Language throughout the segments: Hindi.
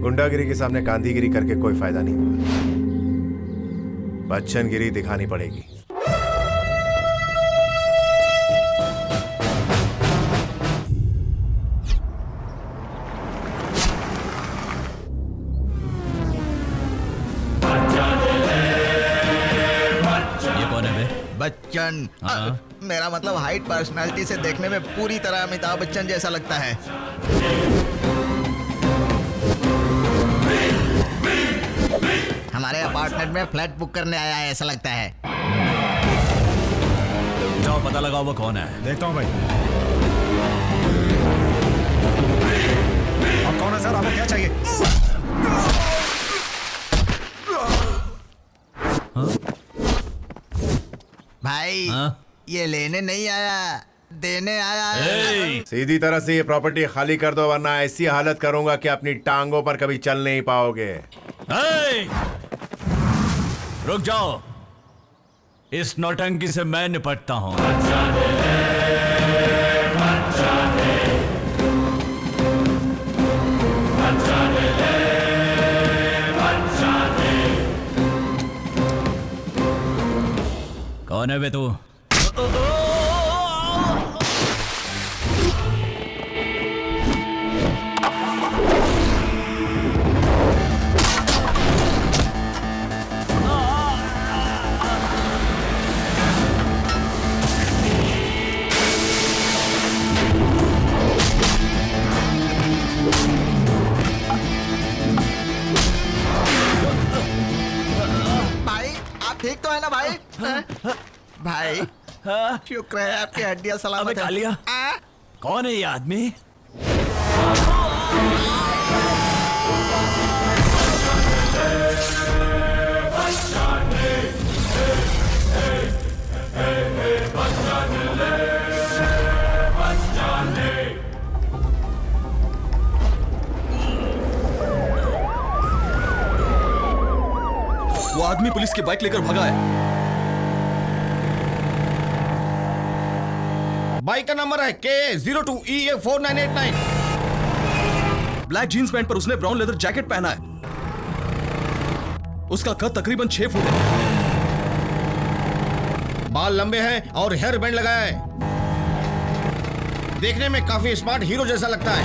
गुंडागिरी के सामने गांधीगिरी करके कोई फायदा नहीं होगा। बच्चनगिरी दिखानी पड़ेगी। बच्चन। मेरा मतलब हाइट पर्सनालिटी से देखने में पूरी तरह अमिताभ बच्चन जैसा लगता है। हमारे अपार्टमेंट में फ्लैट बुक करने आया है ऐसा लगता है। जाओ पता लगाओ वो कौन है। देखता हूँ भाई। आप कौन है सर? आपको क्या चाहिए? भाई ये लेने नहीं आया, देने आया है। सीधी तरह से ये प्रॉपर्टी खाली कर दो वरना ऐसी हालत करूंगा कि अपनी टांगों पर कभी चल नहीं पाओगे। रुक जाओ, इस नौटंकी से मैं निपटता हूं। कौन है बे तू? ठीक तो है ना भाई? भाई शुक्र है आपकी हड्डियां सलामत है। कालिया, कौन है ये आदमी? वो आदमी पुलिस की बाइक लेकर भागा है। बाइक का नंबर है K02EA4989। ब्लैक जीन्स पैंट पर उसने ब्राउन लेदर जैकेट पहना है। उसका कद तकरीबन 6 फुट है। बाल लंबे हैं और हेयर बैंड लगाया है। देखने में काफी स्मार्ट हीरो जैसा लगता है।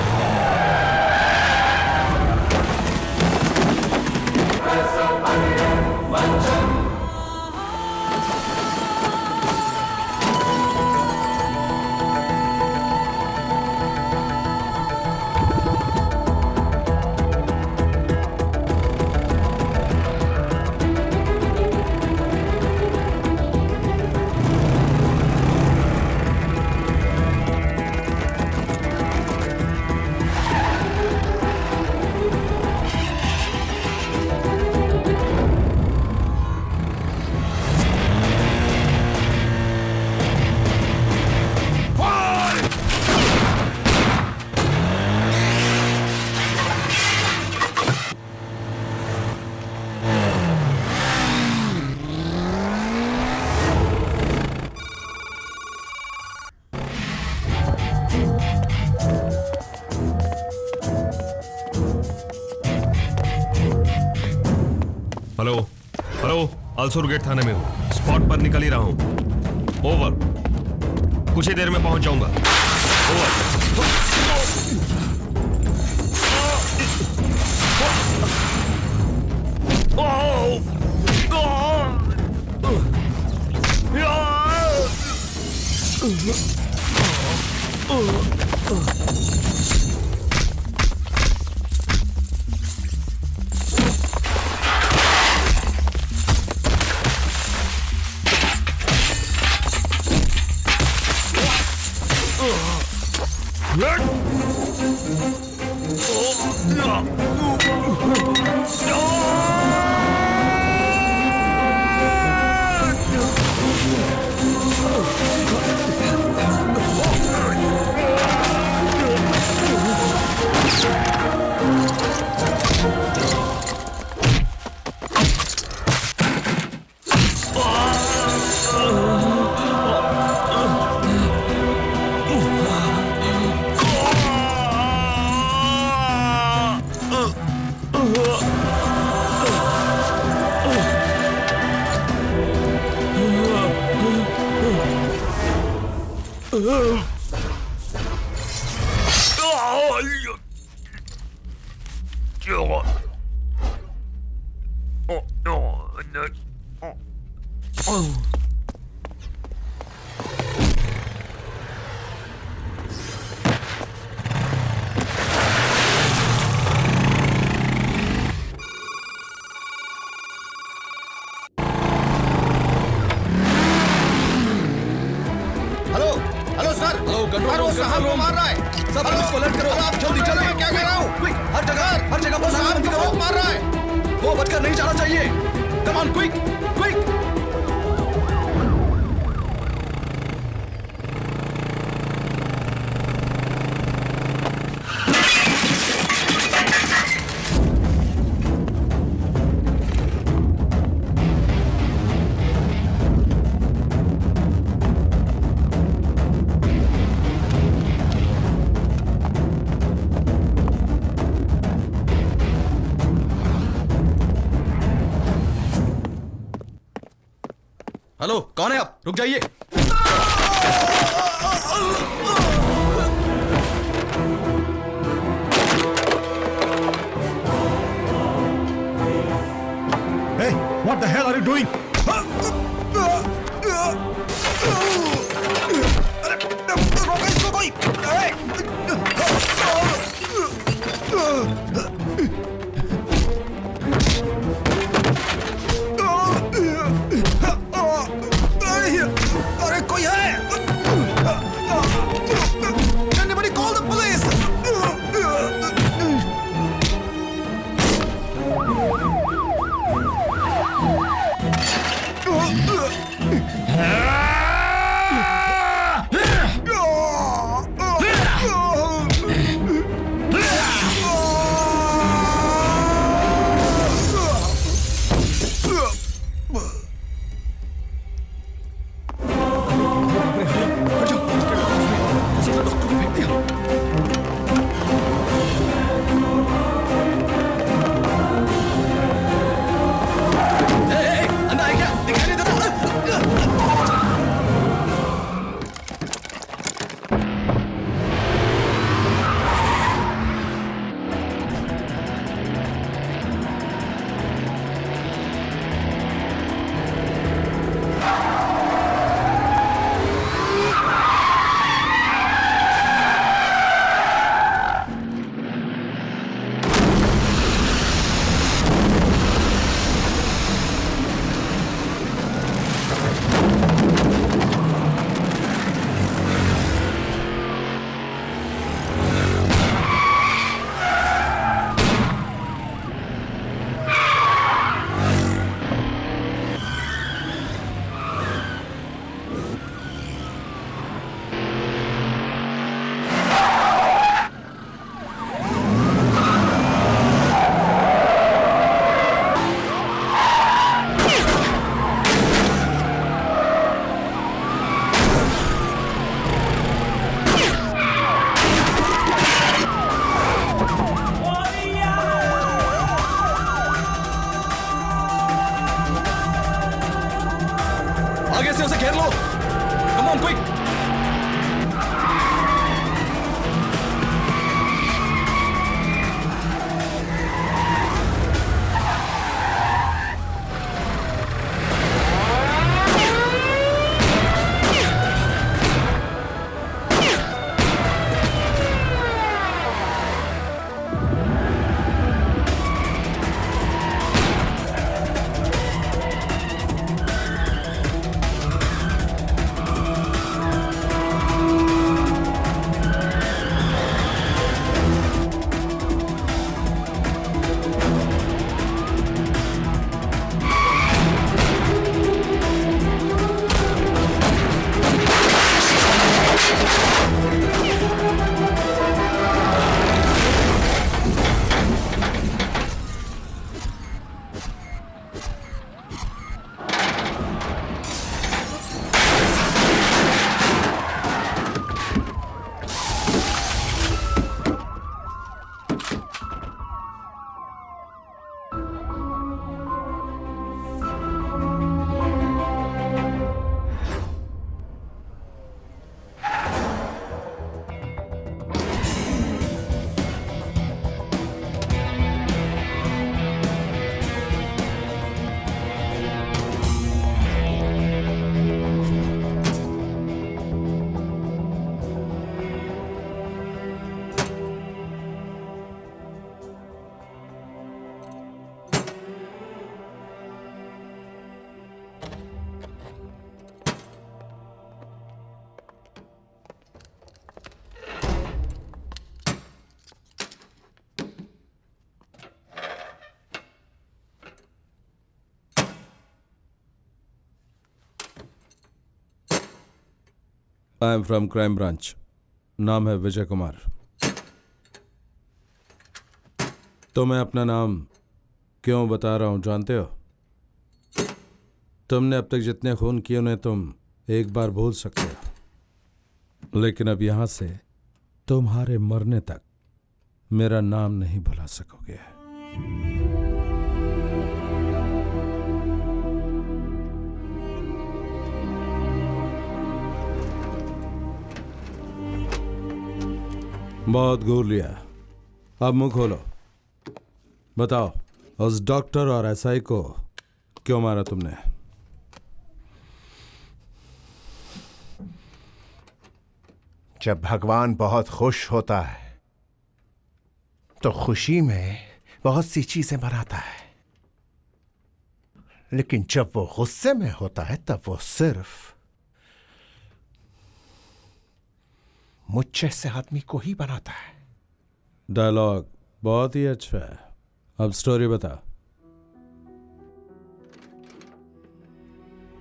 हेलो हेलो, अलसूर गेट थाने में हूँ। स्पॉट पर निकल ही रहा हूँ। ओवर। कुछ ही देर में पहुंच जाऊंगा। Hello hello sir, hello, control sir वो रूम, साहब कंट्रोल को रूम। मार रहा है। सब हेलो, पुलिस को अलर्ट करो। हेलो, आप जल्दी, जल्दी जल्दी। मैं क्या कह रहा हूँ? क्विक, हर जगह वो साहब को बहुत मार रहा है। वो बचकर नहीं जाना चाहिए। Come on, quick quick. Hello, कौन है आप? रुक जाइए। Hey, what the hell are you doing? I am from crime branch. नाम है विजय कुमार. तो मैं अपना नाम क्यों बता रहा हूं जानते हो? तुमने अब तक जितने खून किए उन्हें तुम एक बार भूल सकते हो, लेकिन अब यहां से तुम्हारे मरने तक मेरा नाम नहीं भुला सकोगे. बहुत घूर लिया, अब मुंह खोलो. बताओ, उस डॉक्टर और एसआई को क्यों मारा तुमने? जब भगवान बहुत खुश होता है तो खुशी में बहुत सी चीजें बनाता है, लेकिन जब वो गुस्से में होता है तब वो सिर्फ मुझ जैसे आदमी को ही बनाता है. डायलॉग बहुत ही अच्छा है. अब स्टोरी बता.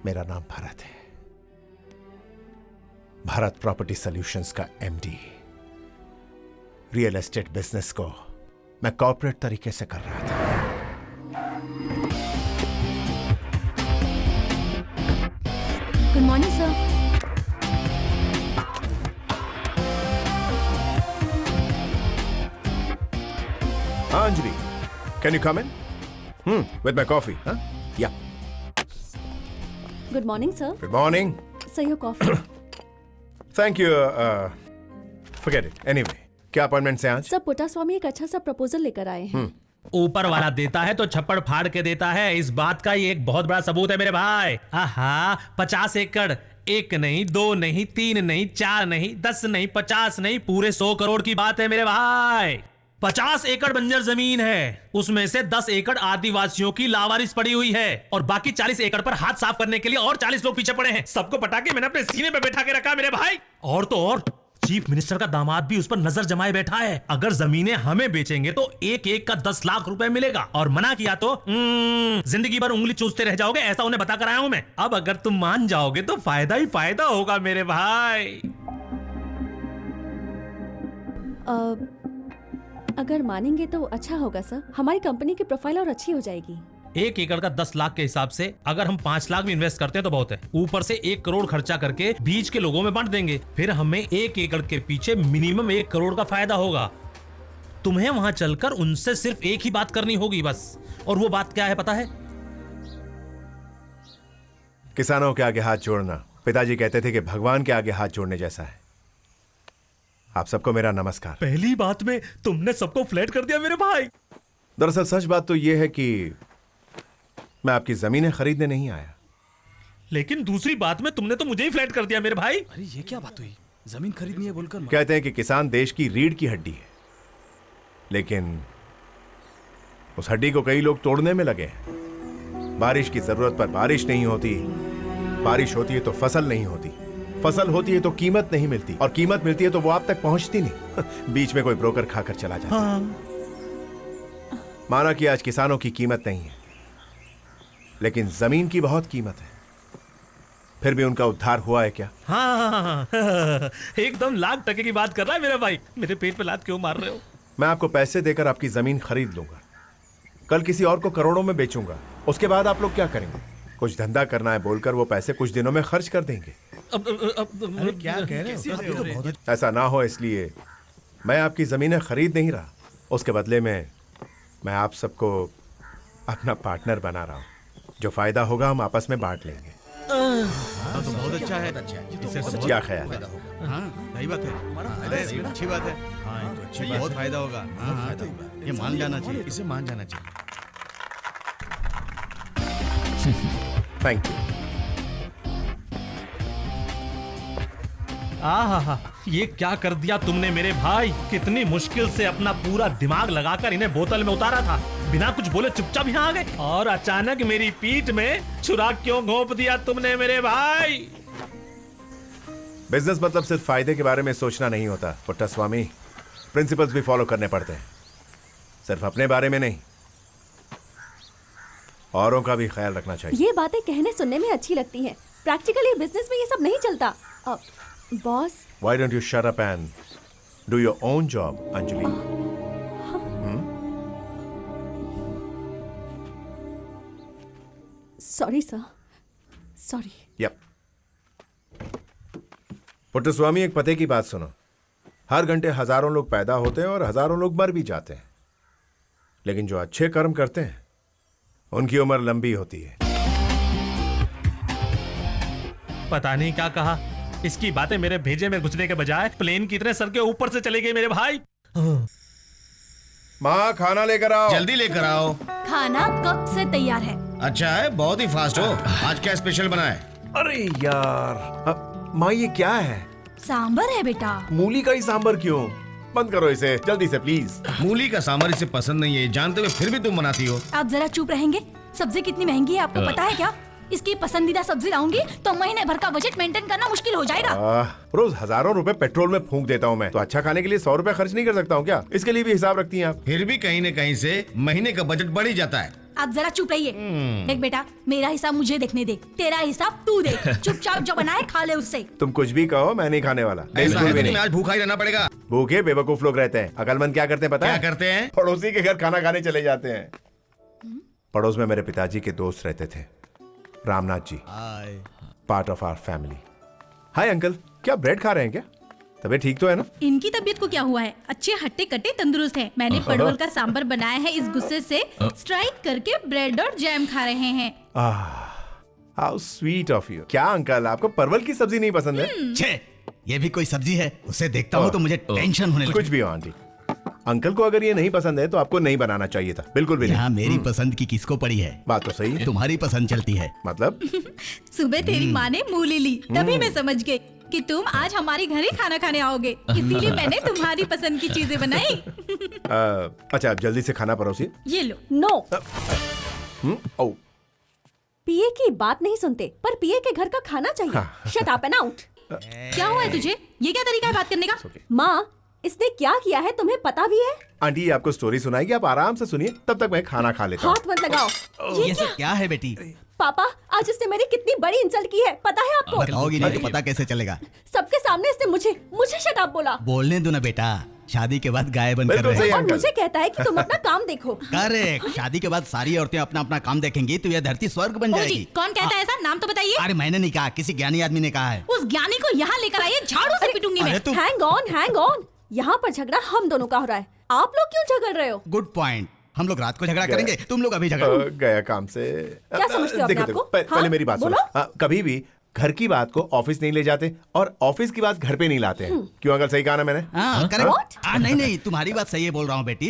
मेरा नाम भारत है, भारत प्रॉपर्टी सॉल्यूशंस का एमडी. रियल एस्टेट बिजनेस को मैं कॉर्पोरेट तरीके से कर रहा था. Good morning sir. Anjali, can you come in? With my coffee, huh? Yeah. Good morning sir. Good morning. Sir your coffee. Thank you. Forget it. Anyway, क्या अपॉइंटमेंट से आज? सर पुट्टास्वामी एक अच्छा सा प्रपोजल लेकर आए हैं. ऊपर वाला देता है तो छप्पड़ फाड़ के देता है, इस बात का ये एक बहुत बड़ा सबूत है मेरे भाई. आहा, 50 एकड़, एक नहीं, 2 नहीं, 3 नहीं, 4 नहीं, 10 नहीं, 50 नहीं, पूरे 100 करोड़ की बात है मेरे भाई. 50 एकड़ बंजर जमीन है, उसमें से 10 एकड़ आदिवासियों की लावारिस पड़ी हुई है और बाकी 40 एकड़ पर हाथ साफ करने के लिए और 40 लोग पीछे पड़े हैं. सबको पटा के मैंने अपने सीने पे बैठा के रखा मेरे भाई. और तो और चीफ मिनिस्टर का दामाद भी उस पर नजर जमाए बैठा है. अगर जमीनें हमें बेचेंगे तो एक एक का 10 लाख रुपए मिलेगा, और मना किया तो जिंदगी भर उंगली चूसते रह जाओगे, ऐसा उन्हें बता कर आया हूं मैं. अब अगर तुम मान जाओगे तो फायदा ही फायदा होगा मेरे भाई. अगर मानेंगे तो अच्छा होगा सर. हमारी कंपनी की प्रोफाइल और अच्छी हो जाएगी. 1 एकड़ का 10 लाख के हिसाब से अगर हम 5 लाख भी इन्वेस्ट करते हैं तो बहुत है. ऊपर से 1 करोड़ खर्चा करके बीच के लोगों में बांट देंगे, फिर हमें 1 एकड़ के पीछे मिनिमम 1 करोड़ का फायदा होगा. तुम्हें वहां चलकर उनसे सिर्फ एक ही बात करनी होगी बस. और वो बात क्या है पता है? किसानों के आगे हाथ जोड़ना पिताजी कहते थे कि भगवान के आगे हाथ जोड़ने जैसा है. आप सबको मेरा नमस्कार. पहली बात में तुमने सबको फ्लैट कर दिया मेरे भाई. दरअसल सच बात तो यह है कि मैं आपकी जमीनें खरीदने नहीं आया. लेकिन दूसरी बात में तुमने तो मुझे ही फ्लैट कर दिया मेरे भाई. अरे ये क्या बात हुई? जमीन खरीदनी है बोलकर कहते हैं कि किसान देश की रीढ़ की हड्डी है, लेकिन उस हड्डी को कई लोग तोड़ने में लगे हैं. बारिश की जरूरत पर बारिश नहीं होती, बारिश होती है तो फसल नहीं होती, फसल होती है तो कीमत नहीं मिलती, और कीमत मिलती है तो वो आप तक पहुंचती नहीं. बीच में कोई ब्रोकर खाकर चला जाता है. माना कि आज किसानों की कीमत नहीं है, लेकिन जमीन की बहुत कीमत है. फिर भी उनका उद्धार हुआ है क्या? हाँ, एकदम लाख टके की बात कर रहा है मेरा भाई. मेरे पेट पे लात क्यों मार रहे हो? मैं आपको पैसे देकर आपकी जमीन खरीद लूंगा, कल किसी और को करोड़ों में बेचूंगा. उसके बाद आप लोग क्या करेंगे? कुछ धंधा करना है बोलकर वो पैसे कुछ दिनों में खर्च कर देंगे. अरे क्या कह रहे हो? अभी तो बहुत ऐसा ना हो इसलिए मैं आपकी जमीनें खरीद नहीं रहा. उसके बदले में मैं आप सबको अपना पार्टनर बना रहा हूं. जो फायदा होगा हम आपस में बांट लेंगे. तो बहुत अच्छा है. क्या ख्याल है? सही बात है. अरे अच्छी बात है. हाँ, तो अच्छी बात. बहुत फायदा होगा. हाँ, तो ये मान जाना चाहिए. इसे मान जाना चाहिए. Thank you. आहा, ये क्या कर दिया तुमने मेरे भाई. कितनी मुश्किल से अपना पूरा दिमाग लगाकर इन्हें बोतल में उतारा था. बिना कुछ बोले चुपचाप यहाँ आ गए, और अचानक मेरी पीठ में छुरा क्यों घोंप दिया तुमने मेरे भाई? बिजनेस मतलब सिर्फ फायदे के बारे में सोचना नहीं होता पुट्टास्वामी. प्रिंसिपल्स भी फॉलो करने पड़ते हैं, सिर्फ अपने बारे में नहीं, औरों का भी ख्याल रखना चाहिए. ये बातें कहने सुनने में अच्छी लगती हैं, प्रैक्टिकली बिजनेस में ये सब नहीं चलता. Boss Why don't you shut up and do your own job, Anjali? Sorry sir, sorry. Yep. Puttaswamy, एक पते की बात सुनो। हर घंटे हजारों लोग पैदा होते हैं और हजारों लोग मर भी जाते हैं, लेकिन जो अच्छे कर्म करते हैं उनकी उम्र लंबी होती है। पता नहीं क्या कहा, इसकी बातें मेरे भेजे में घुसने के बजाय प्लेन की तरह सर के ऊपर से चले गए मेरे भाई। माँ, खाना लेकर आओ। जल्दी लेकर आओ। खाना कब से तैयार है? अच्छा है, बहुत ही फास्ट हो। आज क्या स्पेशल बना है? अरे यार, माँ ये क्या है? सांबर है बेटा। मूली का ही सांबर क्यों? बंद करो इसे जल्दी से प्लीज। मूली का सांबर इसे पसंद नहीं है, जानते हुए फिर भी तुम बनाती हो। आप जरा चुप रहेंगे? सब्जी कितनी महंगी है आपको पता है क्या? इसकी पसंदीदा सब्जी लाऊंगी तो महीने भर का बजट मेंटेन करना मुश्किल हो जाएगा। रोज हजारों रुपए पेट्रोल में फूंक देता हूँ मैं, तो अच्छा खाने के लिए 100 रुपए खर्च नहीं कर सकता हूँ क्या? इसके लिए भी हिसाब रखती हैं आप? फिर भी कहीं न कहीं से महीने का बजट बढ़ ही जाता है। आप जरा चुप रहिए। देख बेटा, मेरा हिसाब मुझे देखने दे, तेरा हिसाब तू देख। चुपचाप जो बनाए खा ले उससे। तुम कुछ भी कहो, मैं नहीं खाने वाला। ऐसा है बिल्कुल तो भी तुम्हें नहीं। आज भूखा ही रहना पड़ेगा। भूखे बेवकूफ लोग रहते हैं, अकलमंद क्या करते हैं पता है? क्या करते हैं? पड़ोसी के घर खाना खाने चले जाते हैं। पड़ोस में मेरे पिताजी के दोस्त रहते थे, Ramnath ji, part of our family. Hi uncle, क्या ब्रेड खा रहे हैं क्या? तबीयत ठीक तो है ना? इनकी तबीयत को क्या हुआ है? अच्छे हट्टे कट्टे तंदुरुस्त हैं। मैंने परवल का सांबर बनाया है, इस गुस्से से स्ट्राइक करके ब्रेड और जैम खा रहे हैं। How sweet of you. क्या अंकल, आपको परवल की सब्जी नहीं पसंद है? छे, ये भी कोई सब्जी है? उसे देखता हूँ तो मुझे टेंशन होने लगती कुछ भी हो आंटी, अंकल को अगर ये नहीं पसंद है तो आपको नहीं बनाना चाहिए था, बिल्कुल भी है। यहाँ नहीं। मेरी पसंद की किसको पड़ी है? बात तो सही है। तुम्हारी पसंद चलती है। मतलब सुबह तेरी माँ ने मूली ली, तभी मैं समझ गई कि तुम आज हमारे घर ही खाना खाने आओगे, इसीलिए मैंने तुम्हारी पसंद की चीजें बनाई। अच्छा, आप जल्दी से खाना परोसिए। ये लो। नो, ओ पीए की बात नहीं सुनते, पर पीए के घर का खाना चाहिए। Shut up and out. क्या हुआ है तुझे? ये क्या तरीका है बात करने का? माँ, इसने क्या किया है तुम्हें पता भी है? आंटी आपको स्टोरी सुनाएगी, आप आराम से सुनिए, तब तक मैं खाना खा लेता हूँ। हाथ मत लगाओ। ये सब क्या है बेटी? पापा, आज इसने मेरी कितनी बड़ी इंसल्ट की है, पता है आपको? बताओगी नहीं तो पता कैसे चलेगा? सबके सामने इसने मुझे शट अप बोला। बोलने दो ना बेटा, शादी के बाद गाय बन कर बिल्कुल रहे सही हैं। और अंकल। मुझे कहता है कि तुम अपना काम देखो। करेक्ट, शादी के बाद सारी औरतें अपना अपना काम देखेंगी तो यह धरती स्वर्ग बन ओ जी, जाएगी। कौन कहता है ऐसा? नाम तो बताइए। अरे मैंने नहीं कहा, किसी ज्ञानी आदमी ने कहा है। उस ज्ञानी को यहाँ लेकर आइए, झाड़ू से पिटूंगी मैं। अरे तुम हैंग ऑन। यहाँ पर झगड़ा हम दोनों का हो रहा है, आप लोग क्यों झगड़ रहे हो? Good point. हम लोग रात को झगड़ा करेंगे, तुम लोग अभी झगड़ा। गया काम से। क्या समझते हो अपने देखो, आप को? पहले हाँ? मेरी बात सुनो। बोलो। कभी भी घर की बात को ऑफिस नहीं ले जाते और ऑफिस की बात घर पे नहीं लाते हैं। क्यों अंकल, सही कहा ना मैंने? हाँ, What? करेक्ट। नहीं, तुम्हारी बात सही है, बोल रहा हूँ बेटी।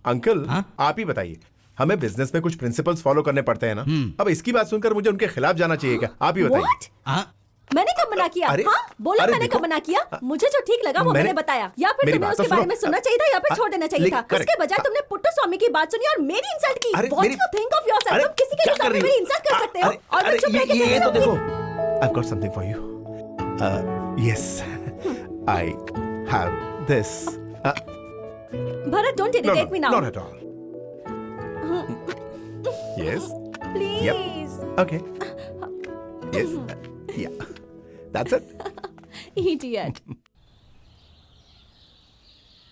अंकल, आप ही बताइए, हमें बिजनेस में कुछ प्रिंसिपल्स फॉलो करने पड़ते हैं ना? अब इसकी बात सुनकर मुझे उनके खिलाफ जाना चाहिए क्या? आप ही बताइए। What? हाँ, मैंने कब मना किया? अरे- हाँ, बोलो अरे मैंने देखो- कब मना किया? मुझे जो ठीक लगा वो मैंने बताया, या फिर मेरी तुम्हें बात तो उसके बारे सुनो। में सुनना चाहिए था या फिर छोड़ देना चाहिए था। correct। उसके बजाय तुमने पुट्टू स्वामी की बात सुनी और मेरी इंसल्ट की। अरे What मेरी- you think of yourself? अरे तुम किसी के क्या भी कर सामने रही हो? मेरी इंसल्ट कर सकते हो और मैं चुप रह के ये तो सहने देखो, लगूंगी। I've got something for you. Yes, I have this. Bharat, don't irritate me now. Not at all. Yes. Please. Okay. Yes. Yeah. That's it. Idiot.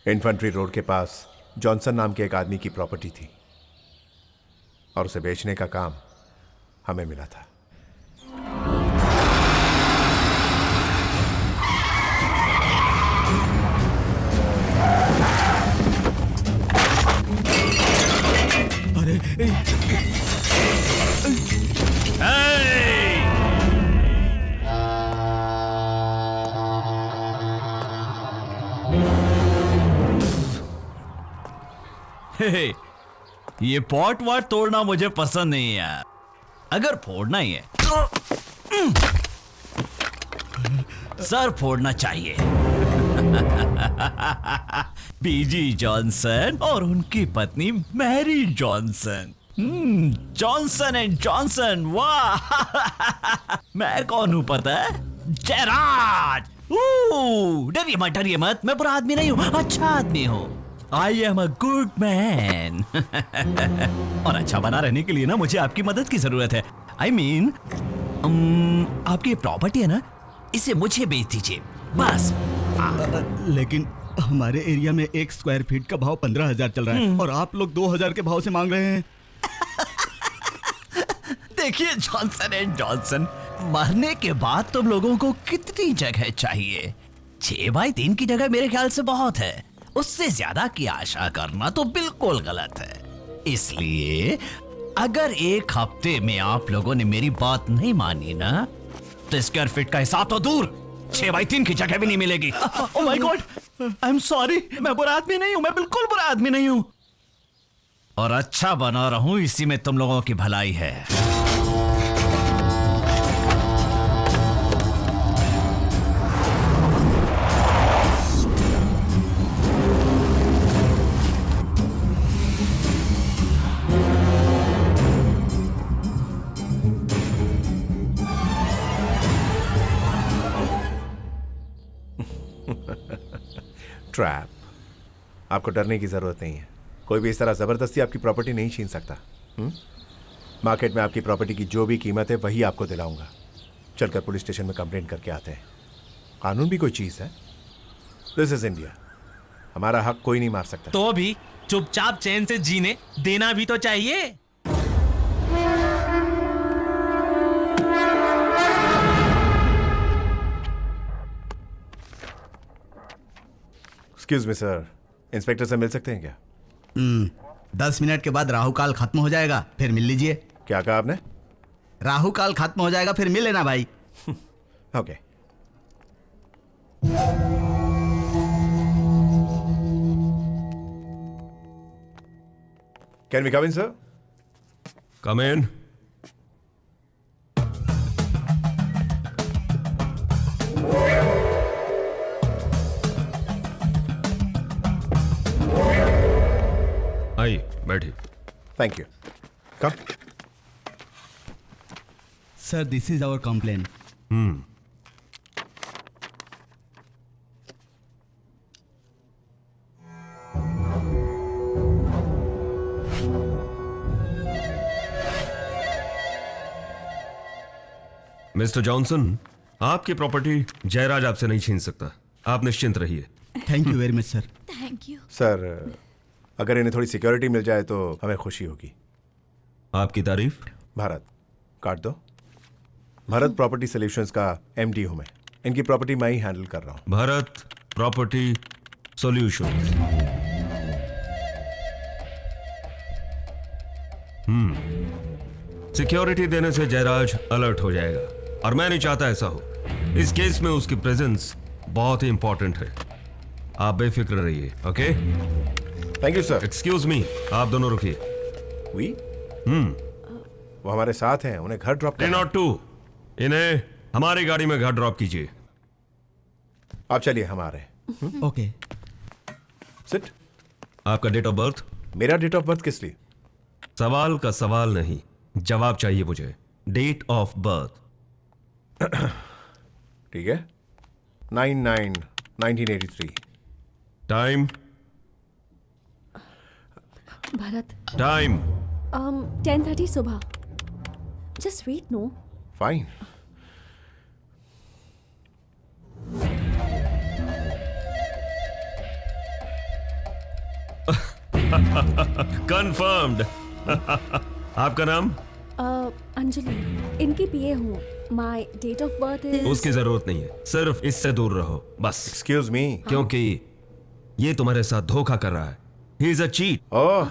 Infantry road के पास जॉनसन नाम के एक आदमी की प्रॉपर्टी थी और उसे बेचने का काम हमें मिला था। ये पॉट वाट तोड़ना मुझे पसंद नहीं है यार। अगर फोड़ना ही है सर फोड़ना चाहिए। बीजी जॉनसन और उनकी पत्नी Mary Johnson. Johnson and Johnson, वाह। मैं कौन हूं पता है? जयराज। डरिए मत, मैं बुरा आदमी नहीं हूं, अच्छा आदमी हूं। I am a good man. और अच्छा बना रहने के लिए ना मुझे आपकी मदद की जरूरत है। आई मीन आपकी प्रॉपर्टी है ना, इसे मुझे बेच दीजिए बस। लेकिन हमारे एरिया में 1 स्क्वायर फीट का भाव 15,000 चल रहा है और आप लोग 2,000 के भाव से मांग रहे हैं। देखिए जॉनसन एंड जॉनसन, मरने के बाद तुम लोगों को कितनी जगह चाहिए? 6x3 की जगह मेरे ख्याल से बहुत है। उससे ज्यादा की आशा करना तो बिल्कुल गलत है। इसलिए अगर 1 हफ्ते में आप लोगों ने मेरी बात नहीं मानी ना, तो स्क्वायर फीट का हिसाब तो दूर, 6x3 की जगह भी नहीं मिलेगी। ओह my God, I am sorry, मैं बुरा आदमी नहीं हूं, मैं बिल्कुल बुरा आदमी नहीं हूं, और अच्छा बना रहा हूं, इसी में तुम लोगों की भलाई है। ट्रैप। आपको डरने की जरूरत नहीं है। कोई भी इस तरह जबरदस्ती आपकी प्रॉपर्टी नहीं छीन सकता। मार्केट में आपकी प्रॉपर्टी की जो भी कीमत है वही आपको दिलाऊंगा। चलकर पुलिस स्टेशन में कंप्लेंट करके आते हैं। कानून भी कोई चीज है। This is India. हमारा हक कोई नहीं मार सकता। तो भी चुपचाप चैन से जीने देना भी तो चाहिए। एक्सक्यूज मी सर, इंस्पेक्टर से मिल सकते हैं क्या? 10 मिनट के बाद राहु काल खत्म हो जाएगा, फिर मिल लीजिए। क्या कहा आपने? राहु काल खत्म हो जाएगा, फिर मिल लेना भाई। Okay. Can we come in sir? Come in. आइए बैठिए। Thank you. Come. Sir, this is our complaint. Mister Johnson, आपकी प्रॉपर्टी जयराज आपसे नहीं छीन सकता। आप निश्चिंत रहिए। Thank you very much sir. Thank you. Sir, अगर इन्हें थोड़ी सिक्योरिटी मिल जाए तो हमें खुशी होगी। आपकी तारीफ। भारत, काट दो। भारत प्रॉपर्टी सॉल्यूशंस का एमडी हूं मैं। इनकी प्रॉपर्टी मैं ही हैंडल कर रहा हूं। Bharat property solution. सिक्योरिटी देने से जयराज अलर्ट हो जाएगा और मैं नहीं चाहता ऐसा हो। इस केस में उसकी प्रेजेंस बहुत ही इंपॉर्टेंट है। आप बेफिक्र रहिए। Okay? Thank you sir. Excuse me, आप दोनों रुकिए। वो हमारे साथ हैं, उन्हें घर ड्रॉप 302, इन्हें हमारी गाड़ी में घर ड्रॉप कीजिए। आप चलिए, हमारे। ओके। सिट। आपका डेट ऑफ बर्थ? मेरा डेट ऑफ बर्थ किस लिए? सवाल का सवाल नहीं, जवाब चाहिए मुझे। Date of birth. ठीक है, 9/9/1983। टाइम? भारत, टाइम? 10:30 सुबह। Just wait. No fine. Confirmed. आपका नाम? अंजलि, इनकी पीए हूँ। My date of birth is. उसकी जरूरत नहीं है, सिर्फ इससे दूर रहो बस। Excuse me. क्योंकि ये तुम्हारे साथ धोखा कर रहा है। He is a cheat. Oh,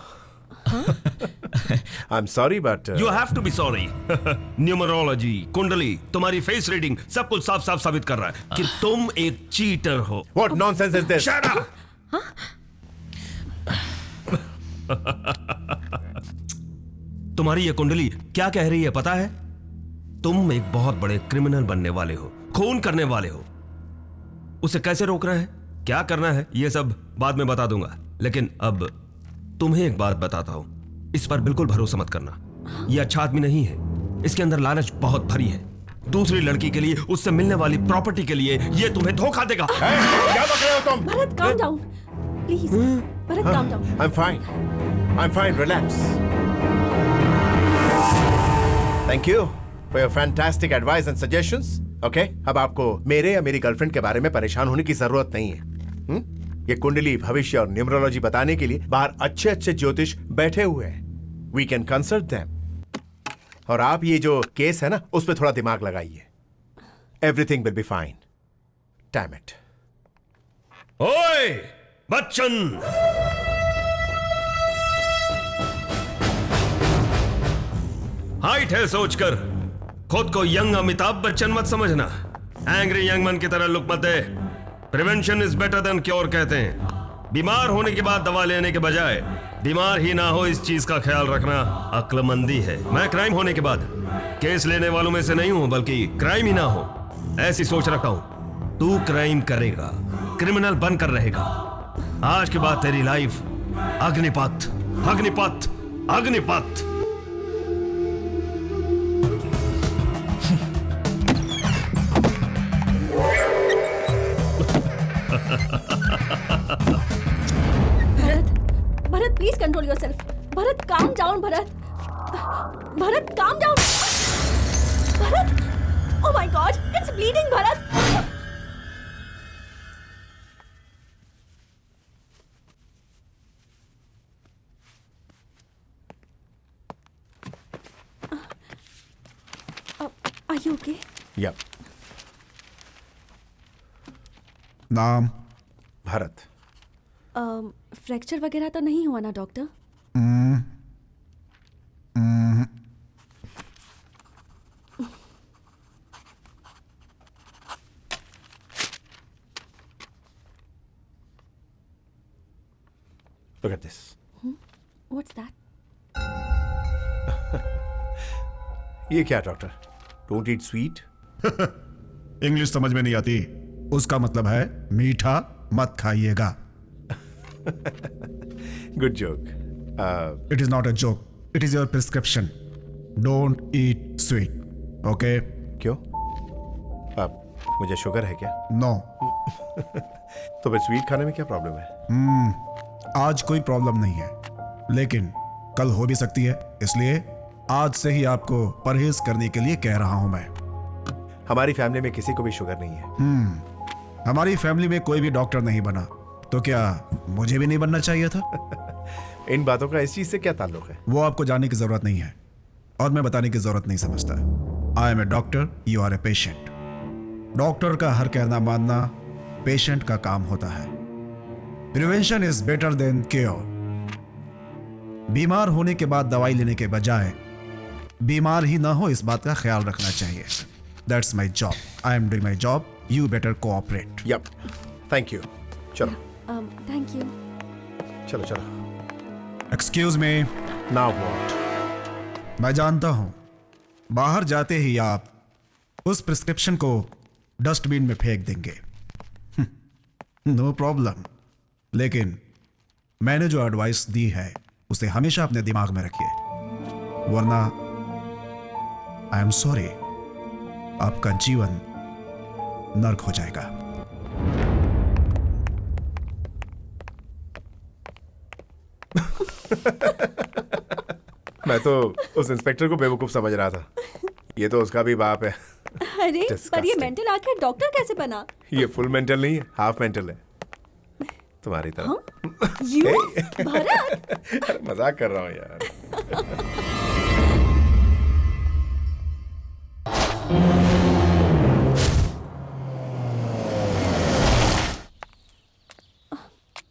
I am sorry but you have to be sorry. Numerology, kundli, तुम्हारी फेस रीडिंग सब कुछ साफ साफ साबित कर रहा है कि तुम एक चीटर हो। What nonsense is this? Shut up. तुम्हारी ये कुंडली क्या कह रही है पता है? तुम एक बहुत बड़े क्रिमिनल बनने वाले हो, खून करने वाले हो। उसे कैसे रोकना है, क्या करना है, ये सब बाद में बता दूंगा। लेकिन अब तुम्हें एक बात बताता हूं, इस पर बिल्कुल भरोसा मत करना। ये अच्छा आदमी नहीं है, इसके अंदर लालच बहुत भरी है। दूसरी लड़की के लिए, उससे मिलने वाली प्रॉपर्टी के लिए ये तुम्हें धोखा देगा। क्या बक रहे हो तुम? Bharat, calm down, please. Bharat, calm down. I'm fine. I'm fine. Relax. Thank you for your fantastic advice and suggestions. Okay अब आपको मेरे या मेरी गर्लफ्रेंड के बारे में परेशान होने की जरूरत नहीं है। ये कुंडली, भविष्य और न्यूमरोलॉजी बताने के लिए बाहर अच्छे अच्छे ज्योतिष बैठे हुए हैं। We can consult them. और आप ये जो केस है ना, उस पर थोड़ा दिमाग लगाइए। Everything will be fine. Damn it. ओए बच्चन, हाइट है सोचकर खुद को यंग अमिताभ बच्चन मत समझना। एंग्री यंग मैन की तरह लुक मत दे। Prevention is better than cure कहते हैं। बीमार होने के बाद दवा लेने के बजाय बीमार ही ना हो इस चीज का ख्याल रखना अक्लमंदी है। मैं क्राइम होने के बाद केस लेने वालों में से नहीं हूं, बल्कि क्राइम ही ना हो ऐसी सोच रखता हूं। तू क्राइम करेगा, क्रिमिनल बनकर रहेगा। आज के बाद तेरी life Agnipath Agnipath Agnipath. Bharat please control yourself. Bharat calm down. Bharat calm down. Bharat oh my God it's bleeding. Bharat are you okay? या नाम? भारत। फ्रैक्चर वगैरह तो नहीं हुआ ना doctor? Look at this. What's that? ये क्या doctor? Don't eat sweet? English समझ में नहीं आती, उसका मतलब है मीठा मत खाइएगा। Good joke. It is not a joke. It is your prescription. Don't eat sweet. Okay? क्यों? मुझे शुगर है क्या? No. तो फिर स्वीट खाने में क्या प्रॉब्लम है? आज कोई प्रॉब्लम नहीं है, लेकिन कल हो भी सकती है, इसलिए आज से ही आपको परहेज करने के लिए कह रहा हूं मैं। हमारी फैमिली में किसी को भी शुगर नहीं है। हमारी फैमिली में कोई भी डॉक्टर नहीं बना, तो क्या मुझे भी नहीं बनना चाहिए था? इन बातों का इस चीज से क्या ताल्लुक है? वो आपको जानने की जरूरत नहीं है और मैं बताने की जरूरत नहीं समझता। I am a doctor, you are a patient. Doctor का हर कहना मानना पेशेंट का काम होता है। Prevention is better than cure. बीमार होने के बाद दवाई लेने के बजाय बीमार ही ना हो इस बात का ख्याल रखना चाहिए। That's my job. I am doing my job, you better cooperate. Yup, thank you. चलो थैंक यू। चलो चलो। Excuse me. Now what? मैं जानता हूं बाहर जाते ही आप उस प्रिस्क्रिप्शन को डस्टबिन में फेंक देंगे। नो प्रॉब्लम, लेकिन मैंने जो एडवाइस दी है उसे हमेशा अपने दिमाग में रखिए, वरना आई एम सॉरी, आपका जीवन नर्क हो जाएगा। मैं तो उस इंस्पेक्टर को बेवकूफ समझ रहा था। ये तो उसका भी बाप है। अरे पर ये मेंटल आखिर डॉक्टर कैसे बना? ये फुल मेंटल नहीं है, हाफ मेंटल है तुम्हारी तरह। यू भरत? मजाक कर रहा हूँ यार।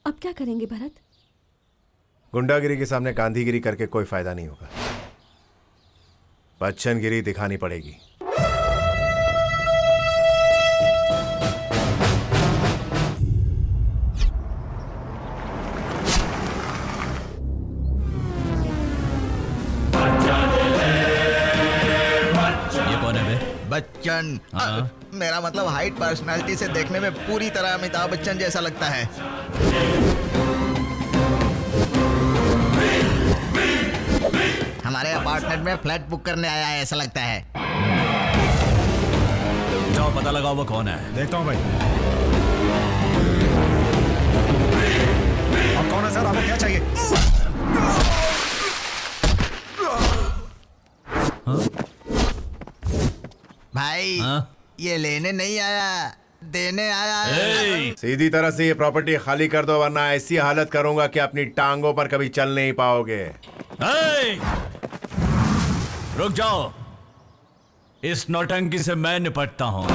अब क्या करेंगे भरत? गुंडागिरी के सामने गांधीगिरी करके कोई फायदा नहीं होगा। बच्चनगिरी दिखानी पड़ेगी। ये कौन है बे? बच्चन। मेरा मतलब हाइट पर्सनालिटी से देखने में पूरी तरह अमिताभ बच्चन जैसा लगता है। हमारे अपार्टमेंट में फ्लैट बुक करने आया है ऐसा लगता है। जाओ पता लगाओ वो कौन है। देखता हूं भाई। आप कौन है सर? आपको क्या चाहिए? भाई ये लेने नहीं आया, देने आया है। सीधी तरह से ये प्रॉपर्टी खाली कर दो, वरना ऐसी हालत करूंगा कि अपनी टांगों पर कभी चल नहीं पाओगे। रुक जाओ, इस नौटंकी से मैं निपटता हूं।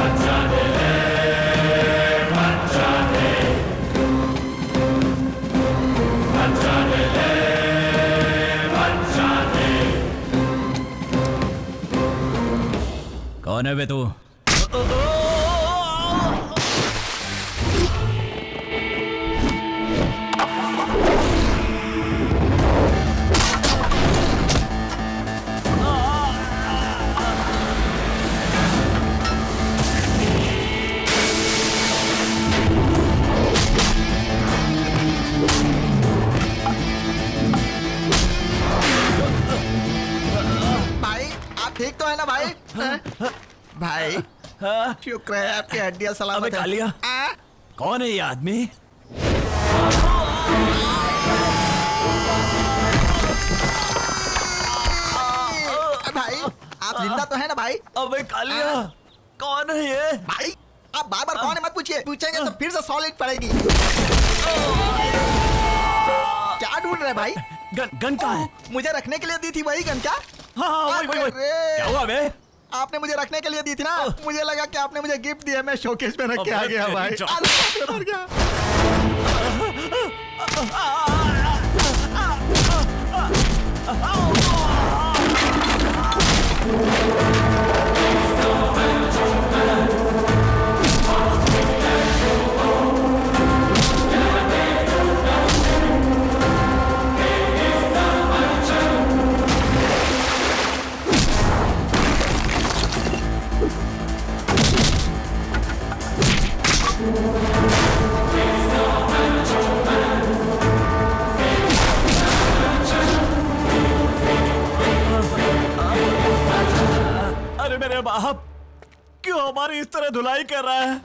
कौन है बे तू? भाई आप ठीक तो है ना भाई? भाई शुक्र है आपकी हड्डियां सलामत अबे है। कालिया, कौन है ये आदमी? भाई आप जिंदा तो है ना भाई? अबे कालिया, कौन है ये? भाई आप बार बार कौन है मत पूछिए, पूछेंगे तो फिर से सॉलिड पड़ेगी। क्या ढूंढ रहे भाई? गन कहाँ है? मुझे रखने के लिए दी थी वही गन क्या? हाँ, वही। अरे, क्या हुआ बे? आपने मुझे रखने के लिए दी थी ना, मुझे लगा कि आपने मुझे गिफ्ट दिया, मैं शोकेस में रख के आ अबे गया भाई। तेरी अरे, मर गया। अरे मेरे बाप, क्यों हमारी इस तरह धुलाई कर रहा है?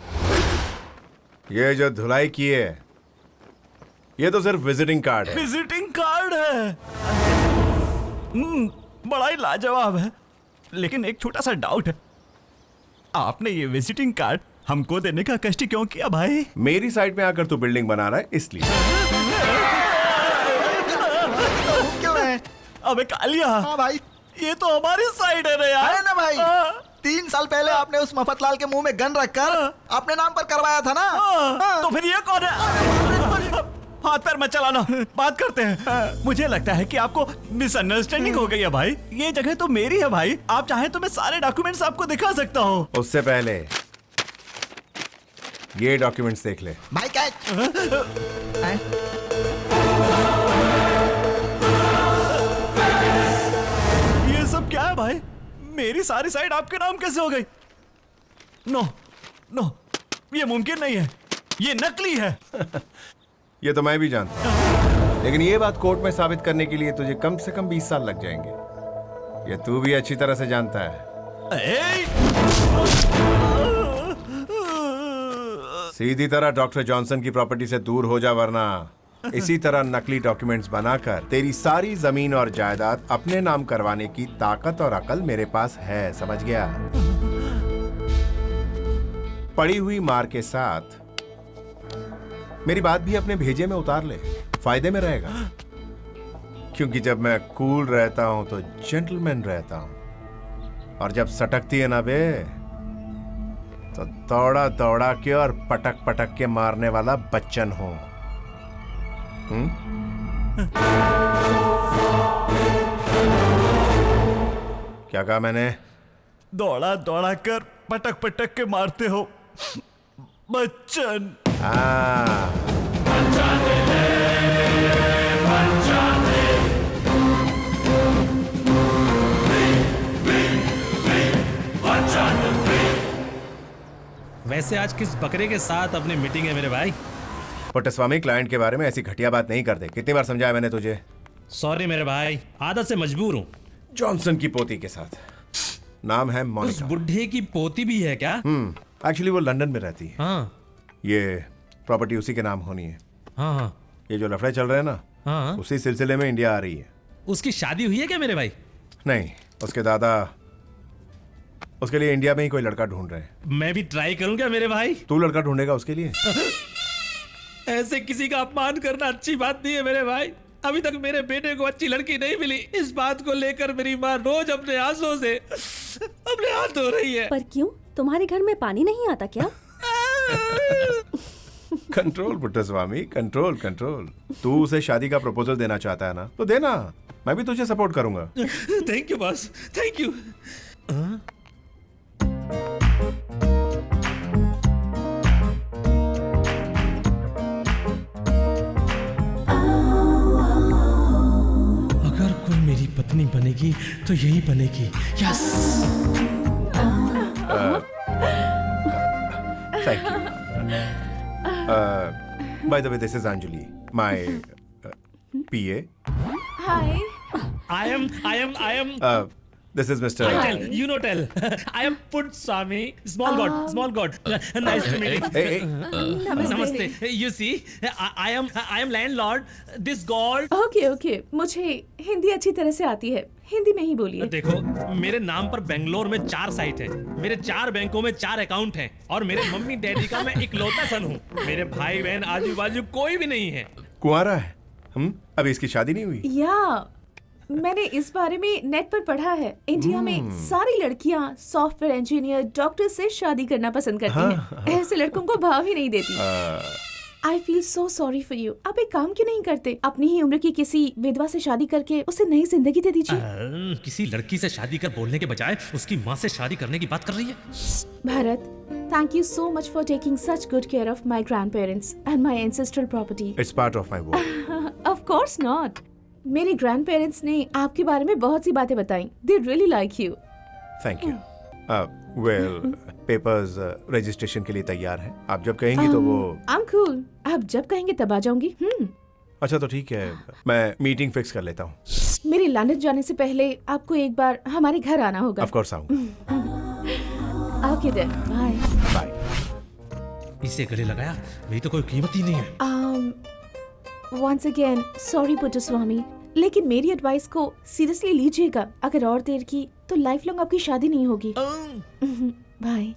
ये जो धुलाई की है, ये तो सिर्फ विजिटिंग कार्ड है। विजिटिंग कार्ड है। बड़ा ही लाजवाब है, लेकिन एक छोटा सा डाउट है। आपने ये विजिटिंग कार्ड हमको देने का कष्ट क्यों किया भाई? मेरी साइड में आकर तू बिल्डिंग बना रहा है इसलिए। क्यों है? अबे कालिया, हाँ भाई, ये तो हमारी साइड है ना यार। है ना भाई? 3 साल पहले आपने उस मफतलाल के मुंह में गन रखकर अपने नाम पर करवाया था ना। तो फिर ये कौन है? हाथ पैर मत चलाना, बात करते हैं। मुझे लगता है कि आपको मिसअंडरस्टैंडिंग हो गई है भाई। ये जगह तो मेरी है भाई, आप चाहें तो मैं सारे डॉक्यूमेंट्स आपको दिखा सकता हूँ। उससे पहले ये डॉक्यूमेंट्स देख ले। भाई क्या है? ये सब क्या है भाई? मेरी सारी साइड आपके नाम कैसे हो गई? नो नो, ये मुमकिन नहीं है, ये नकली है। ये तो मैं भी जानता हूं, लेकिन ये बात कोर्ट में साबित करने के लिए तुझे कम से कम 20 साल लग जाएंगे। ये तू भी अच्छी तरह से जानता है। सीधी तरह डॉक्टर जॉनसन की प्रॉपर्टी से दूर हो जा, वरना इसी तरह नकली डॉक्यूमेंट्स बनाकर तेरी सारी जमीन और जायदाद अपने नाम करवाने की ताकत और अकल मेरे पास है, समझ गया? पड़ी हुई मार के साथ मेरी बात भी अपने भेजे में उतार ले, फायदे में रहेगा। क्योंकि जब मैं कूल रहता हूं तो जेंटलमैन रहता हूं, और जब सटकती है ना बे, तो दौड़ा दौड़ा के और पटक पटक के मारने वाला बच्चन हूं। क्या कहा मैंने? दौड़ा दौड़ा कर पटक पटक के मारते हो बच्चन। वैसे आज किस बकरे के साथ अपनी मीटिंग है मेरे भाई? पुट्टस्वामी, क्लाइंट के बारे में ऐसी घटिया बात नहीं करते। कितनी बार समझाया मैंने तुझे? सॉरी मेरे भाई, आदत से मजबूर हूँ। जॉनसन की पोती के साथ, नाम है उस मोनिका। बुढ़े की पोती भी है क्या? एक्चुअली वो लंदन में रहती है। हाँ ये प्रॉपर्टी उसी के नाम होनी है। हाँ हाँ ये जो लफड़े चल रहे हैं ना, हाँ। उसी सिलसिले में इंडिया आ रही है। उसकी शादी हुई है क्या मेरे भाई? नहीं, उसके दादा उसके लिए इंडिया में ही कोई लड़का ढूंढ रहे हैं। मैं भी ट्राई करूंगा मेरे भाई। तू लड़का ढूंढेगा उसके लिए? ऐसे किसी का अपमान करना अच्छी बात नहीं है मेरे भाई। अभी तक मेरे बेटे को अच्छी लड़की नहीं मिली, इस बात को लेकर मेरी माँ रोज अपने आंसुओं से अपने हाथ धो रही है। पर क्यों, तुम्हारे घर में पानी नहीं आता क्या? Control Puttaswamy, control control. तू उसे शादी का प्रपोजल देना चाहता है ना, तो देना, मैं भी तुझे सपोर्ट करूंगा। Thank you boss, thank you. अगर कोई मेरी पत्नी बनेगी तो यही बनेगी। Yes. Thank you. By the way, this is Anjali, my PA. Hi. I am. This is Mr. I tell, you know tell. I am Putswami, small god. Nice to meet you. Hey, Namaste. You see, I am landlord. This god. Okay, मुझे हिंदी अच्छी तरह से आती है, हिंदी में ही बोलिए। देखो, मेरे नाम पर बेंगलोर में 4 साइट है, मेरे 4 बैंकों में 4 अकाउंट हैं, और मेरे मम्मी डैडी का मैं इकलौता सन हूँ। मेरे भाई बहन आजू बाजू कोई भी नहीं है। कुंवारा है। अभी इसकी शादी नहीं हुई? या मैंने इस बारे में नेट पर पढ़ा है। इंडिया में सारी लड़कियां सॉफ्टवेयर इंजीनियर, डॉक्टर से शादी करना पसंद करती हैं। ऐसे लड़कों को भाव ही नहीं देती। I feel so sorry for you. आप एक काम क्यों नहीं करते, अपनी ही उम्र की किसी विधवा से शादी करके उसे नई जिंदगी दे दीजिए। किसी लड़की से शादी कर बोलने के बजाय उसकी माँ से शादी करने की बात कर रही है। Bharat, thank you so much for taking such good care of my grandparents and my ancestral property. It's part of my work. Of course not. मेरे grandparents ने आपके बारे में बहुत सी बातें बताई। They really like you. Thank you. Well, papers registration के लिए तैयार है। आप जब कहेंगी तो वो। I'm cool. आप जब कहेंगे तब आ जाऊंगी। अच्छा तो ठीक है, मैं मीटिंग फिक्स कर लेता हूँ। मेरे लंदन जाने से पहले आपको एक बार हमारे घर आना होगा। Of course आऊंगा। Okay then. Bye. Bye. इसे गले लगाया, मेरी तो कोई कीमत ही नहीं है। Once again, sorry पुट्टस्वामी, लेकिन मेरी एडवाइस को सीरियसली लीजिएगा। अगर और देर की तो लाइफ लॉन्ग आपकी शादी नहीं होगी। बाय।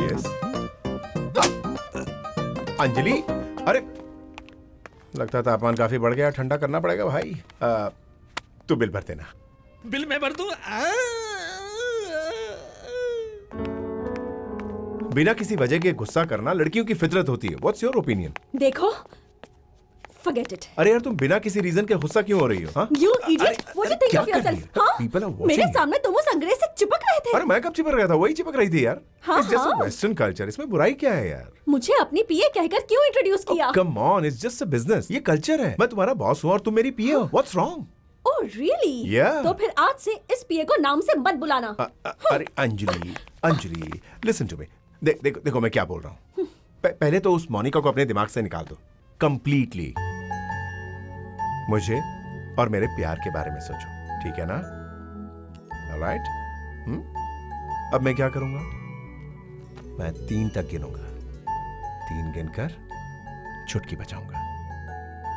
Yes. अंजलि, अरे लगता तापमान काफी बढ़ गया, ठंडा करना पड़ेगा भाई। तू बिल भर देना। बिल मैं भर दूं? बिना किसी वजह के गुस्सा करना लड़कियों की फितरत होती है। What's your opinion? देखो, forget it. अरे यार तुम बिना किसी रीजन के गुस्सा क्यों हो रही हो? You idiot! What do you think of yourself? हाँ? People are watching. मेरे सामने तुम उस अंग्रेज से चिपक रहे थे। अरे मैं कब चिपक रहा था? वही चिपक रही थी यार। हाँ, It's just a हाँ। Western culture. इसमें बुराई क्या है यार? मुझे अपनी पीए कहकर क्यों इंट्रोड्यूस किया? Come on, it's just a business. ये कल्चर है। मैं तुम्हारा बॉस हूँ और तुम मेरी पीए हो। What's wrong? Oh really? Yeah. तो फिर आज से इस पीए को नाम से मत बुलाना। अरे अंजलि, listen to me. देखो मैं क्या बोल रहा हूँ। पहले तो उस मोनिका को अपने दिमाग से निकाल दो कंप्लीटली। मुझे और मेरे प्यार के बारे में सोचो, ठीक है ना? ऑलराइट? अब मैं क्या करूंगा? मैं 3 तक गिनूंगा। 3 गिनकर चुटकी बजाऊंगा।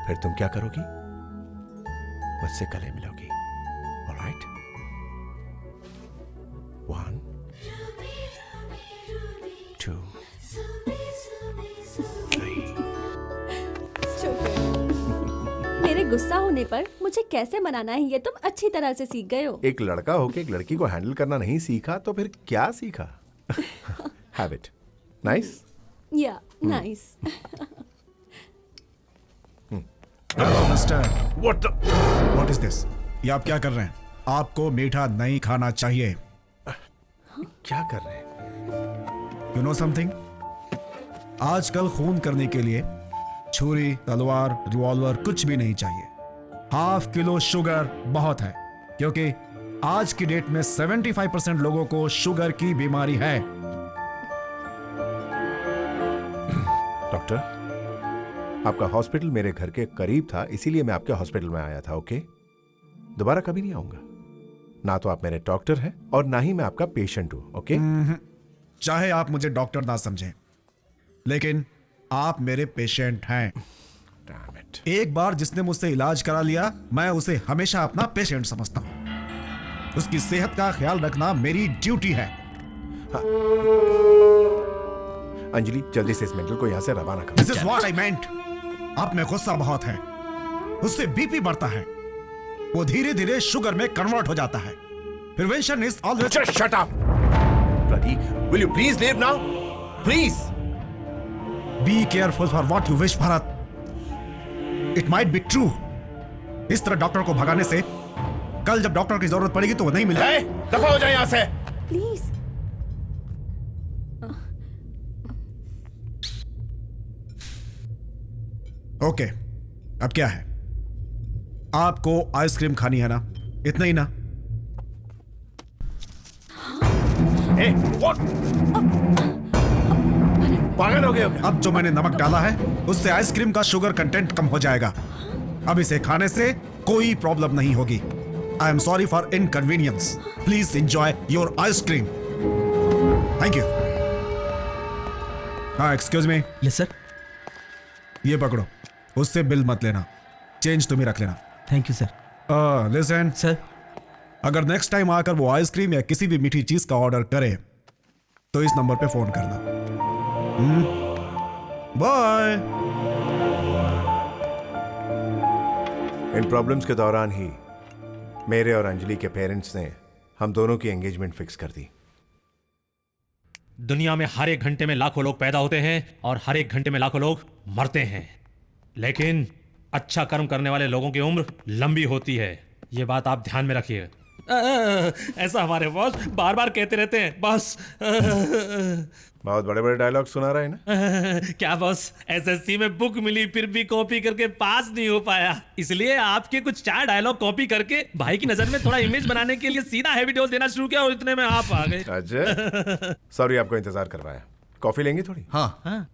फिर तुम क्या करोगी? मुझसे गले मिलोगी। ऑलराइट? 1 2 मेरे गुस्सा होने पर मुझे कैसे मनाना है ये तुम अच्छी तरह से सीख गए हो। एक लड़का होके एक लड़की को हैंडल करना नहीं सीखा तो फिर क्या सीखा? हैबिट। नाइस? या nice. Hello mister. What is this? ये आप क्या कर रहे हैं? आपको मीठा नहीं खाना चाहिए। क्या कर रहे हैं? You know something? आजकल खून करने के लिए छुरी, तलवार, रिवॉल्वर कुछ भी नहीं चाहिए। ½ किलो शुगर बहुत है, क्योंकि आज की डेट में 75% लोगों को शुगर की बीमारी है। डॉक्टर, आपका हॉस्पिटल मेरे घर के करीब था, इसीलिए मैं आपके हॉस्पिटल में आया था। ओके? दोबारा कभी नहीं आऊंगा। ना तो आप मेरे डॉक्टर हैं और ना ही मैं आपका पेशेंट हूं। ओके? चाहे आप मुझे डॉक्टर ना समझें, लेकिन आप मेरे पेशेंट हैं। Damn it. दैट। एक बार जिसने मुझसे इलाज करा लिया, मैं उसे हमेशा अपना पेशेंट समझता हूँ। उसकी सेहत का ख्याल रखना मेरी ड्यूटी है। अंजलि, जल्दी से इस मेंटल को यहाँ से रवाना करो। दिस इज व्हाट आई मेंट। आप में गुस्सा बहुत है, उससे बीपी बढ़ता है, वो धीरे धीरे शुगर में कन्वर्ट हो जाता है। Prevention is always. Just shut up! Bloody, will you please leave now? Please! Be careful for what you wish, Bharat. It might be true। इस तरह डॉक्टर को भगाने से कल जब डॉक्टर की जरूरत पड़ेगी तो वो नहीं मिलेगा। Hey, दफा हो जाए यहाँ से। प्लीज। ओके, अब क्या है? आपको आइसक्रीम खानी है ना? इतना ही ना? Hey, what? पागल हो गए हो क्या? अब जो मैंने नमक डाला है उससे आइसक्रीम का शुगर कंटेंट कम हो जाएगा। अब इसे खाने से कोई प्रॉब्लम नहीं होगी। आई am sorry for inconvenience. Please enjoy your ice cream. Thank you. हाँ, एक्सक्यूज मी। Yes sir. ये पकड़ो, उससे बिल मत लेना, चेंज तुम ही रख लेना। Thank you sir. Listen sir, अगर नेक्स्ट टाइम आकर वो आइसक्रीम या किसी भी मीठी चीज का ऑर्डर करे तो इस नंबर पे फोन करना। बाय। इन प्रॉब्लम्स के दौरान ही मेरे और अंजलि के पेरेंट्स ने हम दोनों की एंगेजमेंट फिक्स कर दी। दुनिया में हर एक घंटे में लाखों लोग पैदा होते हैं और हर एक घंटे में लाखों लोग मरते हैं, लेकिन अच्छा कर्म करने वाले लोगों की उम्र लंबी होती है। ये बात आप ध्यान में रखिए। ऐसा हमारे बॉस बार बार कहते रहते हैं। बॉस बहुत बड़े बड़े डायलॉग सुना रहा है ना। क्या बॉस, एसएससी में बुक मिली फिर भी कॉपी करके पास नहीं हो पाया, इसलिए आपके कुछ 4 डायलॉग कॉपी करके भाई की नजर में थोड़ा इमेज बनाने के लिए सीधा हैवी डोज देना शुरू किया और इतने में आप आ गए। अजय, सॉरी आपको इंतजार करवाया। कॉफी लेंगे थोड़ी? हाँ।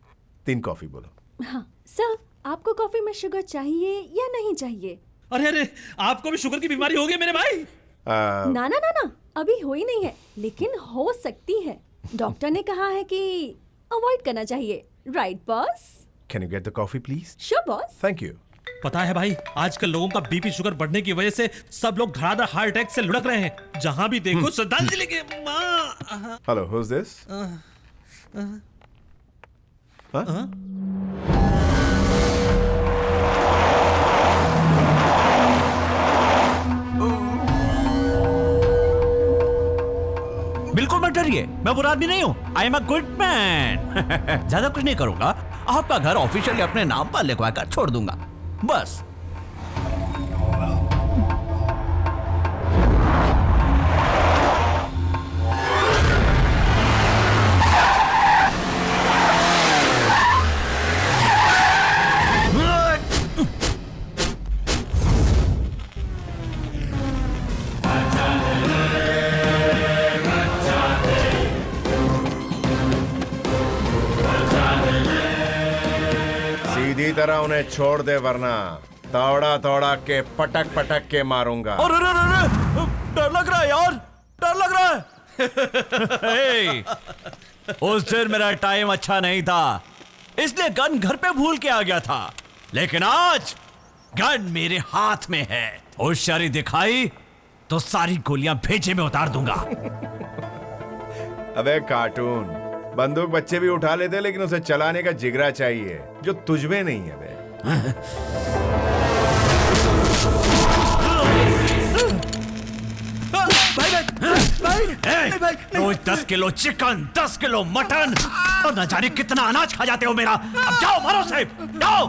3 कॉफी बोलो। हाँ सर, आपको कॉफी में शुगर चाहिए या नहीं चाहिए? अरे अरे, आपको भी शुगर की बीमारी हो गई मेरे भाई? ना ना ना ना, अभी हुई नहीं है, लेकिन हो सकती है। डॉक्टर ने कहा है कि अवॉइड करना चाहिए। Right boss? Can you get the coffee please? Sure boss. Thank you. पता है भाई, आजकल लोगों का बीपी शुगर बढ़ने की वजह से सब लोग धड़ाधड़ हार्ट अटैक से लुढ़क रहे हैं। जहां भी देखो श्रद्धांजलि के मां। Hello, who is this? बिल्कुल मत डरिए, मैं बुरा आदमी नहीं हूँ। I am a good man. ज्यादा कुछ नहीं करूंगा, आपका घर ऑफिशियली अपने नाम पर लिखवा कर छोड़ दूंगा, बस। सीधी तरह उन्हें छोड़ दे, वरना तोड़ा तोड़ा के पटक पटक के मारूंगा। और डर लग रहा है यार, डर लग रहा है। उस दिन मेरा टाइम अच्छा नहीं था, इसलिए गन घर पे भूल के आ गया था, लेकिन आज गन मेरे हाथ में है। होशियारी दिखाई तो सारी गोलियां भेजे में उतार दूंगा। अबे कार्टून, बंदूक बच्चे भी उठा लेते, लेकिन उसे चलाने का जिगरा चाहिए जो तुझमें नहीं है बे। भाई, रोज 10 किलो चिकन, 10 किलो मटन और न जाने कितना अनाज खा जाते हो मेरा। अब जाओ, मारो साहब, जाओ।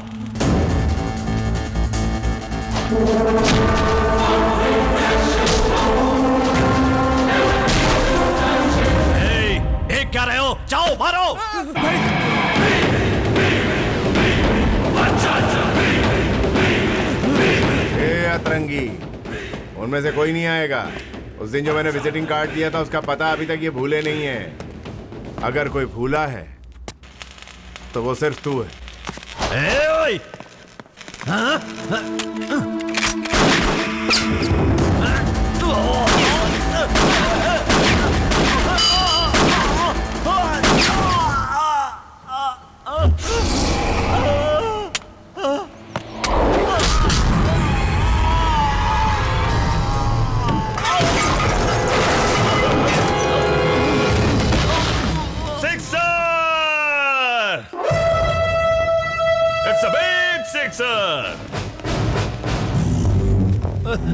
देख क्या रहे हो, जाओ मारो। अतरंगी, उनमें से कोई नहीं आएगा। उस दिन जो मैंने विजिटिंग कार्ड दिया था उसका पता अभी तक ये भूले नहीं है। अगर कोई भूला है तो वो सिर्फ तू है।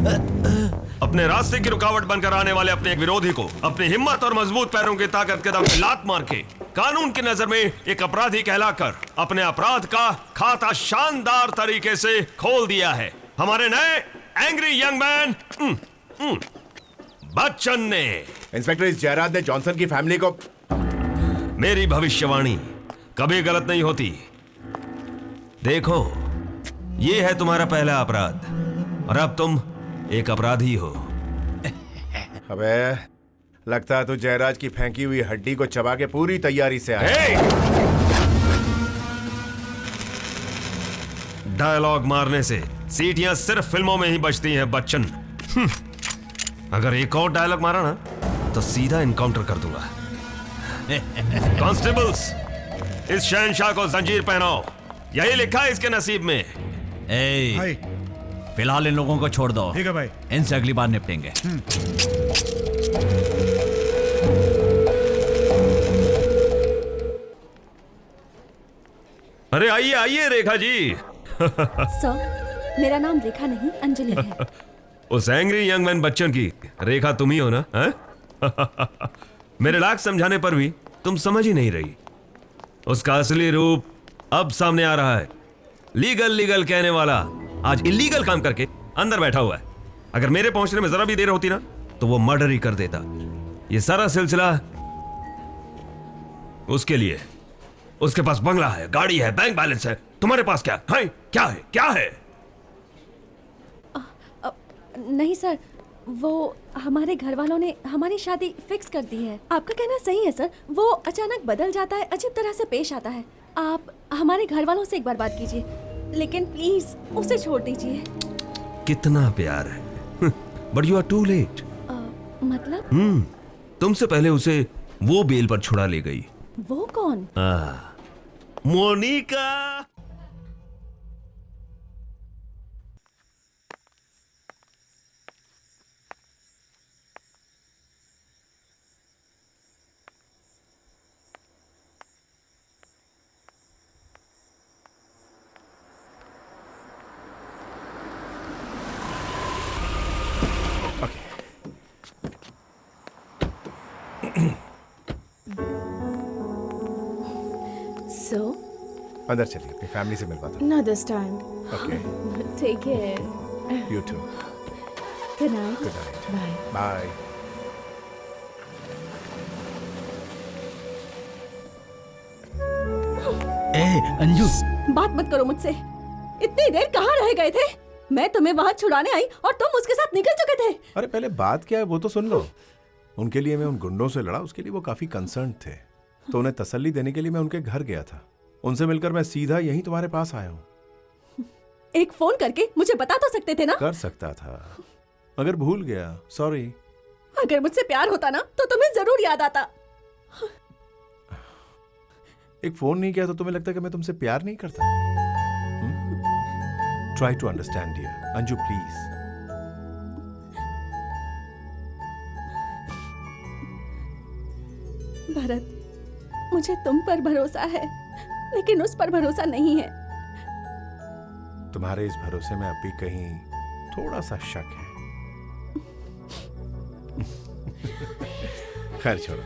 अपने रास्ते की रुकावट बनकर आने वाले अपने एक विरोधी को अपनी हिम्मत और मजबूत पैरों की ताकत के दम पे लात मार के कानून की नजर में एक अपराधी कहलाकर अपने अपराध का खाता शानदार तरीके से खोल दिया है हमारे नए एंग्री यंग मैन बच्चन ने। इंस्पेक्टर, इस जयराज ने जॉनसन की फैमिली को... मेरी भविष्यवाणी कभी गलत नहीं होती। देखो, ये है तुम्हारा पहला अपराध और अब तुम एक अपराधी हो। अबे, लगता है तू जयराज की फेंकी हुई हड्डी को चबा के पूरी तैयारी से आया। डायलॉग मारने से सीटियां सिर्फ फिल्मों में ही बजती हैं बच्चन। अगर एक और डायलॉग मारा ना तो सीधा इनकाउंटर कर दूंगा। कांस्टेबल्स, इस शहंशाह को जंजीर पहनाओ, यही लिखा है इसके नसीब में। भाई, फिलहाल इन लोगों को छोड़ दो। ठीक है भाई, इनसे अगली बार निपटेंगे। अरे आइए आइए रेखा जी। सर, मेरा नाम रेखा नहीं अंजलि है। उस एंग्री यंग मैन बच्चन की रेखा तुम ही हो ना? मेरे लाख समझाने पर भी तुम समझ ही नहीं रही। उसका असली रूप अब सामने आ रहा है। लीगल लीगल कहने वाला आज इलीगल काम करके अंदर बैठा हुआ है। अगर मेरे पहुंचने में जरा भी देर होती ना तो वो मर्डर ही कर देता। ये सारा सिलसिला उसके लिए। उसके पास बंगला है, गाड़ी है, बैंक बैलेंस है। तुम्हारे पास क्या है? क्या है? क्या है? नहीं सर, वो हमारे घर वालों ने हमारी शादी फिक्स कर दी है। आपका कहना सही है सर, वो अचानक बदल जाता है, अजीब तरह से पेश आता है। आप हमारे घर वालों से एक बार बात कीजिए, लेकिन प्लीज उसे छोड़ दीजिए। कितना प्यार है, but you are too late. मतलब? तुमसे पहले उसे वो बेल पर छुड़ा ले गई। वो कौन? मोनिका। So, अंदर चलिए, अपनी फैमिली से मिलवाता हूँ। not this time. Okay. Take care. You too. Good night. Good night. Bye. Bye. Anju, बात मत करो मुझसे। इतनी देर कहाँ रह गए थे? मैं तुम्हें वहाँ छुड़ाने आई और तुम उसके साथ निकल चुके थे। अरे पहले बात क्या है वो तो सुन लो। उनके लिए मैं उन गुंडों से लड़ा, उसके लिए वो काफी कंसर्न थे, तो उन्हें तसल्ली देने के लिए मैं उनके घर गया था। उनसे मिलकर मैं सीधा यहीं तुम्हारे पास आया हूँ। एक फोन करके मुझे बता तो सकते थे ना? कर सकता था, मगर भूल गया, सॉरी। अगर मुझसे प्यार होता ना तो तुम्हें जरूर याद आता। एक फोन नहीं किया तो तुम्हें लगता कि मैं तुमसे प्यार नहीं करता? Try to understand dear. Anju please. Bharat, मुझे तुम पर भरोसा है, लेकिन उस पर भरोसा नहीं है। तुम्हारे इस भरोसे में अब भी कहीं थोड़ा सा शक है। खैर छोड़ो,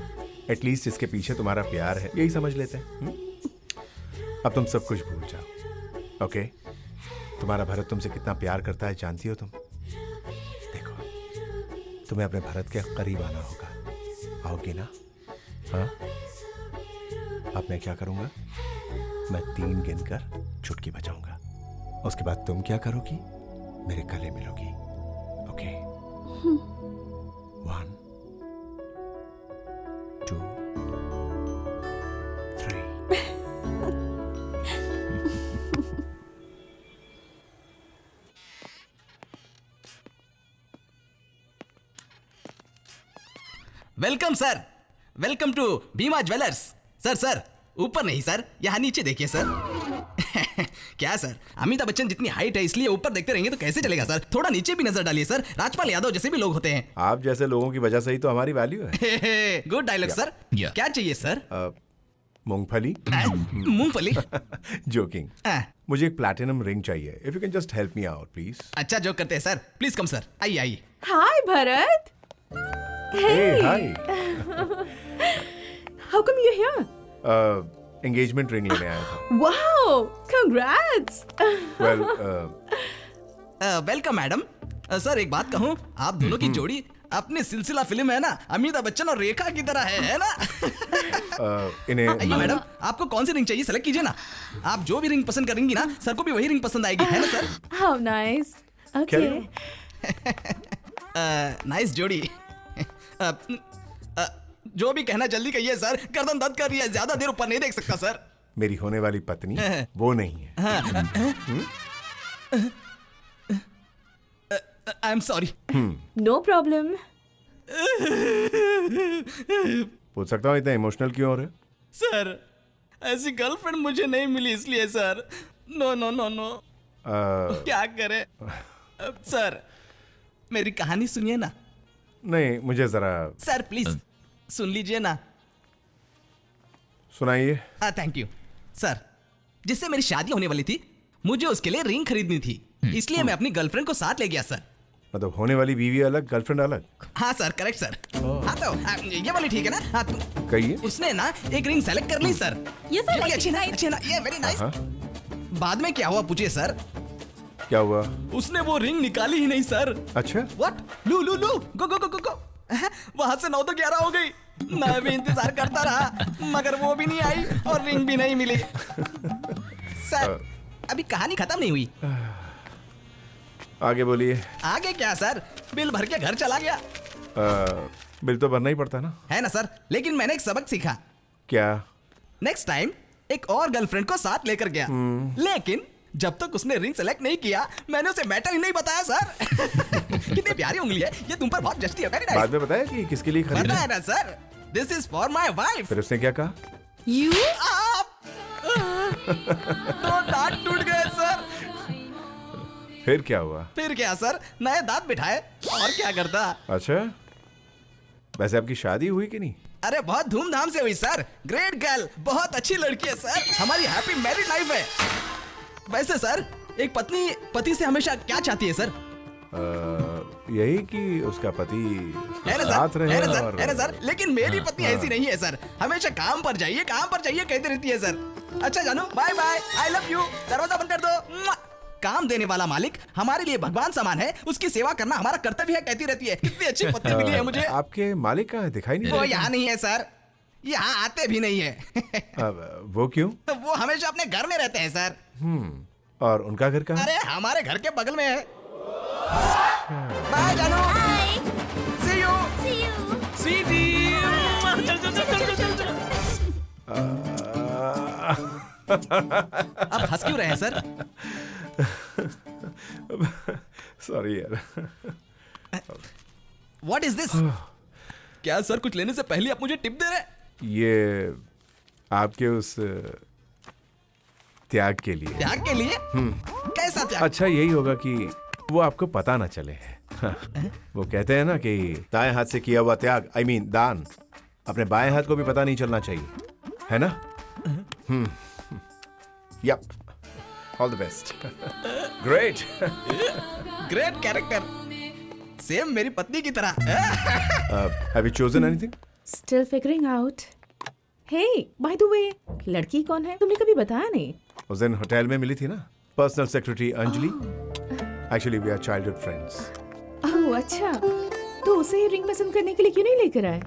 एटलीस्ट इसके पीछे तुम्हारा प्यार है, यही समझ लेते हैं। अब तुम सब कुछ भूल जाओ, ओके? तुम्हारा भरत तुमसे कितना प्यार करता है जानती हो तुम? देखो, तुम्हें अपने भरत के करीब आना होगा। आओगी ना? हाँ? अब मैं क्या करूंगा? मैं 3 गिनकर चुटकी बजाऊंगा। उसके बाद तुम क्या करोगी? मेरे गले मिलोगी, okay? 1 2 3। Welcome sir, welcome to Bhima jewellers. Sir sir, ऊपर नहीं सर, यहाँ नीचे देखिए सर। क्या सर, अमिताभ बच्चन जितनी हाइट है इसलिए ऊपर देखते रहेंगे तो कैसे चलेगा सर? थोड़ा नीचे भी नजर डालिए सर। राजपाल यादव जैसे भी लोग होते हैं। आप जैसे लोगों की वजह से ही तो हमारी वैल्यू है। Good dialogue sir. क्या चाहिए सर? मूंगफली? मूंगफली? जोकिंग। मुझे एक प्लैटिनम रिंग चाहिए। If you can just help me out please. अच्छा जोक करते हैं सर, प्लीज कम सर, आइए आइए। Hi Bharat. Hey, hi. How come you're here? Engagement ring लेने आया था। Wow, congrats. Well welcome madam. Sir एक बात कहूँ, आप दोनों की जोड़ी अपनी सिलसिला फिल्म है ना, अमिताभ बच्चन और रेखा की तरह है ना? इन्हें आइए मैडम, आपको कौन सी रिंग चाहिए सेलेक्ट कीजिए ना। आप जो भी रिंग पसंद करेंगी ना, सर को भी वही रिंग पसंद आएगी, है ना sir? How nice. Okay. Nice जोड़ी। जो भी कहना जल्दी कहिए सर, गर्दन दर्द कर रही है, ज्यादा देर ऊपर नहीं देख सकता सर। मेरी होने वाली पत्नी वो नहीं है। आई एम सॉरी। No problem. पूछ सकता हूँ इतना इमोशनल क्यों हो रहे? सर ऐसी गर्लफ्रेंड मुझे नहीं मिली इसलिए sir. No no no no. क्या करे सर, मेरी कहानी सुनिए ना। नहीं, मुझे जरा सर प्लीज सुन लीजिए ना। सुनाइए। Thank you sir. जिससे मेरी शादी होने वाली थी, मुझे उसके लिए रिंग खरीदनी थी, इसलिए मैं अपनी गर्लफ्रेंड को साथ ले गया सर। मतलब होने वाली बीवी अलग, गर्लफ्रेंड अलग? हाँ सर, करेक्ट सर। हाँ तो ये वाली ठीक है ना? हाँ तो कहिए। उसने ना एक रिंग सेलेक्ट कर ली सर। ये सर वाली अच्छी ना, अच्छी ना, ये वेरी नाइस। बाद में क्या हुआ पूछिए सर? क्या हुआ? उसने वो रिंग निकाली ही नहीं सर। अच्छा। व्हाट? लू लू लू गो गो गो गो गो। वहां से 9 तो 11 हो गई। मैं भी इंतजार करता रहा, मगर वो भी नहीं आई और रिंग भी नहीं मिली। सर अभी कहानी खत्म नहीं हुई। आगे बोलिए। आगे क्या सर, बिल भर के घर चला गया। बिल तो भरना ही पड़ता ना? है ना सर, लेकिन मैंने एक सबक सीखा। क्या? नेक्स्ट टाइम एक और गर्लफ्रेंड को साथ लेकर गया, लेकिन जब तक उसने रिंग सेलेक्ट नहीं किया, मैंने उसे मैटर ही नहीं बताया सर। कितनी प्यारी उंगली है ये, तुम पर बहुत जचती है। Very nice. बाद में बताया कि किसके लिए खरीदा? बताया ना sir, this is for my wife. फिर उसने क्या कहा? यू तो दांत टूट गए सर। फिर क्या हुआ? फिर क्या सर, नए दांत बिठाए और क्या करता। अच्छा, वैसे आपकी शादी हुई कि नहीं? अरे बहुत धूमधाम से हुई सर। ग्रेट गर्ल, बहुत अच्छी लड़की है सर। हमारी हैप्पी मैरिड लाइफ है। वैसे सर, एक पत्नी पति से हमेशा क्या चाहती है सर? यही कि उसका पति है ना साथ सर, रहे। है ना सर, और है ना सर। लेकिन मेरी पत्नी ऐसी नहीं है सर, हमेशा काम पर जाइए कहती रहती है सर। अच्छा जानू, bye bye, I love you, दरवाजा बंद कर दो। मुआ। काम देने वाला मालिक हमारे लिए भगवान समान है, उसकी सेवा करना हमारा कर्तव्य है कहती रहती है। कितनी अच्छी पत्नी मिली है मुझे। आपके मालिक कहाँ है? दिखाई नहीं वो दे यहाँ नहीं है सर, यहाँ आते भी नहीं है। वो क्यों? वो हमेशा अपने घर में रहते हैं सर। और उनका घर कहाँ? अरे हमारे घर के बगल में है। बाय जानू, सी यू, स्वीटी। अब हंस क्यों रहे हैं सर? सॉरी यार। What is this? क्या सर कुछ लेने से पहले आप मुझे टिप दे रहे हैं? ये आपके उस त्याग के लिए। त्याग के लिए? कैसा त्याग? अच्छा, यही होगा कि वो आपको पता ना चले। वो कहते हैं ना कि दाएं हाथ से किया हुआ त्याग, I mean दान, अपने बाएं हाथ को भी पता नहीं चलना चाहिए, है ना? Yep. All the best. Great. Great character, same मेरी पत्नी की तरह। Have you chosen anything? Still figuring out. Hey, by the way, लड़की कौन है? तुमने कभी बताया नहीं। उस दिन होटल में मिली थी ना, personal secretary Anjali. Actually, we are childhood friends. ओह अच्छा, तो उसे रिंग पसंद करने के लिए क्यों नहीं लेकर आए?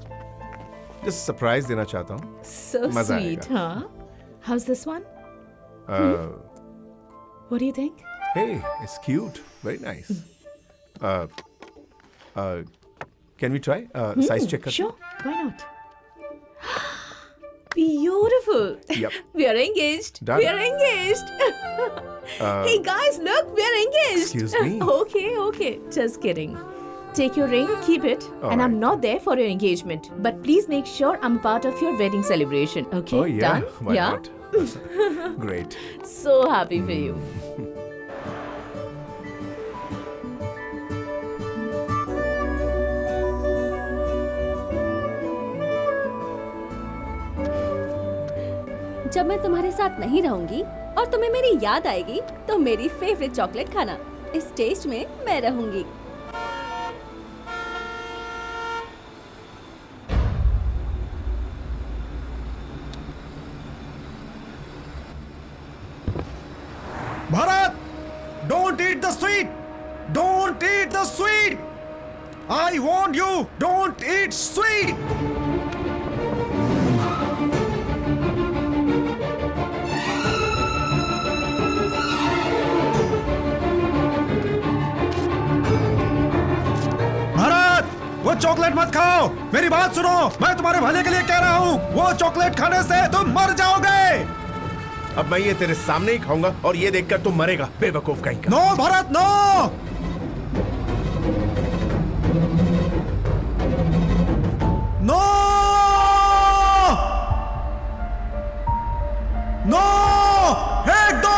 Just सरप्राइज देना चाहता हूँ। So मजा sweet, आएगा। huh? How's this one? What do you think? Hey, it's cute. Very nice. Can we try? Size check करते हैं? Sure, why not? Beautiful. Yep. We are engaged. Done. We are engaged. Hey guys, look, we are engaged. Excuse me? Okay. Just kidding. Take your ring, keep it, All and I'm right. not there for your engagement. But please make sure I'm part of your wedding celebration. Okay? Oh yeah. Done? Why yeah. not? Great. So happy for you. जब मैं तुम्हारे साथ नहीं रहूंगी और तुम्हें मेरी याद आएगी तो मेरी फेवरेट चॉकलेट खाना। इस टेस्ट में मैं रहूंगी। Bharat, don't eat the sweet. Don't eat the sweet. I warn you, don't eat sweet. Bharat, वो चॉकलेट मत खाओ। मेरी बात सुनो, मैं तुम्हारे भले के लिए कह रहा हूँ। वो चॉकलेट खाने से तुम मर जाओगे। अब मैं ये तेरे सामने ही खाऊंगा और ये देखकर तुम मरेगा, बेवकूफ कहीं का। No Bharat, no. No no, फेंक दो।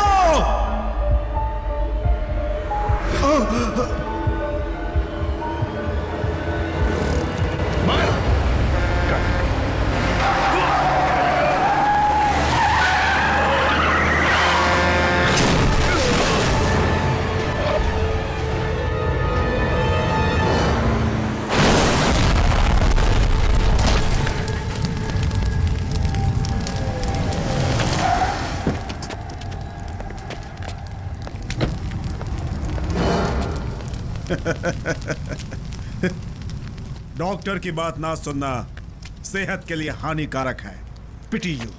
डॉक्टर की बात ना सुनना सेहत के लिए हानिकारक है। पिटी यू।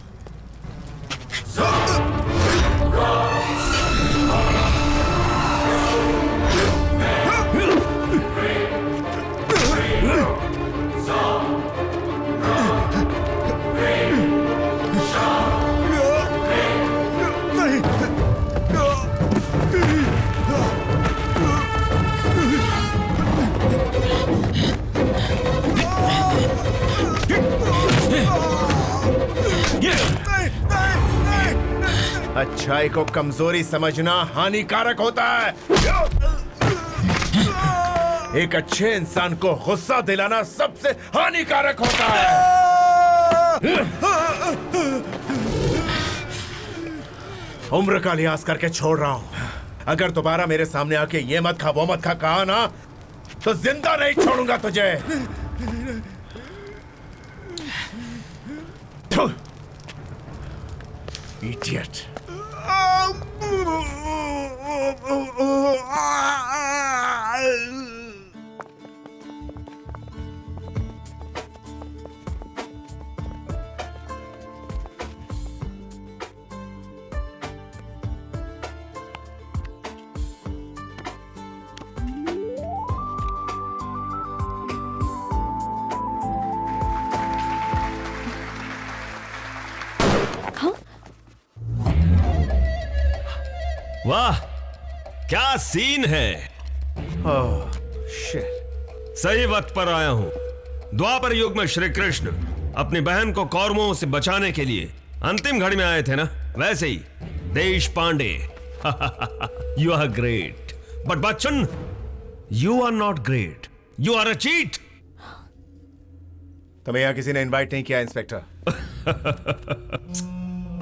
अच्छाई को कमजोरी समझना हानिकारक होता है। एक अच्छे इंसान को गुस्सा दिलाना सबसे हानिकारक होता है। उम्र का लिहाज करके छोड़ रहा हूं। अगर दोबारा मेरे सामने आके ये मत खा वो मत खा कहा ना तो जिंदा नहीं छोड़ूंगा तुझे। इडियट। वाह, क्या सीन है। सही वक्त पर आया हूं। द्वापर युग में श्री कृष्ण अपनी बहन को कौरवों से बचाने के लिए अंतिम घड़ी में आए थे ना, वैसे ही Deshpande. You are great but Bachchan you are not great, you are a cheat. तुम्हें यहां किसी ने इनवाइट नहीं किया इंस्पेक्टर।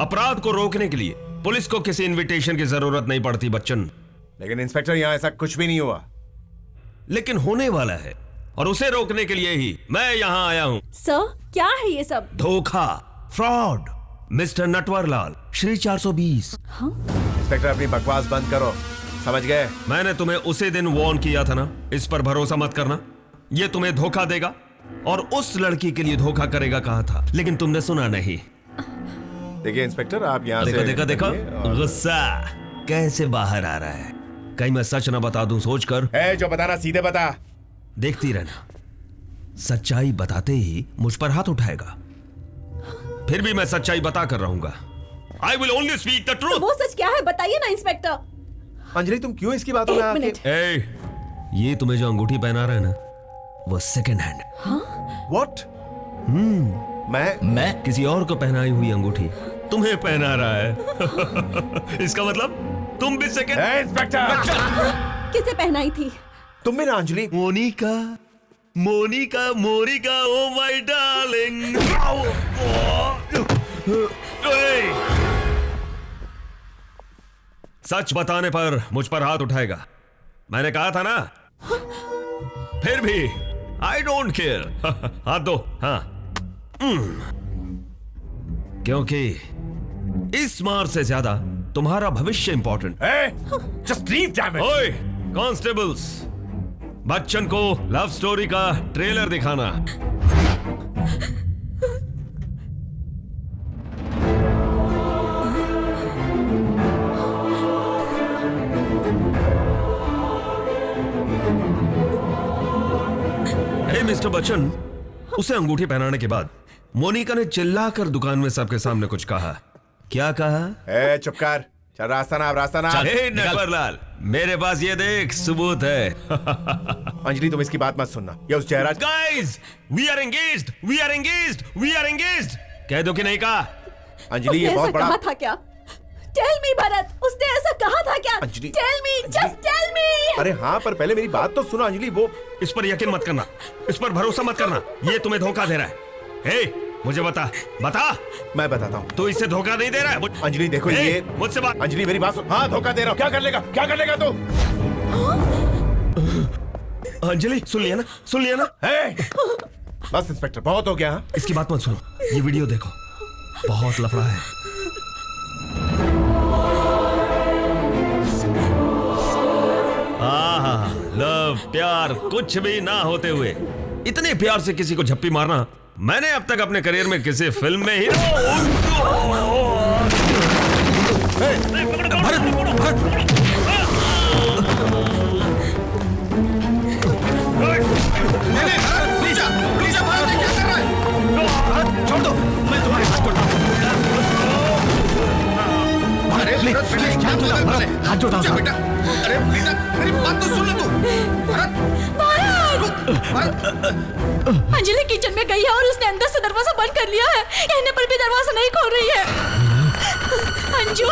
अपराध को रोकने के लिए पुलिस को किसी इनविटेशन की जरूरत नहीं पड़ती बच्चन। लेकिन इंस्पेक्टर यहां ऐसा कुछ भी नहीं हुआ। लेकिन होने वाला है और उसे रोकने के लिए ही मैं यहां आया हूं। सर, क्या है ये सब? धोखा, फ्रॉड, मिस्टर नटवरलाल, श्री 420। हाँ? इंस्पेक्टर अपनी बकवास बंद करो, समझ गए? मैंने तुम्हें उसी दिन वार्न किया था ना, इस पर भरोसा मत करना, ये तुम्हें धोखा देगा और उस लड़की के लिए धोखा करेगा कहा था, लेकिन तुमने सुना नहीं। देखिए इंस्पेक्टर, आप यहाँ देखो से देखो देखो गुस्सा कैसे बाहर आ रहा है। कहीं मैं सच ना बता दूं सोचकर। जो बताना सीधे बता। देखती रहना, सच्चाई बताते ही मुझ पर हाथ उठाएगा, फिर भी मैं सच्चाई बता कर रहूंगा। I will only speak the truth। वो सच क्या है बताइए ना इंस्पेक्टर। अंजलि, तुम क्यों इसकी बातों में आके? ये तुम्हें जो अंगूठी पहना रहा है ना, वो सेकंड हैंड। What? मैं किसी और को पहनाई हुई अंगूठी तुम्हें पहना रहा है। इसका मतलब तुम भी सेकंड। इंस्पेक्टर, किसे पहनाई थी? तुम भी ना Anjali? Monica, Monica, Monica, oh my darling. सच बताने पर मुझ पर हाथ उठाएगा। मैंने कहा था ना। फिर भी आई डोंट केयर। हाथ दो। हाँ, क्योंकि इस मार से ज्यादा तुम्हारा भविष्य important. Just leave damn it. ओए कॉन्स्टेबल्स, बच्चन को लव स्टोरी का ट्रेलर दिखाना। हे मिस्टर बच्चन, उसे अंगूठी पहनाने के बाद मोनिका ने चिल्लाकर दुकान में सबके सामने कुछ कहा। क्या कहा? ए चुप कर, चल रास्ता ना, रास्ता ना। हे नटवरलाल, मेरे पास ये देख सबूत है। अंजलि तुम इसकी बात मत सुनना, ये उस Jayraj. Guys, we are engaged, we are engaged, we are engaged. कह दो कि नहीं कहा? अंजलि ये बहुत बड़ा। कहा था क्या? टेल मी भरत, उसने ऐसा कहा था क्या? Anjali, tell me, just tell me. अरे हाँ, पर पहले मेरी बात तो सुनो अंजलि। वो इस पर यकीन मत करना, इस पर भरोसा मत करना, ये तुम्हें धोखा दे रहा है। हे, मुझे बता। मैं बताता हूँ। तो इससे धोखा नहीं दे रहा है? अंजलि देखो, ये मुझसे बात। अंजलि मेरी बात सुन। हाँ, धोखा दे रहा हूँ। क्या कर लेगा, क्या कर लेगा तू? अंजलि सुन लिया ना, सुन लिया ना? बस इंस्पेक्टर, बहुत हो गया। इसकी बात मत सुनो, ये वीडियो देखो, बहुत लफड़ा है। लव, प्यार कुछ भी ना होते हुए इतने प्यार से किसी को झप्पी मारना मैंने अब तक अपने करियर में किसी फिल्म में ही। छोड़ दो, मैं तुम्हारे हाथ छोड़ता हूं। हाथ जोड़ा बेटा। अरे बेटा, मेरी बात तो सुन ले तू। अंजलि किचन में गई है और उसने अंदर से दरवाजा बंद कर लिया है। कहने पर भी दरवाजा नहीं खोल रही है। अंजू,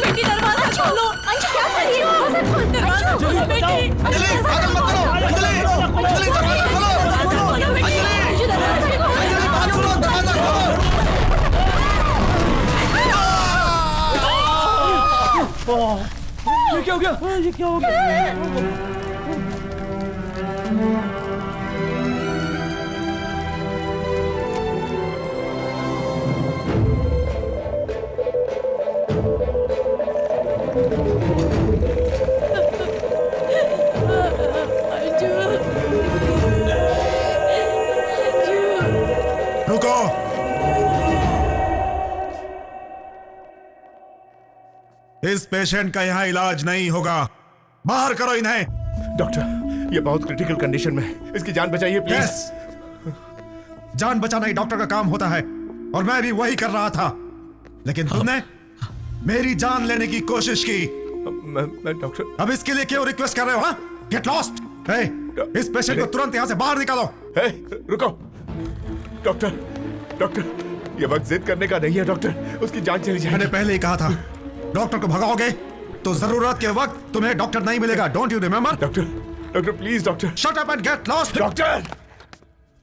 बेटी दरवाजा खोलो। अंजू क्या कर रही हो? दरवाजा खोलो बेटी। अंजलि, पागल मत करो। अंजलि, अंजलि दरवाजा खोलो। अंजलि, अंजलि बात सुनो, दरवाजा खोलो। ये क्या हो गया? ये क्या हो गया? रुको। इस पेशेंट का यहाँ इलाज नहीं होगा, बाहर करो इन्हें। डॉक्टर, ये बहुत क्रिटिकल कंडीशन में है, इसकी जान बचाइए प्लीज। जान बचाना ही डॉक्टर का काम होता है और मैं भी वही कर रहा था, लेकिन तुमने मेरी जान लेने की कोशिश की। मैं डॉक्टर। अब इसके लिए क्यों रिक्वेस्ट कर रहे हो? Get lost. इस पेशेंट को तुरंत यहाँ से बाहर निकालो। रुको डॉक्टर, डॉक्टर ये वक्त जिद करने का नहीं है डॉक्टर, उसकी जान चली जाएगी। मैंने पहले ही कहा था, डॉक्टर को भगाओगे तो जरूरत के वक्त तुम्हें डॉक्टर नहीं मिलेगा। Don't you remember? Doctor, doctor please doctor. Shut up and get lost. Doctor,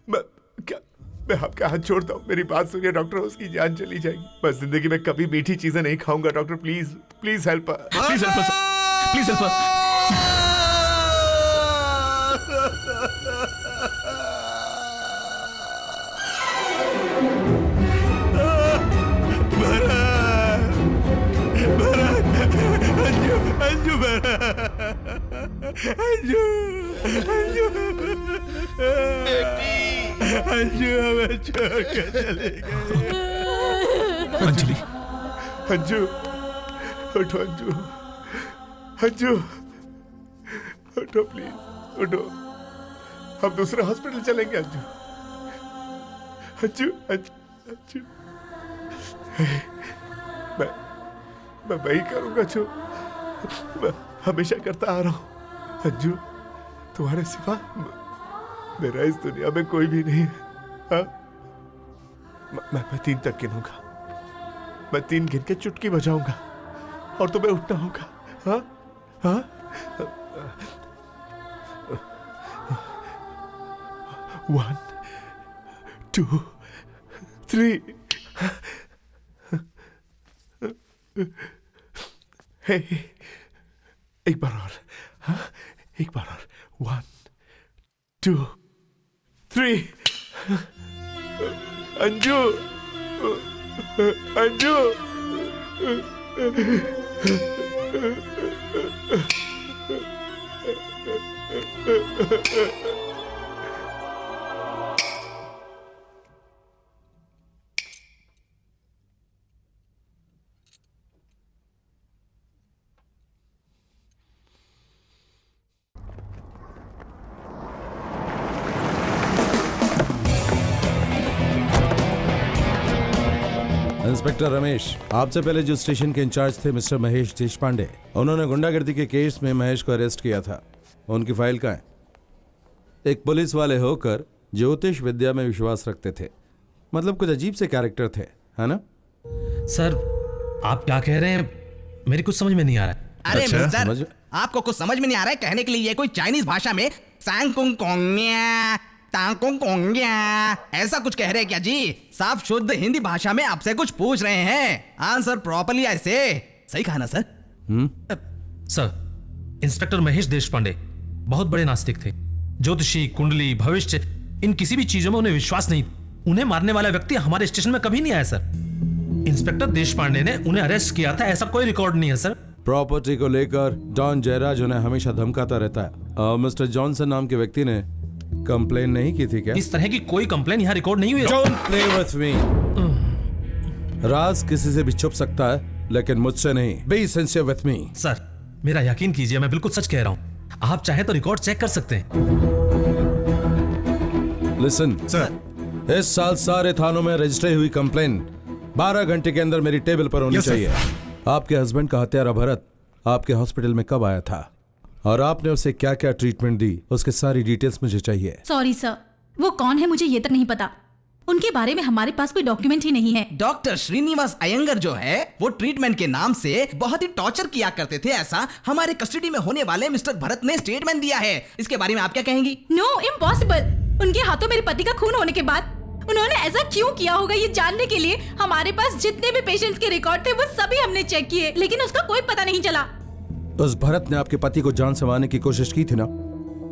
मैं आपका हाथ छोड़ता हूँ, मेरी बात सुनिए डॉक्टर, उसकी जान चली जाएगी। मैं जिंदगी में कभी मीठी चीजें नहीं खाऊंगा doctor, please please help, please help, please help. Anju, Anju, Anju, Anju हमें छोड़ के चली गई। अंजलि, अंजू उठो, अंजू, अंजू उठो प्लीज, उठो, हम दूसरे हॉस्पिटल चलेंगे। अंजू, अंजू, अंजू, अंजू, मैं वही करूंगा जो मैं हमेशा करता आ रहा हूं। अंजू, तुम्हारे सिवा मेरा इस दुनिया में कोई भी नहीं है। हाँ? मैं 3 तक गिनूंगा, मैं 3 गिन के चुटकी बजाऊंगा और तुम्हें उठना होगा। हाँ? हाँ? 1 2 3। Hey, एक बार और, हाँ, एक बार और, 1 2 3। अंजू, अंजू। इंस्पेक्टर रमेश, आपसे पहले जो स्टेशन के इंचार्ज थे मिस्टर महेश देशपांडे, उन्होंने गुंडागर्दी के केस में महेश को अरेस्ट किया था। उनकी फाइल कहाँ है? एक पुलिस वाले होकर ज्योतिष विद्या में विश्वास रखते थे, मतलब कुछ अजीब से कैरेक्टर थे, है ना? सर आप क्या कह रहे हैं, मेरी कुछ समझ में नहीं आ रहा है। अरे अच्छा, मिस्टर, आपको कुछ समझ में नहीं आ रहा है कहने के लिए? ये कोई चाइनीज भाषा में सांगकुंग कोंग्या तांगकुंग कोंग्या ऐसा कुछ कह रहे हैं क्या जी? साफ शुद्ध हिंदी भाषा में आपसे कुछ पूछ रहे हैं, आंसर प्रॉपर्ली ऐसे। सही कहा ना sir? Sir, inspector Mahesh Deshpande बहुत बड़े नास्तिक थे। ज्योतिषी, कुंडली, भविष्य, इन किसी भी चीजों में उन्हें विश्वास नहीं। उन्हें मारने वाला व्यक्ति हमारे स्टेशन में कभी नहीं आया सर। इंस्पेक्टर देशपांडे ने उन्हें अरेस्ट किया था, ऐसा कोई रिकॉर्ड नहीं है सर। प्रॉपर्टी को लेकर डॉन जयराज उन्हें हमेशा धमकाता रहता है। मिस्टर जॉनसन नाम के व्यक्ति ने कंप्लेन नहीं की थी क्या? इस तरह की कोई कंप्लेन यहाँ रिकॉर्ड नहीं हुई। Don't play with me. राज किसी से भी छुप सकता है, लेकिन मुझसे नहीं। Be sincere with me. Sir, मेरा यकीन कीजिए, मैं बिल्कुल सच कह रहा हूँ। आप चाहे तो रिकॉर्ड चेक कर सकते हैं। Listen, सर, इस साल सारे थानों में रजिस्टर हुई कंप्लेन 12 घंटे के अंदर मेरी टेबल पर होनी Yes, sir. चाहिए। आपके हस्बैंड का हत्यारा भरत आपके हॉस्पिटल में कब आया था और आपने उसे क्या क्या ट्रीटमेंट दी, उसके सारी डिटेल्स मुझे चाहिए। सॉरी सर, वो कौन है मुझे ये तक नहीं पता। उनके बारे में हमारे पास कोई डॉक्यूमेंट ही नहीं है। डॉक्टर श्रीनिवास अयंगर जो है वो ट्रीटमेंट के नाम से बहुत ही टॉर्चर किया करते थे, ऐसा हमारे कस्टडी में होने वाले मिस्टर भरत ने स्टेटमेंट दिया है। इसके बारे में आप क्या कहेंगी? No, impossible. उनके हाथों मेरे पति का खून होने के बाद उन्होंने ऐसा क्यों किया होगा ये जानने के लिए हमारे पास जितने भी पेशेंट्स के रिकॉर्ड थे वो सभी हमने चेक किए, लेकिन उसका कोई पता नहीं चला। उस भरत ने आपके पति को जान से मारने की कोशिश की थी ना?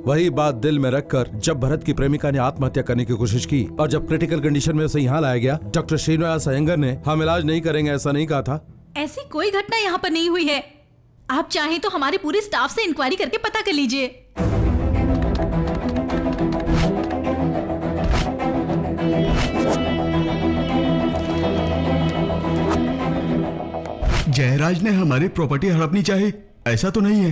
वही बात दिल में रखकर जब भरत की प्रेमिका ने आत्महत्या करने की कोशिश की और जब क्रिटिकल कंडीशन में उसे यहाँ लाया गया, डॉक्टर श्रीनिवास अयंगर ने हम इलाज नहीं करेंगे ऐसा नहीं कहा था? ऐसी कोई घटना यहाँ पर नहीं हुई है। आप चाहें तो हमारे पूरे स्टाफ से इंक्वायरी करके पता कर लीजिए। जयराज ने हमारी प्रॉपर्टी हड़पनी चाही, ऐसा तो नहीं है।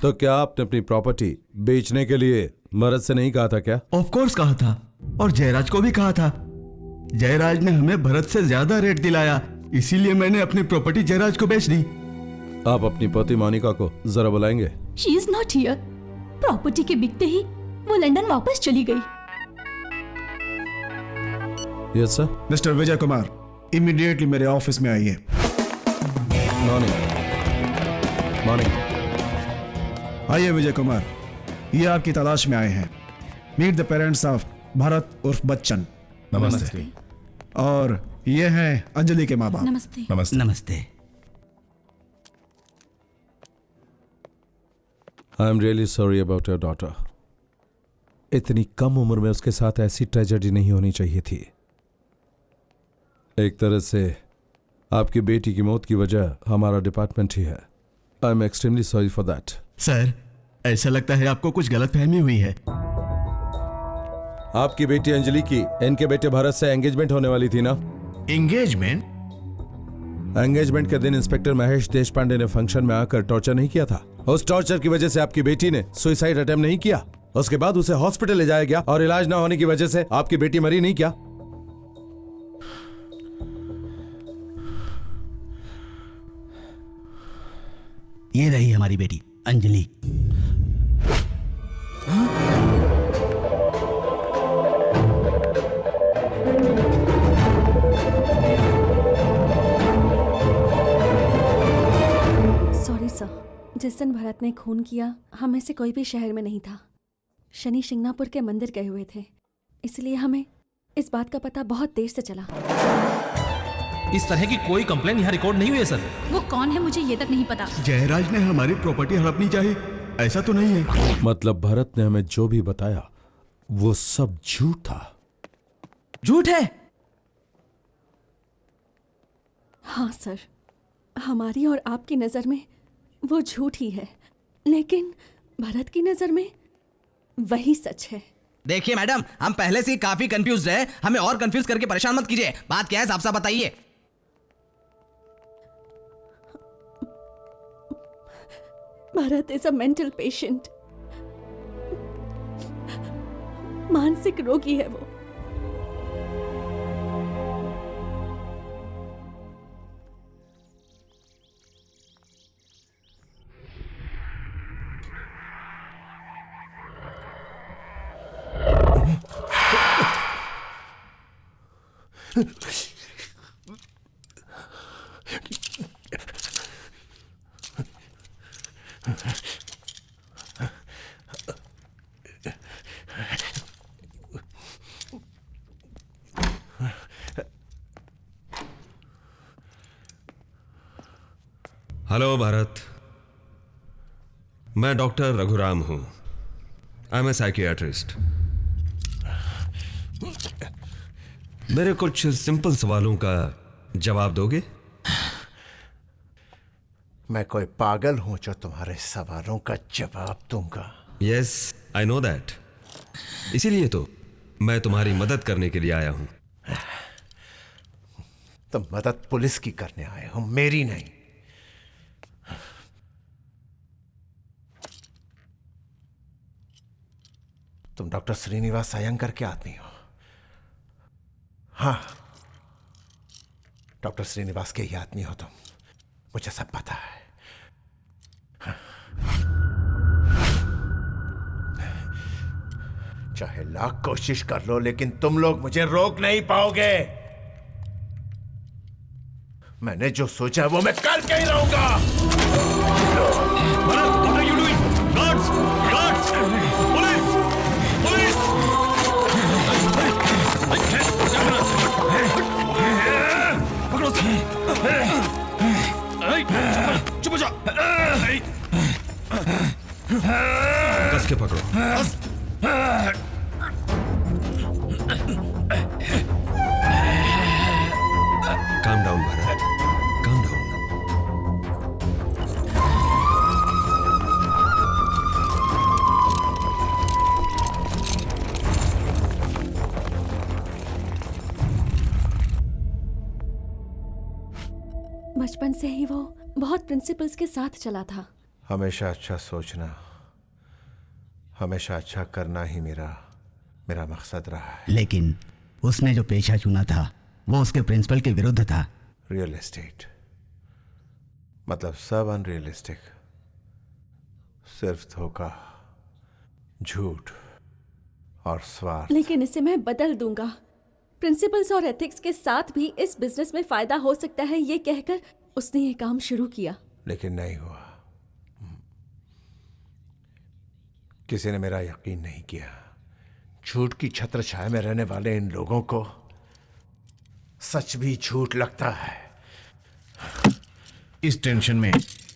तो क्या आपने अपनी प्रॉपर्टी बेचने के लिए भरत से नहीं कहा था क्या? ऑफ कोर्स कहा था, और जयराज को भी कहा था। जयराज ने हमें भरत से ज्यादा रेट दिलाया, इसीलिए मैंने अपनी प्रॉपर्टी जयराज को बेच दी। आप अपनी पति मोनिका को जरा बुलाएंगे? She is not here. Property के बिकते ही वो लंदन वापस चली गई। Yes sir. Mister Vijay Kumar, immediately मेरे ऑफिस में आइए। मॉर्निंग। मॉर्निंग। आइए विजय कुमार, ये आपकी तलाश में आए हैं। Meet the parents of Bharat उर्फ बच्चन। नमस्ते। और ये हैं अंजलि के माँ बाप। नमस्ते। नमस्ते। नमस्ते। I am really sorry about your daughter. इतनी कम उम्र में उसके साथ ऐसी ट्रेजेडी नहीं होनी चाहिए थी। एक तरह से आपकी बेटी की मौत की वजह हमारा डिपार्टमेंट ही है। I am extremely sorry for that. Sir, ऐसा लगता है आपको कुछ गलतफहमी हुई है। आपकी बेटी अंजलि की इनके बेटे भरत से एंगेजमेंट होने वाली थी ना? एंगेजमेंट? एंगेजमेंट के दिन इंस्पेक्टर महेश देशपांडे ने फंक्शन में आकर टॉर्चर नहीं किया था? उस टॉर्चर की वजह से आपकी बेटी ने सुसाइड अटेम्प्ट नहीं किया? उसके बाद उसे हॉस्पिटल ले जाया गया और इलाज ना होने की वजह से आपकी बेटी मरी नहीं क्या? ये रही हमारी बेटी अंजलि। सॉरी सर, जिस दिन भरत ने खून किया हम में से कोई भी शहर में नहीं था। शनि शिंगनापुर के मंदिर गए हुए थे, इसलिए हमें इस बात का पता बहुत देर से चला। इस तरह की कोई कंप्लेन यहाँ रिकॉर्ड नहीं हुई है सर। वो कौन है मुझे ये तक नहीं पता। जयराज ने हमारी प्रॉपर्टी हड़पनी चाहिए, ऐसा तो नहीं है? मतलब भरत ने हमें जो भी बताया वो सब झूठ था। झूठ है? हाँ सर, हमारी और आपकी नजर में वो झूठ ही है, लेकिन भरत की नजर में वही सच है। देखिए मैडम, हम पहले से ही काफी कंफ्यूज है, हमें और कंफ्यूज करके परेशान मत कीजिए। बात क्या है साफ साफ बताइए। Bharat is a mental patient, मानसिक रोगी है वो। हेलो भारत, मैं डॉक्टर रघुराम हूं। I am a psychiatrist. मेरे कुछ सिंपल सवालों का जवाब दोगे? मैं कोई पागल हूं जो तुम्हारे सवालों का जवाब दूंगा? Yes, I know that. इसीलिए तो मैं तुम्हारी मदद करने के लिए आया हूं। तुम मदद पुलिस की करने आए हो, मेरी नहीं। तुम डॉक्टर श्रीनिवास अयंगर के आदमी हो। हाँ, डॉक्टर श्रीनिवास के ही आदमी हो तुम, मुझे सब पता है। हाँ। चाहे लाख कोशिश कर लो, लेकिन तुम लोग मुझे रोक नहीं पाओगे। मैंने जो सोचा वो मैं करके ही रहूंगा। चुप हो जा। कस के पकड़ो। Calm down Bharat, calm down. बचपन से ही वो बहुत प्रिंसिपल्स के साथ चला था। हमेशा अच्छा सोचना, हमेशा अच्छा करना ही मेरा मकसद रहा है। लेकिन उसने जो पेशा चुना था वो उसके प्रिंसिपल के विरुद्ध था। रियल एस्टेट, मतलब सब अनरियलिस्टिक, सिर्फ धोखा, झूठ और स्वार्थ। लेकिन इसे मैं बदल दूंगा। प्रिंसिपल्स और एथिक्स के साथ भी इस बिजनेस में फायदा हो सकता है, ये कहकर उसने ये काम शुरू किया। लेकिन नहीं हुआ। किसी ने मेरा यकीन नहीं किया। झूठ की छत्र छाया में रहने वाले इन लोगों को सच भी झूठ लगता है। इस टेंशन में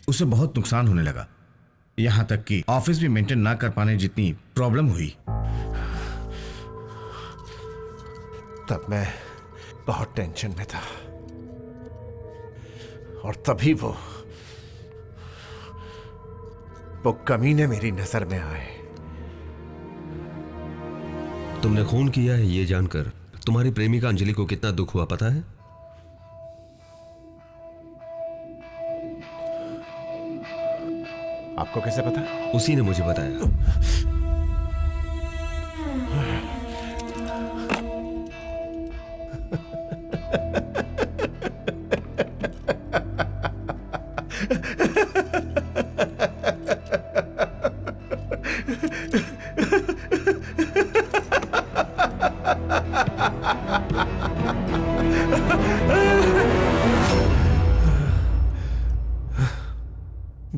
उसे बहुत नुकसान होने लगा, यहां तक कि ऑफिस भी मेंटेन ना कर पाने जितनी प्रॉब्लम हुई। तब मैं बहुत टेंशन में था और तभी वो कमीने मेरी नजर में आए। तुमने खून किया है ये जानकर तुम्हारी प्रेमिका अंजलि को कितना दुख हुआ पता है? आपको कैसे पता? उसी ने मुझे बताया।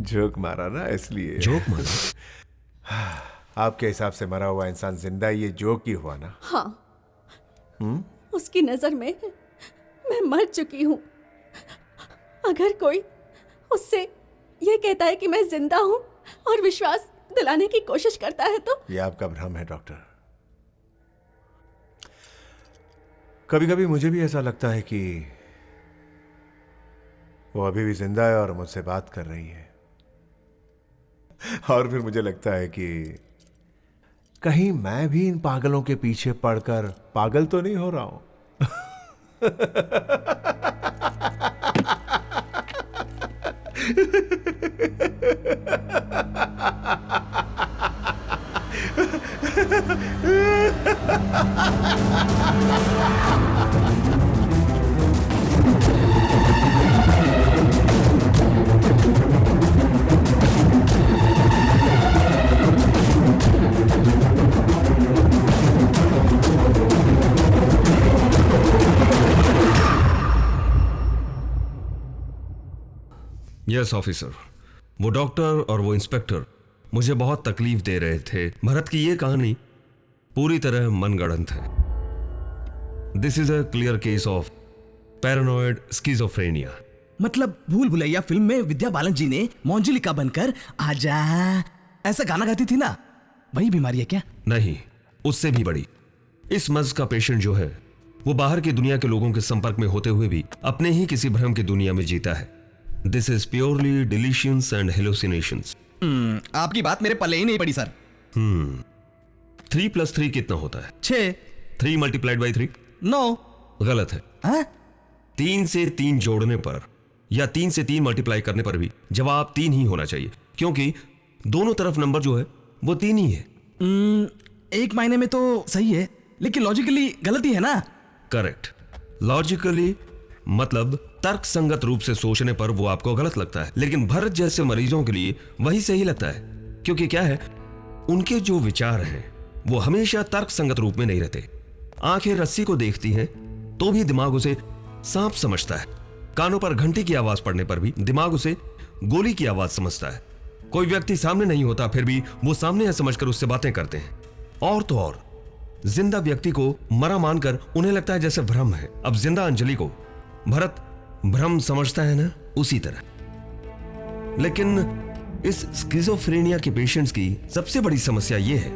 जोक मारा ना, इसलिए। जोक मारा? आपके हिसाब से मरा हुआ इंसान जिंदा, ये जोक ही हुआ ना? हाँ। उसकी नजर में मैं मर चुकी हूँ। अगर कोई उससे ये कहता है कि मैं जिंदा हूँ और विश्वास दिलाने की कोशिश करता है तो ये आपका भ्रम है डॉक्टर। कभी कभी मुझे भी ऐसा लगता है कि वो अभी भी जिंदा है और मुझसे बात कर रही है, और फिर मुझे लगता है कि कहीं मैं भी इन पागलों के पीछे पड़कर पागल तो नहीं हो रहा हूं। यस ऑफिसर, वो डॉक्टर और वो इंस्पेक्टर मुझे बहुत तकलीफ दे रहे थे। भरत की ये कहानी पूरी तरह मनगढ़ंत है। This is a clear case of paranoid schizophrenia. मतलब भूल भुलैया फिल्म में विद्या बालन जी ने मोंजुलिका बनकर आजा ऐसा गाना गाती थी ना, वही बीमारी है क्या? नहीं, उससे भी बड़ी। इस मर्ज का पेशेंट जो है वो बाहर की दुनिया के लोगों के संपर्क में होते हुए भी अपने ही किसी भ्रम की दुनिया में जीता है। This is purely deletions and hallucinations. आपकी बात मेरे पल्ले ही नहीं पड़ी सर। 3 + 3 कितना होता है? 6। 3 × 3? 9। गलत है। 3 से 3 जोड़ने पर या 3 से 3 मल्टीप्लाई करने पर भी जवाब 3 ही होना चाहिए, क्योंकि दोनों तरफ नंबर जो है वो 3 ही है। एक मायने में तो सही है, लेकिन लॉजिकली गलती है ना? करेक्ट। लॉजिकली मतलब तर्क संगत रूप से सोचने पर वो आपको गलत लगता है, लेकिन भरत जैसे मरीजों के लिए वही सही लगता है, क्योंकि क्या है, उनके जो विचार हैं वो हमेशा तर्क संगत रूप में नहीं रहते। आंखें रस्सी को देखती हैं तो भी दिमाग उसे सांप समझता है। कानों पर घंटी की आवाज पड़ने पर भी दिमाग उसे गोली की आवाज समझता है। कोई व्यक्ति सामने नहीं होता फिर भी वो सामने है समझकर उससे बातें करते हैं। और तो और जिंदा व्यक्ति को मरा मानकर उन्हें लगता है जैसे भ्रम है। अब जिंदा अंजलि को भरत भ्रम समझता है ना, उसी तरह। लेकिन इस स्किज़ोफ्रेनिया के पेशेंट्स की सबसे बड़ी समस्या यह है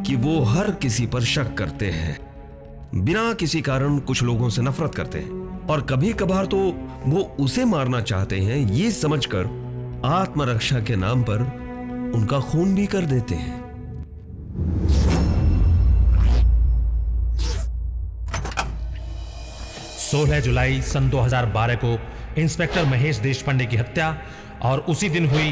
कि वो हर किसी पर शक करते हैं, बिना किसी कारण कुछ लोगों से नफरत करते हैं, और कभी कभार तो वो उसे मारना चाहते हैं ये समझकर आत्मरक्षा के नाम पर उनका खून भी कर देते हैं। जुलाई सन 2012 को इंस्पेक्टर महेश देशपांडे की हत्या और उसी दिन हुई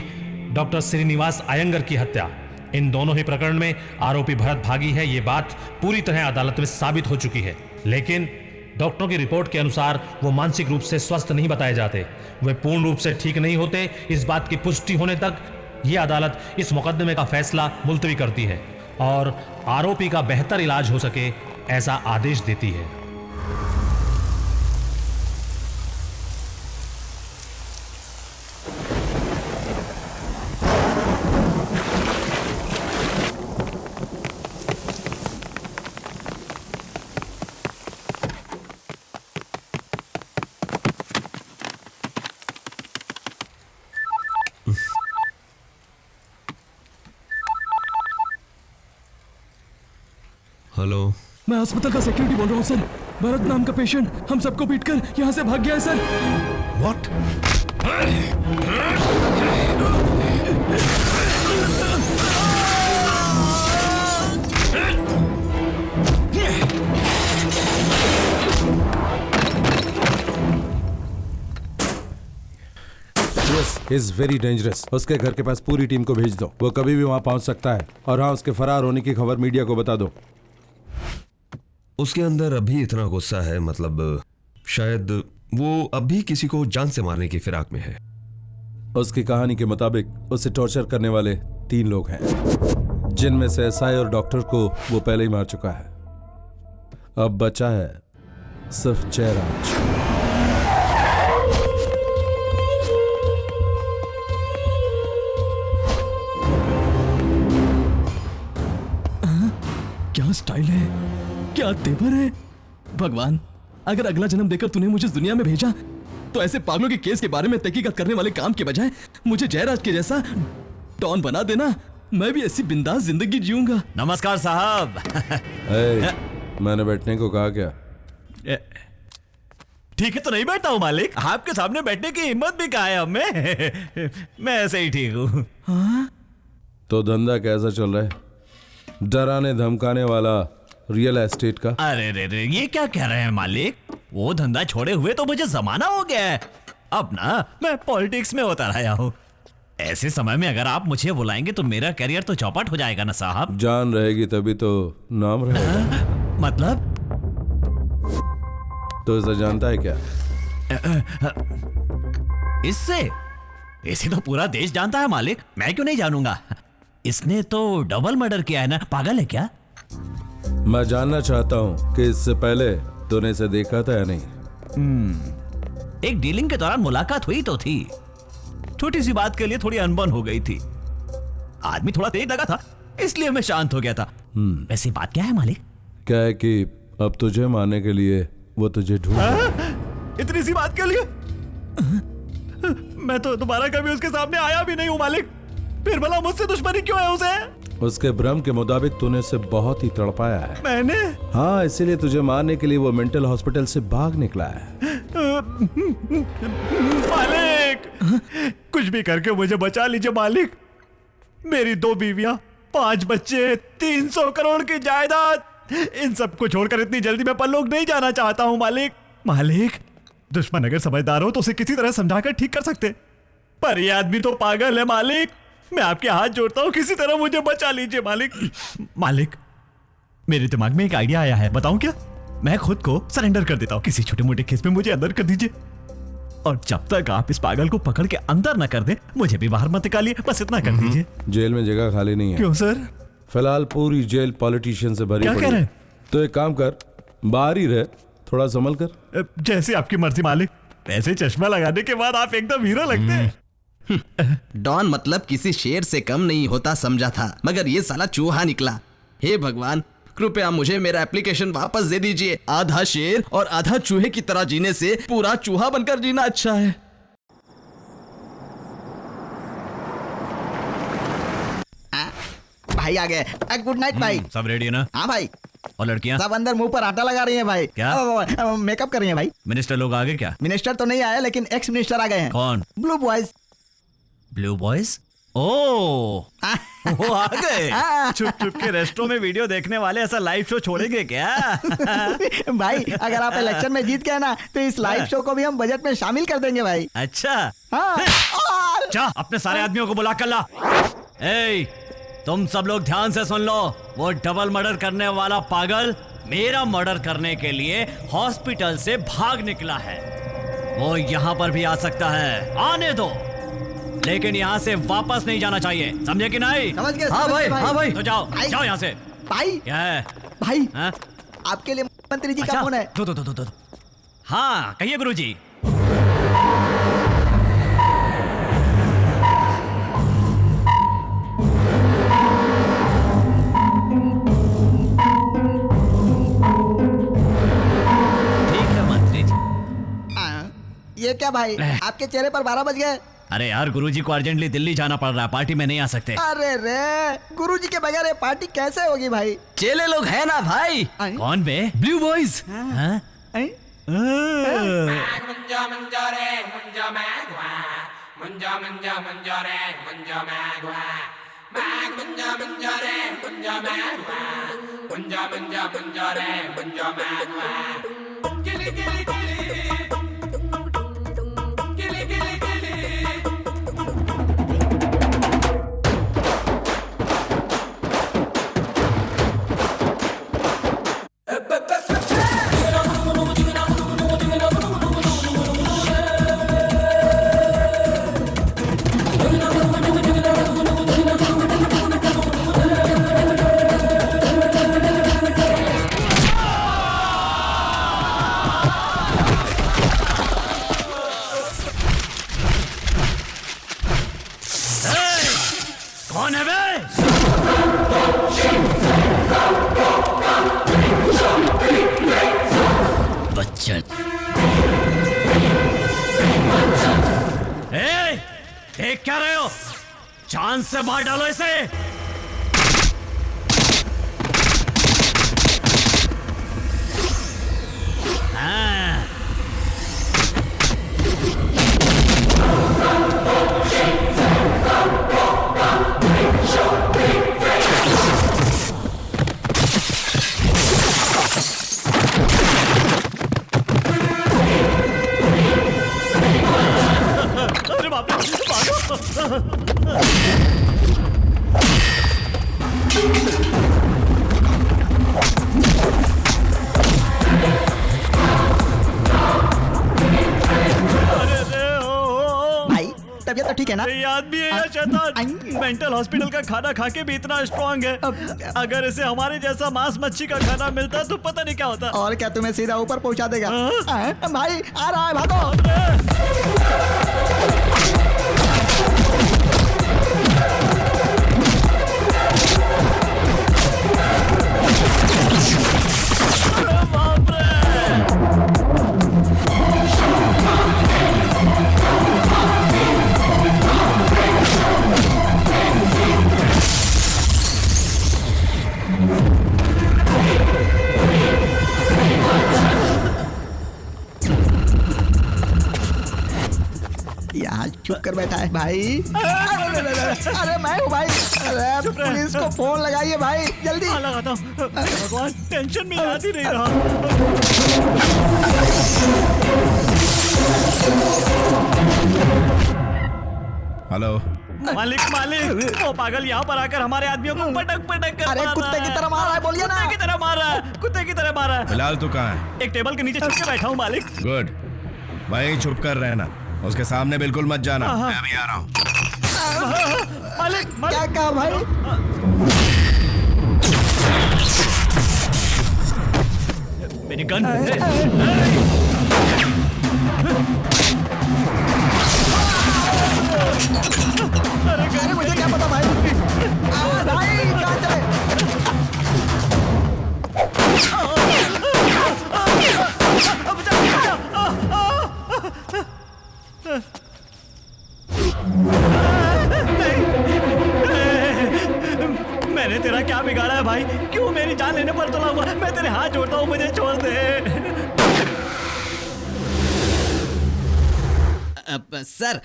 डॉक्टर श्रीनिवास अयंगर की हत्या, इन दोनों ही प्रकरण में आरोपी भरत भागी है, ये बात पूरी तरह अदालत में साबित हो चुकी है। लेकिन डॉक्टरों की रिपोर्ट के अनुसार वो मानसिक रूप से स्वस्थ नहीं बताए जाते, वे पूर्ण रूप से ठीक नहीं होते। इस बात की पुष्टि होने तक ये अदालत इस मुकदमे का फैसला मुलतवी करती है और आरोपी का बेहतर इलाज हो सके ऐसा आदेश देती है। हेलो, मैं अस्पताल का सेक्रेटरी बोल रहा हूँ सर। भरत नाम का पेशेंट हम सबको पीटकर यहाँ से भाग गया है sir. What? Is very dangerous. उसके घर के पास पूरी टीम को भेज दो, वो कभी भी वहां पहुंच सकता है। और हाँ, उसके फरार होने की खबर मीडिया को बता दो। उसके अंदर अभी इतना गुस्सा है, मतलब शायद वो अभी किसी को जान से मारने की फिराक में है। उसकी कहानी के मुताबिक उसे टॉर्चर करने वाले 3 लोग हैं, जिनमें से एसआई और डॉक्टर को वो पहले ही मार चुका है। अब बचा है सिर्फ जयराज। क्या स्टाइल है, क्या तेवर है। भगवान, अगर अगला जन्म देकर तूने मुझे इस दुनिया में भेजा तो ऐसे पागलों के केस के बारे में तहकीकात करने वाले काम के बजाय मुझे जयराज के जैसा डॉन बना देना। मैं भी ऐसी बिंदास जिंदगी जीऊंगा। नमस्कार साहब। मैंने बैठने को कहा क्या? ठीक है तो नहीं बैठता हूँ मालिक, आपके सामने बैठने की हिम्मत भी कहा है हमें। मैं ऐसे ही ठीक हूँ। तो धंधा कैसा चल रहा है? डराने धमकाने वाला रियल एस्टेट का? अरे रे रे, ये क्या कह रहे हैं मालिक? वो धंधा छोड़े हुए तो मुझे जमाना हो गया है। अब ना मैं पॉलिटिक्स में होता रहा हूँ। ऐसे समय में अगर आप मुझे बुलाएंगे तो मेरा करियर तो चौपट हो जाएगा ना साहब। जान रहेगी तभी तो नाम रहेगा। मतलब? तो इसे जानता है क्या? इसे तो पूरा देश जानता है मालिक, मैं क्यों नहीं जानूंगा? इसने तो डबल मर्डर किया है ना, पागल है क्या? मैं जानना चाहता हूँ कि इससे पहले तूने इसे देखा था या नहीं? एक डीलिंग के दौरान मुलाकात हुई तो थी, छोटी सी बात के लिए थोड़ी अनबन हो गई थी। आदमी थोड़ा तेज लगा था इसलिए मैं शांत हो गया था। वैसे बात क्या है मालिक? क्या है कि अब तुझे मारने के लिए वो तुझे ढूंढ। इतनी सी बात के लिए? मैं तो दोबारा कभी उसके सामने आया भी नहीं हूँ मालिक, फिर भला मुझसे दुश्मनी क्यों है उसे? उसके भ्रम के मुताबिक तूने उसे बहुत ही तड़पाया है। मैंने? हाँ, इसीलिए तुझे मारने के लिए वो मेंटल हॉस्पिटल से भाग निकला है। मालिक, कुछ भी करके मुझे बचा लीजिए मालिक। मेरी 2 बीवियां, 5 बच्चे, 300 करोड़ की जायदाद, इन सब को छोड़कर इतनी जल्दी मैं परलोक नहीं जाना चाहता हूँ मालिक। दुश्मन अगर समझदार हो तो उसे किसी तरह समझाकर ठीक कर सकते, पर ये आदमी तो पागल है मालिक। मैं आपके हाथ जोड़ता हूँ, किसी तरह मुझे बचा लीजिए मालिक। मेरे दिमाग में एक आइडिया आया है, बताऊं क्या? मैं खुद को सरेंडर कर देता हूँ, किसी छोटे मोटे केस में मुझे अंदर कर दीजिए, और जब तक आप इस पागल को पकड़ के अंदर न कर दे मुझे भी बाहर मत निकालिए, बस इतना कर दीजिए। जेल में जगह खाली नहीं है। क्यों सर? फिलहाल पूरी जेल पॉलिटिशियन से भरी क्या पड़ी कह रहे हैं? तो एक काम कर, बाहर ही रह, थोड़ा संभल कर। जैसे आपकी मर्जी मालिक। वैसे चश्मा लगाने के बाद आप एकदम हीरो लगते हैं। डॉन मतलब किसी शेर से कम नहीं होता समझा था, मगर ये साला चूहा निकला। हे भगवान, कृपया मुझे मेरा एप्लीकेशन वापस दे दीजिए। आधा शेर और आधा चूहे की तरह जीने से पूरा चूहा बनकर जीना अच्छा है। भाई आ गए। गुड नाइट भाई। सब रेडी है ना? हाँ भाई। और लड़कियां? सब अंदर मुंह पर आटा लगा रही हैं भाई। क्या? मेकअप कर रही हैं भाई। मिनिस्टर लोग आ गए क्या? मिनिस्टर तो नहीं आए लेकिन एक्स मिनिस्टर आ गए हैं। कौन? Blue boys. Blue boys? Oh, वो आ गए। चुप चुप के रेस्टोरेंट में वीडियो देखने वाले ऐसा लाइव शो छोड़ेंगे क्या? भाई अगर आप इलेक्शन में जीत गए ना तो इस लाइव शो को भी हम बजट में शामिल कर देंगे भाई। अच्छा। हाँ। जा अपने सारे आदमियों को बुला कर ला। ए, तुम सब लोग ध्यान से सुन लो। वो डबल मर्डर करने वाला पागल मेरा मर्डर करने के लिए हॉस्पिटल से भाग निकला है। वो यहाँ पर भी आ सकता है, आने दो, लेकिन यहाँ से वापस नहीं जाना चाहिए, समझे कि नहीं? समझ गए। हाँ भाई, भाई। हाँ भाई। तो जाओ जाओ यहाँ से। भाई क्या है भाई? हाँ? आपके लिए मंत्री जी अच्छा? का फोन है। दो। हाँ कहिए गुरुजी। ये क्या भाई, आपके चेहरे पर 12 बज गए। अरे यार गुरुजी को अर्जेंटली दिल्ली जाना पड़ रहा है, पार्टी में नहीं आ सकते। अरे रे, गुरुजी के बगैर ये पार्टी कैसे होगी भाई? चेले लोग हैं ना भाई। कौन बे? Blue boys. देख क्या रहे हो? चांद से मार डालो इसे। हाँ। अरे बाप रे, भागो। भाई तबीयत तो ठीक है ना? ये आदमी है या शैतान? मेंटल हॉस्पिटल का खाना खा के भी इतना स्ट्रांग है। अगर इसे हमारे जैसा मांस मच्छी का खाना मिलता तो पता नहीं क्या होता। और क्या तुम्हें सीधा ऊपर पहुंचा देगा? भाई आ रहा है, भागो। यहाँ चुप कर बैठा है भाई। अरे मैं हूँ भाई। अरे पुलिस को फोन लगाइए भाई, जल्दी। लगाता हूँ। भगवान, टेंशन में याद ही नहीं रहा। हेलो मालिक मालिक, वो पागल यहाँ पर आकर हमारे आदमियों को पटक पटक कर अरे मार कुत्ते रहा की है। तरह मार रहा है, बोलिए ना। कुत्ते की तरह मार रहा है, कुत्ते की तरह मार रहा है। फिलहाल तू कहाँ है? एक टेबल के नीचे छुप के बैठा हूँ मालिक। गुड, वहीं छुप कर रहना, उसके सामने बिल्कुल मत जाना। मैं अभी आ रहा हूँ। मालिक क्या कहा भाई? मेरी गन। अरे मुझे क्या पता भाई। भाई कहाँ चले? मैंने तेरा क्या बिगाड़ा है भाई? क्यों मेरी जान लेने पर तुला हुआ? मैं तेरे हाथ जोड़ता हूँ, मुझे छोड़ दे। सर,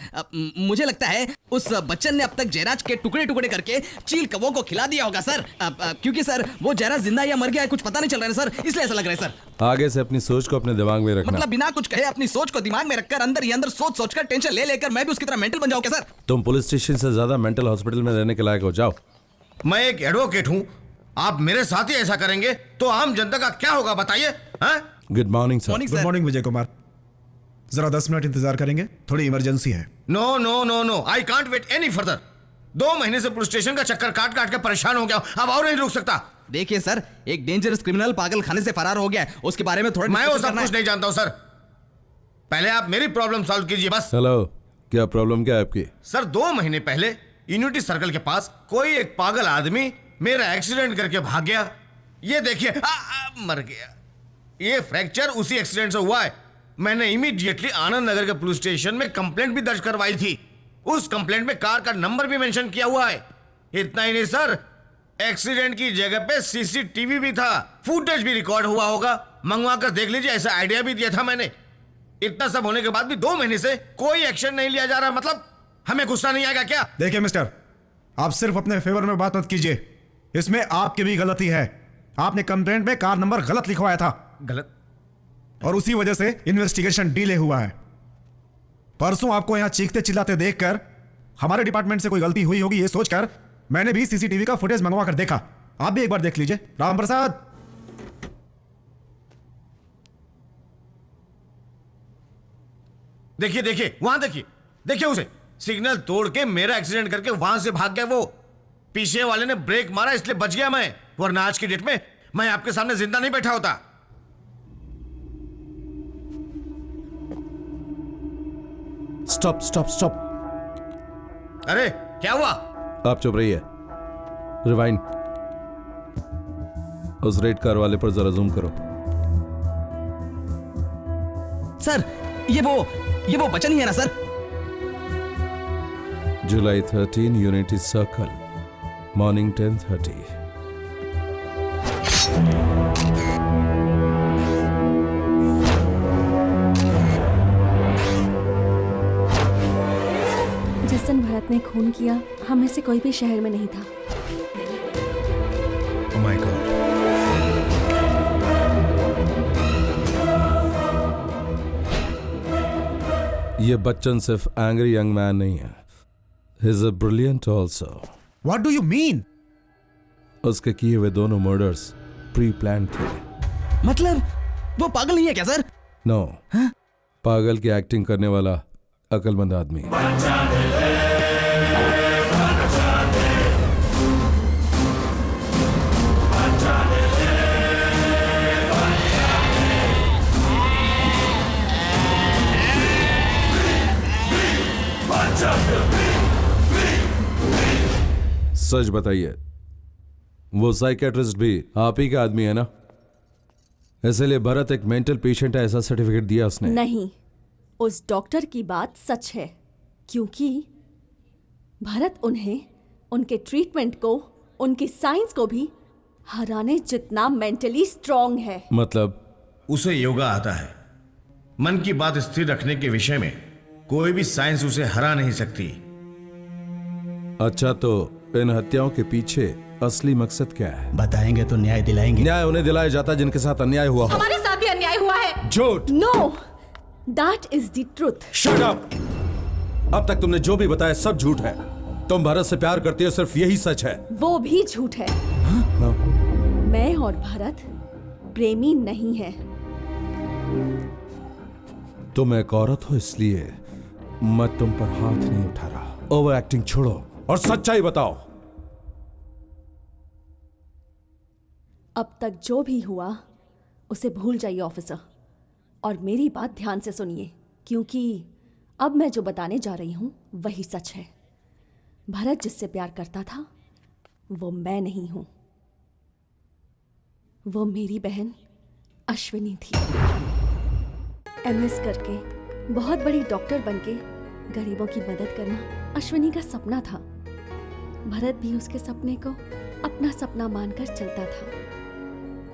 मुझे लगता है उस बच्चन ने अब तक जयराज के टुकड़े टुकड़े करके चील कौवों को खिला दिया होगा सर। क्योंकि सर वो जयराज जिंदा या मर गया है कुछ पता नहीं चल रहा है सर, इसलिए ऐसा लग रहा है सर। आगे से अपनी सोच को अपने दिमाग में रखना। मतलब बिना कुछ कहे अपनी सोच को दिमाग में रखकर अंदर ही अंदर सोच सोचकर टेंशन ले लेकर मैं भी उसकी तरह मेंटल बन जाऊं क्या सर? तुम पुलिस स्टेशन से ज्यादा मेंटल हॉस्पिटल में रहने के लायक हो। जाओ। मैं एक एडवोकेट हूँ, आप मेरे साथ ही ऐसा करेंगे तो आम जनता का क्या होगा बताइए? Good morning sir. Good morning Vijay Kumar. जरा 10 मिनट इंतजार करेंगे, थोड़ी इमरजेंसी है। No no no no, I can't wait any further. 2 महीने से पुलिस स्टेशन का चक्कर काट काट के परेशान हो गया हूं, अब और नहीं रुक सकता। देखिए सर, एक डेंजरस क्रिमिनल पागल खाने से फरार हो गया है, उसके बारे में थोड़ा मैं वो सब कुछ नहीं जानता हूं सर, पहले आप मेरी प्रॉब्लम सॉल्व कीजिए बस। हेलो, क्या प्रॉब्लम क्या है आपकी? सर 2 महीने पहले यूनिटी सर्कल के पास कोई एक पागल आदमी मेरा एक्सीडेंट करके भाग गया। ये देखिए, मर गया। ये फ्रैक्चर उसी एक्सीडेंट से हुआ है। मैंने इमीडिएटली आनंद नगर के पुलिस स्टेशन में कंप्लेंट भी दर्ज करवाई थी। उस कंप्लेंट में कार का नंबर भी मेंशन किया हुआ है। इतना ही नहीं सर, एक्सीडेंट की जगह पे सीसीटीवी भी था, फुटेज भी रिकॉर्ड हुआ होगा, मंगवा कर देख लीजिए, ऐसा आइडिया भी दिया था मैंने। इतना सब होने के बाद भी 2 महीने से कोई एक्शन नहीं लिया जा रहा, मतलब हमें गुस्सा नहीं आएगा क्या? देखिए मिस्टर, आप सिर्फ अपने फेवर में बात मत कीजिए, इसमें आपकी भी गलती है। आपने कंप्लेंट में कार नंबर गलत लिखवाया था। गलत? और उसी वजह से इन्वेस्टिगेशन डिले हुआ है। परसों आपको यहां चीखते चिल्लाते देखकर हमारे डिपार्टमेंट से कोई गलती हुई होगी ये सोचकर मैंने भी सीसीटीवी का फुटेज मंगवा कर देखा। आप भी एक बार देख लीजिए। राम प्रसाद, देखिए देखिए, वहां देखिए, देखिए उसे, सिग्नल तोड़ के मेरा एक्सीडेंट करके वहां से भाग गया वो। पीछे वाले ने ब्रेक मारा इसलिए बच गया मैं, वरना आज की डेट में मैं आपके सामने जिंदा नहीं बैठा होता। Stop stop stop. अरे क्या हुआ? आप चुप रहिए। रिवाइंड। उस रेड कार वाले पर जरा जूम करो। सर, ये वो बचन ही है ना sir? July 13, Unity Circle, morning 10:30. जिस दिन भरत ने खून किया, हम में से कोई भी शहर में नहीं था। Oh my God. ये बच्चन सिर्फ एंग्री यंग मैन नहीं है, he is a brilliant also. What do you mean? उसके किए हुए दोनों मर्डर्स प्री प्लान थे। मतलब वो पागल नहीं है क्या सर? नो, पागल की एक्टिंग करने वाला अकलमंद आदमी है। सच बताइए, वो साइकेट्रिस्ट भी आप ही का आदमी है ना? इसलिए भरत एक मेंटल पेशेंट है ऐसा सर्टिफिकेट दिया उसने? नहीं, उस डॉक्टर की बात सच है, क्योंकि भरत उन्हें, उनके ट्रीटमेंट को, उनकी साइंस को भी हराने जितना मेंटली स्ट्रांग है। मतलब? उसे योगा आता है। मन की बात स्थिर रखने के विषय में कोई भी साइंस उसे हरा नहीं सकती। अच्छा, तो इन हत्याओं के पीछे असली मकसद क्या है? बताएंगे तो न्याय दिलाएंगे। न्याय उन्हें दिलाया जाता है जिनके साथ अन्याय हुआ हो। हमारे साथ भी अन्याय हुआ है। झूठ। No, that is the truth. Shut up! अब तक तुमने जो भी बताया सब झूठ है। तुम भरत से प्यार करती हो, सिर्फ यही सच है। वो भी झूठ है। हाँ? मैं और भरत प्रेमी नहीं है। तुम एक औरत हो, इसलिए मैं तुम पर हाथ नहीं उठा रहा। ओवर एक्टिंग छोड़ो और सच्चाई बताओ। अब तक जो भी हुआ उसे भूल जाइए ऑफिसर, और मेरी बात ध्यान से सुनिए, क्योंकि अब मैं जो बताने जा रही हूं वही सच है। भरत जिससे प्यार करता था वो मैं नहीं हूं, वो मेरी बहन अश्विनी थी। एमएस करके, बहुत बड़ी डॉक्टर बनके गरीबों की मदद करना अश्विनी का सपना था। भरत भी उसके सपने को अपना सपना मानकर चलता था।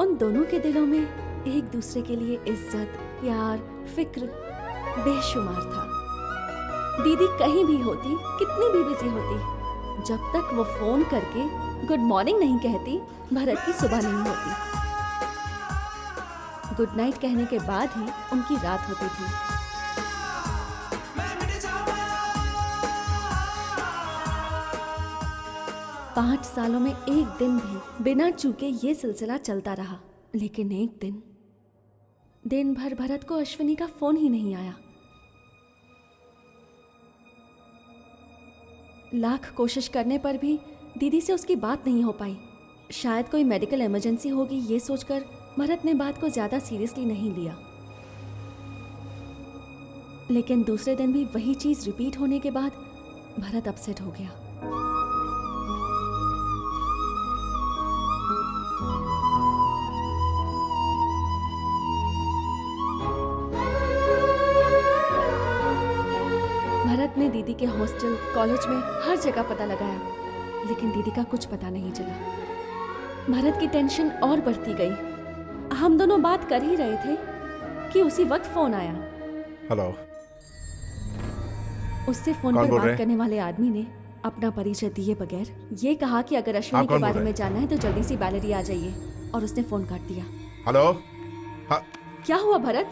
उन दोनों के दिलों में एक दूसरे के लिए इज्जत, प्यार, फिक्र बेशुमार था। दीदी कहीं भी होती, कितनी भी बिजी होती, जब तक वो फोन करके गुड मॉर्निंग नहीं कहती, भरत की सुबह नहीं होती। गुड नाइट कहने के बाद ही उनकी रात होती थी। पांच सालों में एक दिन भी बिना चूके ये सिलसिला चलता रहा। लेकिन एक दिन भर भरत को अश्विनी का फोन ही नहीं आया। लाख कोशिश करने पर भी दीदी से उसकी बात नहीं हो पाई। शायद कोई मेडिकल इमरजेंसी होगी, ये सोचकर भरत ने बात को ज्यादा सीरियसली नहीं लिया। लेकिन दूसरे दिन भी वही चीज रिपीट होने के बाद भरत अपसेट हो गया। भरत ने दीदी के हॉस्टल, कॉलेज में हर जगह पता लगाया, लेकिन दीदी का कुछ पता नहीं चला। भरत की टेंशन और बढ़ती गई। हम दोनों बात कर ही रहे थे कि उसी वक्त फोन आया। हेलो। उससे फोन पर बात करने वाले आदमी ने अपना परिचय दिए बगैर ये कहा कि अगर अश्विनी के बारे में जानना है तो जल्दी से बैलेरी आ जाइए, और उसने फोन काट दिया। हेलो। क्या हुआ भरत?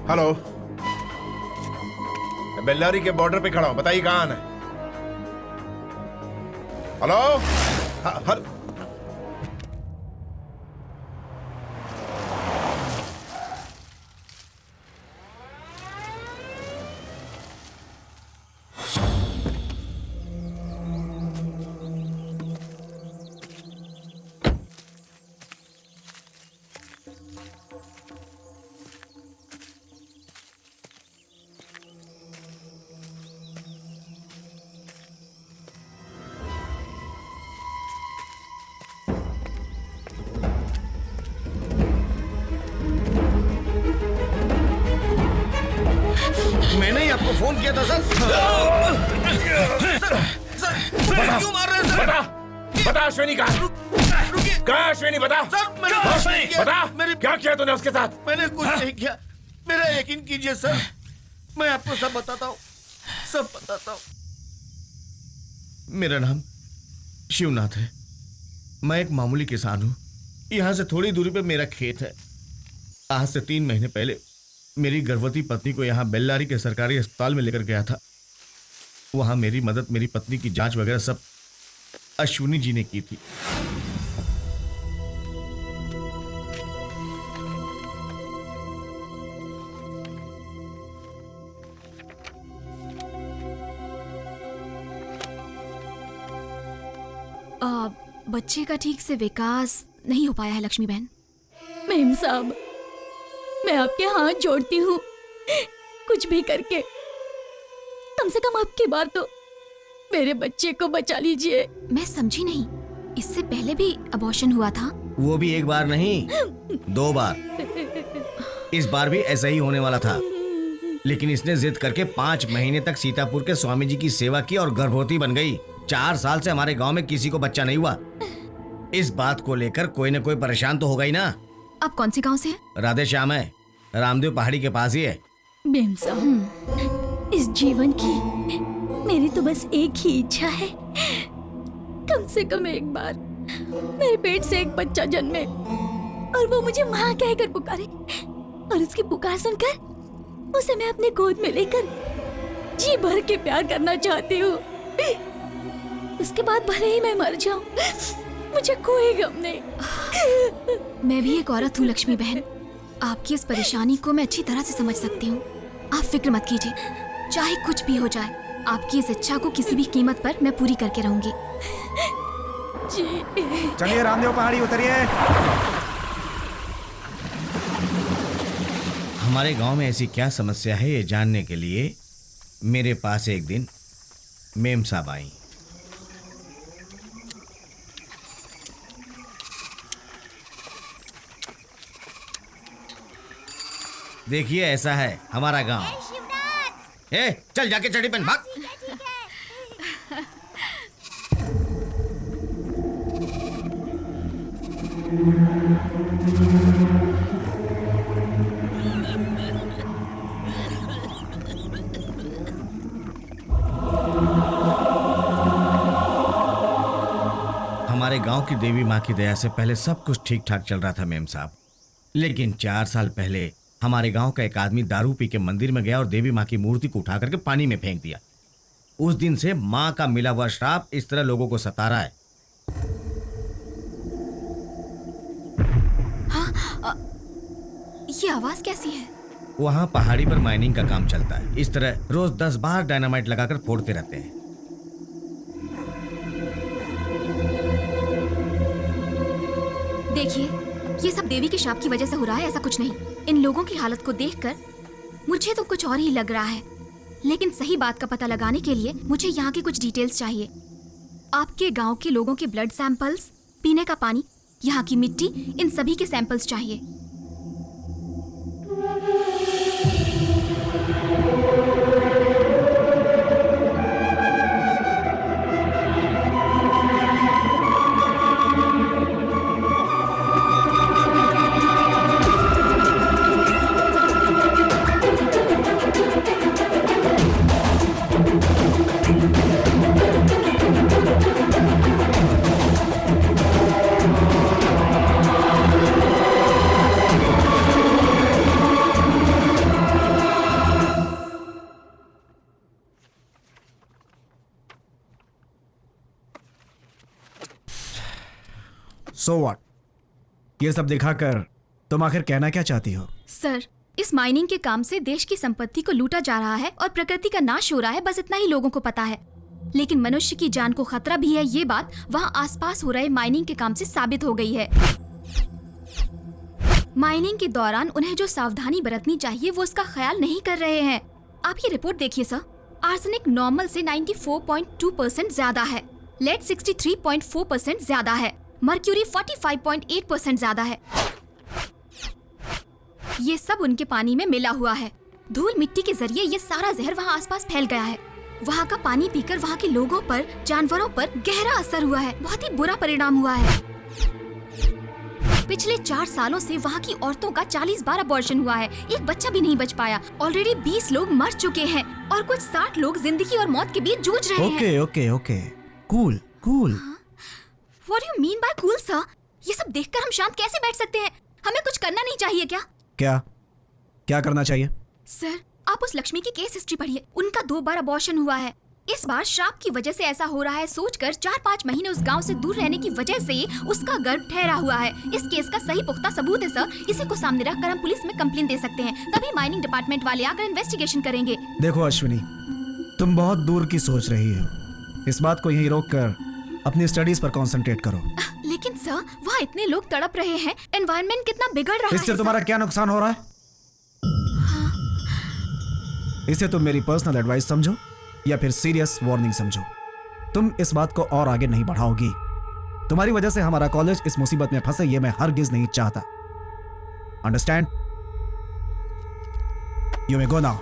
हेलो, बेल्लारी के बॉर्डर पे खड़ा हूं, बताइए कहां है? हेलो। आपको फोन किया था सर। सर क्यों मार रहे हैं सर? बता अश्विनी कहाँ? कहाँ अश्विनी? बता सर, मैंने कुछ नहीं किया। बता मेरी- क्या किया तूने उसके साथ? मैंने कुछ नहीं किया, मेरा यकीन कीजिए सर, मैं आपको सब बताता हूँ, सब बताता हूँ। मेरा नाम शिवनाथ है, मैं एक मामूली किसान हूँ। यहाँ से थोड़ी दूरी पे मेरा खेत है। आज से 3 महीने पहले मेरी गर्भवती पत्नी को यहाँ बेल्लारी के सरकारी अस्पताल में लेकर गया था। वहाँ मेरी मदद, मेरी पत्नी की जांच वगैरह सब अश्विनी जी ने की थी। बच्चे का ठीक से विकास नहीं हो पाया है लक्ष्मी बहन। मेम साहब, मैं आपके हाथ जोड़ती हूँ, कुछ भी करके कम से कम आपकी बार तो मेरे बच्चे को बचा लीजिए। मैं समझी नहीं, इससे पहले भी अबॉर्शन हुआ था? वो भी एक बार नहीं, 2 बार। इस बार भी ऐसा ही होने वाला था, लेकिन इसने जिद करके 5 महीने तक सीतापुर के स्वामी जी की सेवा की और गर्भवती बन गई। 4 साल से हमारे गांव में किसी को बच्चा नहीं हुआ। इस बात को लेकर कोई न कोई परेशान तो होगा ही ना। आप कौन से गांव से हैं? राधे श्याम है, रामदेव पहाड़ी के पास ही है। मेम साहब, इस जीवन की मेरी तो बस एक ही इच्छा है, कम से कम एक बार मेरे पेट से एक बच्चा जन्मे और वो मुझे माँ कहकर पुकारे, और उसकी पुकार सुनकर उसे मैं अपने गोद में लेकर जी भर के प्यार करना चाहती हूँ। उसके बाद भले ही मैं मर जाऊं, मुझे कोई गम नहीं। मैं भी एक औरत हूँ लक्ष्मी बहन, आपकी इस परेशानी को मैं अच्छी तरह से समझ सकती हूँ। आप फिक्र मत कीजिए, चाहे कुछ भी हो जाए, आपकी इस इच्छा को किसी भी कीमत पर मैं पूरी करके रहूंगी। जी। चलिए रामदेव पहाड़ी उतरिए। हमारे गांव में ऐसी क्या समस्या है ये जानने के लिए मेरे पास एक दिन मेम साहब आई। देखिए ऐसा है हमारा गांव। ए, चल जाके चढ़ी पहन भाग। हमारे गांव की देवी माँ की दया से पहले सब कुछ ठीक ठाक चल रहा था मेम साहब, लेकिन 4 साल पहले हमारे गांव का एक आदमी दारू पी के मंदिर में गया और देवी माँ की मूर्ति को उठा करके पानी में फेंक दिया। उस दिन से माँ का मिला हुआ श्राप इस तरह लोगों को सता रहा है। ये आवाज कैसी है? वहाँ पहाड़ी पर माइनिंग का काम चलता है। इस तरह रोज 10 बार डायनामाइट लगाकर फोड़ते रहते हैं। देखिए, ये सब देवी के शाप की वजह से हो रहा है, ऐसा कुछ नहीं। इन लोगों की हालत को देखकर मुझे तो कुछ और ही लग रहा है, लेकिन सही बात का पता लगाने के लिए मुझे यहाँ की कुछ डिटेल्स चाहिए। आपके गांव के लोगों के ब्लड सैंपल्स, पीने का पानी, यहाँ की मिट्टी, इन सभी के सैंपल्स चाहिए। So what? ये सब दिखाकर तुम आखिर कहना क्या चाहती हो? सर, इस माइनिंग के काम से देश की संपत्ति को लूटा जा रहा है और प्रकृति का नाश हो रहा है, बस इतना ही लोगों को पता है। लेकिन मनुष्य की जान को खतरा भी है, ये बात वहाँ आसपास हो रहे माइनिंग के काम से साबित हो गई है। माइनिंग के दौरान उन्हें जो सावधानी बरतनी चाहिए वो उसका ख्याल नहीं कर रहे हैं। आप ये रिपोर्ट देखिए सर, आर्सेनिक नॉर्मल से 94.2% ज्यादा है, लेड 63.4% ज्यादा है, मर्क्यूरी 45.8% ज्यादा है। ये सब उनके पानी में मिला हुआ है। धूल मिट्टी के जरिए ये सारा जहर वहाँ आसपास फैल गया है। वहाँ का पानी पीकर वहाँ के लोगों पर, जानवरों पर गहरा असर हुआ है। बहुत ही बुरा परिणाम हुआ है। पिछले 4 सालों से वहाँ की औरतों का 40 बार अबॉर्शन हुआ है। एक बच्चा भी नहीं बच पाया। ऑलरेडी 20 लोग मर चुके हैं और कुछ 60 लोग जिंदगी और मौत के बीच जूझ रहे हैं। Okay cool cool. What do you mean by cool, sir? ये सब देखकर हम शांत कैसे बैठ सकते हैं? हमें कुछ करना नहीं चाहिए क्या? क्या करना चाहिए? सर, आप उस लक्ष्मी की केस हिस्ट्री पढ़िए। उनका 2 बार अबॉर्शन हुआ है। इस बार श्राप की वजह से ऐसा हो रहा है सोचकर 4-5 महीने उस गांव से दूर रहने की वजह से उसका गर्भ ठहरा हुआ है। इस केस का सही पुख्ता सबूत है सर। इसी को सामने रखकर हम पुलिस में कंप्लेंट दे सकते हैं। तभी माइनिंग डिपार्टमेंट वाले आकर इन्वेस्टिगेशन करेंगे। देखो अश्विनी, तुम बहुत दूर की सोच रही हो। इस बात को यहीं रोककर अपनी स्टडीज पर कंसंट्रेट करो। लेकिन सर, वहाँ इतने लोग तड़प रहे हैं। एनवायरनमेंट कितना बिगड़ रहा है। इससे तुम्हारा क्या नुकसान हो रहा है? इसे तुम मेरी पर्सनल एडवाइस समझो या फिर सीरियस वार्निंग समझो। तुम इस बात को और आगे नहीं बढ़ाओगी। तुम्हारी वजह से हमारा कॉलेज इस मुसीबत में फंसे, ये मैं हरगिज नहीं चाहता। Understand? You may go now.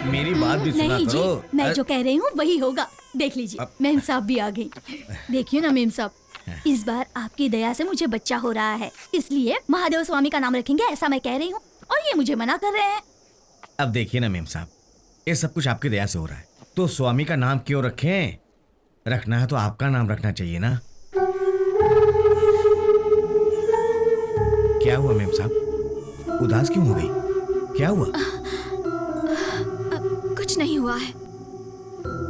मेरी बात भी सुना नहीं करो। जी, मैं जो कह रही हूँ वही होगा। देख लीजिए, मेम साहब भी आ गई। देखिए ना मेम साहब, इस बार आपकी दया से मुझे बच्चा हो रहा है, इसलिए महादेव स्वामी का नाम रखेंगे ऐसा मैं कह रही हूँ, और ये मुझे मना कर रहे हैं। अब देखिए ना मेम साहब, ये सब कुछ आपकी दया से हो रहा है, तो स्वामी का नाम क्यों रखें? रखना है तो आपका नाम रखना चाहिए ना। क्या हुआ मेम साहब, उदास क्यों हो गई? क्या हुआ? कुछ नहीं हुआ है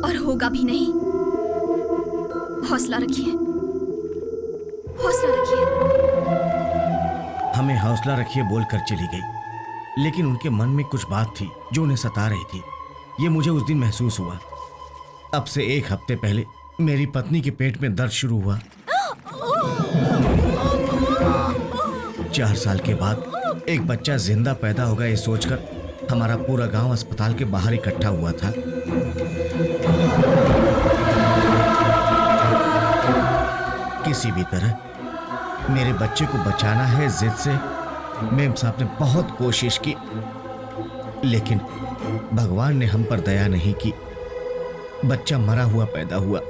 और होगा भी नहीं। हौसला रखिए, हौसला रखिए। हमें हौसला रखिए बोलकर चली गई, लेकिन उनके मन में कुछ बात थी जो उन्हें सता रही थी। ये मुझे उस दिन महसूस हुआ। अब से 1 हफ्ते पहले मेरी पत्नी के पेट में दर्द शुरू हुआ। 4 साल के बाद एक बच्चा जिंदा पैदा होगा, ये सोचकर हमारा पूरा गांव अस्पताल के बाहर इकट्ठा हुआ था। किसी भी तरह मेरे बच्चे को बचाना है जिद से मेम साहब ने बहुत कोशिश की, लेकिन भगवान ने हम पर दया नहीं की। बच्चा मरा हुआ पैदा हुआ।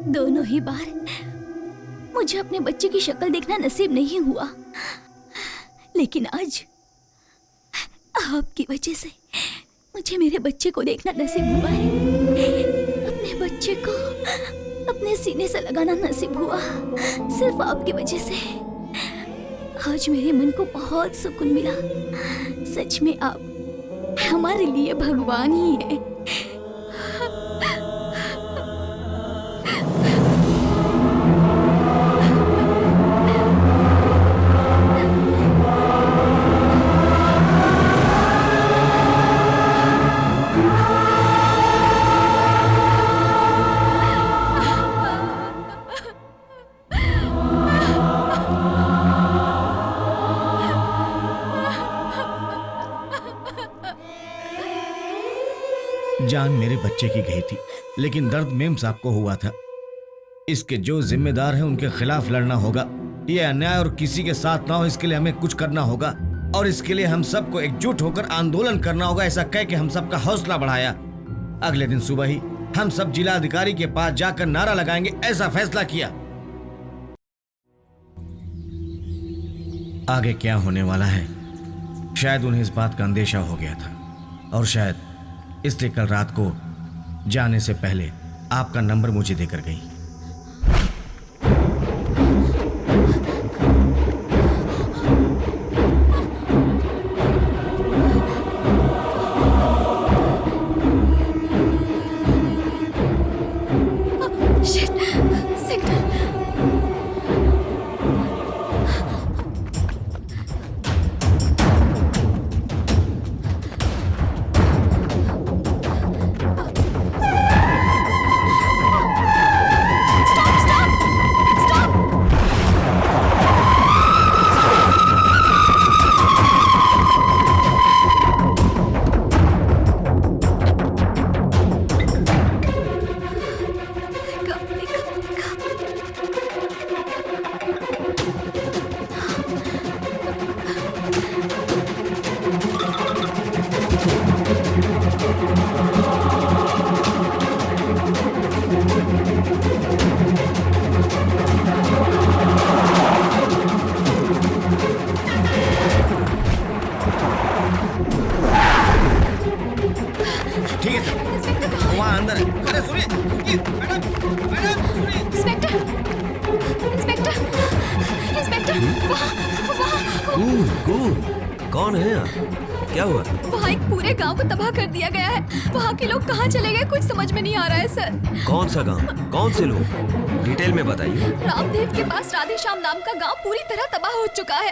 दोनों ही बार मुझे अपने बच्चे की शक्ल देखना नसीब नहीं हुआ, लेकिन आज आपकी वजह से मुझे मेरे बच्चे को देखना नसीब हुआ है। अपने बच्चे को अपने सीने से लगाना नसीब हुआ सिर्फ आपकी वजह से। आज मेरे मन को बहुत सुकून मिला। सच में आप हमारे लिए भगवान ही है। जान मेरे बच्चे की गई थी, लेकिन दर्द मेम साहब को हुआ था। इसके जो जिम्मेदार हैं उनके खिलाफ लड़ना होगा। ये अन्याय और किसी के साथ ना हो, इसके लिए हमें कुछ करना होगा, और इसके लिए हम सबको एकजुट होकर आंदोलन करना होगा। ऐसा कह के हम सबका हौसला बढ़ाया। अगले दिन सुबह ही हम सब जिला अधिकारी के पास जाकर नारा लगाएंगे, ऐसा फैसला किया। आगे क्या होने वाला है शायद उन्हें इस बात का अंदेशा हो गया था, और शायद इसलिए कल रात को जाने से पहले आपका नंबर मुझे देकर गई। वहाँ अंदर है। अरे सुनिए, मैडम, सुनिए। इंस्पेक्टर, इंस्पेक्टर, इंस्पेक्टर, कौन है यहाँ? क्या हुआ? वहाँ एक पूरे गांव को तबाह कर दिया गया है। वहाँ के लोग कहाँ चले गए कुछ समझ में नहीं आ रहा है सर। कौन सा गांव? कौन से लोग? डिटेल में बताइए। रामदेव के पास राधेश्याम नाम का गांव पूरी तरह तबाह हो चुका है।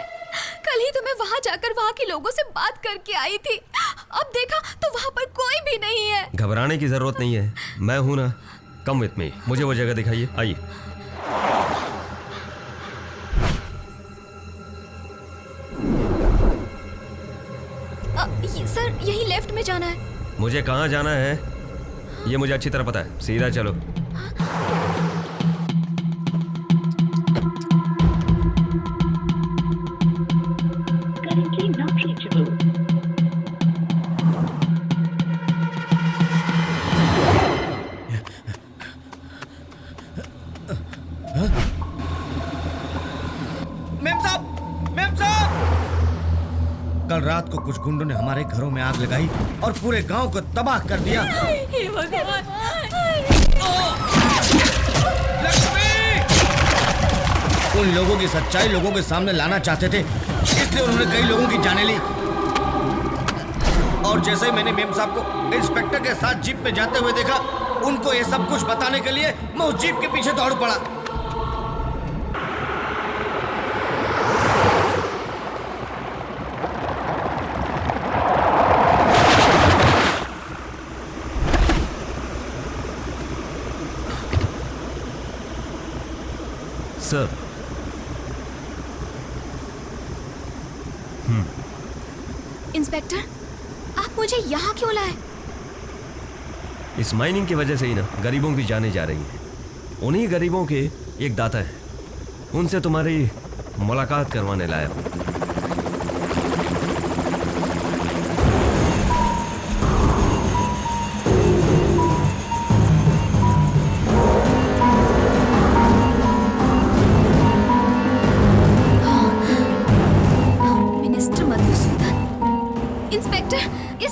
कल ही तो मैं वहाँ जाकर वहाँ के लोगों से बात करके आई थी। अब देखा तो वहाँ पर कोई भी नहीं है। घबराने की जरूरत नहीं है, मैं हूं ना। कम विथ मी, मुझे वो जगह दिखाइए, आइए। सर यही लेफ्ट में जाना है। मुझे कहाँ जाना है ये मुझे अच्छी तरह पता है, सीधा चलो। कल रात को कुछ गुंडों ने हमारे घरों में आग लगाई और पूरे गांव को तबाह कर दिया। हे भगवान! उन लोगों की सच्चाई लोगों के सामने लाना चाहते थे, इसलिए उन्होंने कई लोगों की जानें ली। और जैसे ही मैंने मेम साहब को इंस्पेक्टर के साथ जीप में जाते हुए देखा, उनको ये सब कुछ बताने के लिए मैं उस जीप के पीछे दौड़ पड़ा। सर, इंस्पेक्टर, आप मुझे यहाँ क्यों लाए? इस माइनिंग की वजह से ही ना गरीबों की जानें जा रही हैं। उन्हीं गरीबों के एक दाता है, उनसे तुम्हारी मुलाकात करवाने लाया हूं।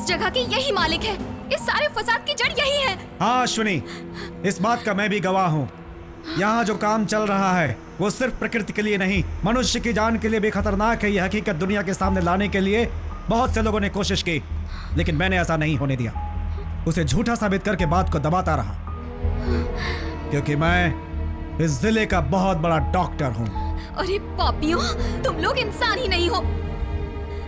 जगह के यही मालिक है। इस सारे फसाद की जड़ यही है। हाँ अश्विनी, इस बात का मैं भी गवाह हूँ। यहाँ जो काम चल रहा है वो सिर्फ प्रकृति के लिए नहीं, मनुष्य की जान के लिए भी खतरनाक है। यह हकीकत दुनिया के सामने लाने के लिए बहुत से लोगों ने कोशिश की, लेकिन मैंने ऐसा नहीं होने दिया। उसे झूठा साबित करके बात को दबाता रहा, क्योंकि मैं इस जिले का बहुत बड़ा डॉक्टर हूँ। अरे पापियों, तुम लोग इंसान ही नहीं हो।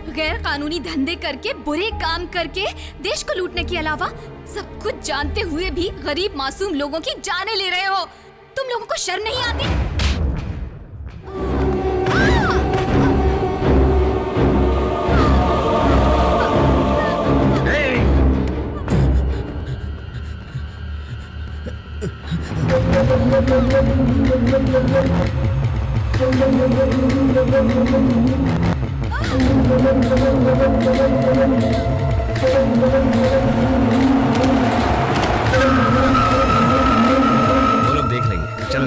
गैर कानूनी धंधे करके, बुरे काम करके देश को लूटने के अलावा सब कुछ जानते हुए भी गरीब मासूम लोगों की जानें ले रहे हो। तुम लोगों को शर्म नहीं आती? वो लोग देख लेंगे, चलो।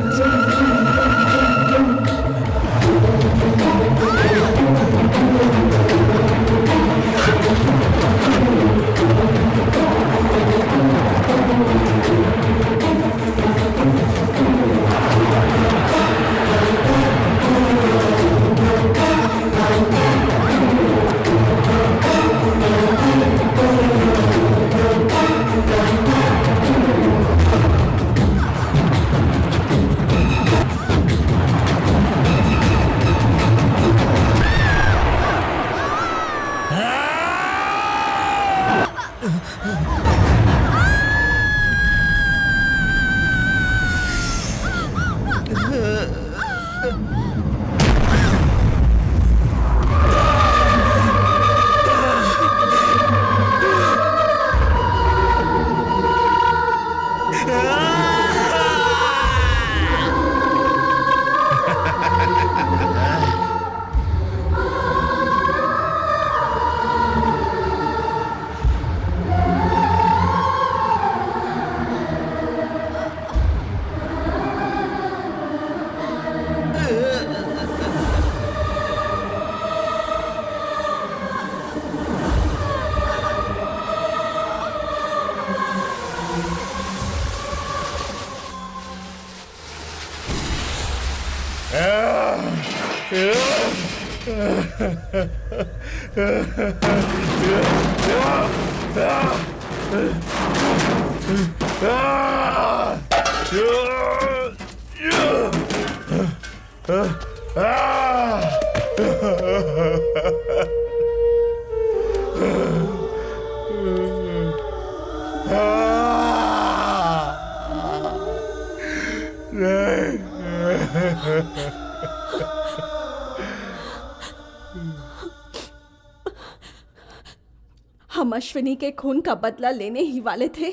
हम अश्विनी के खून का बदला लेने ही वाले थे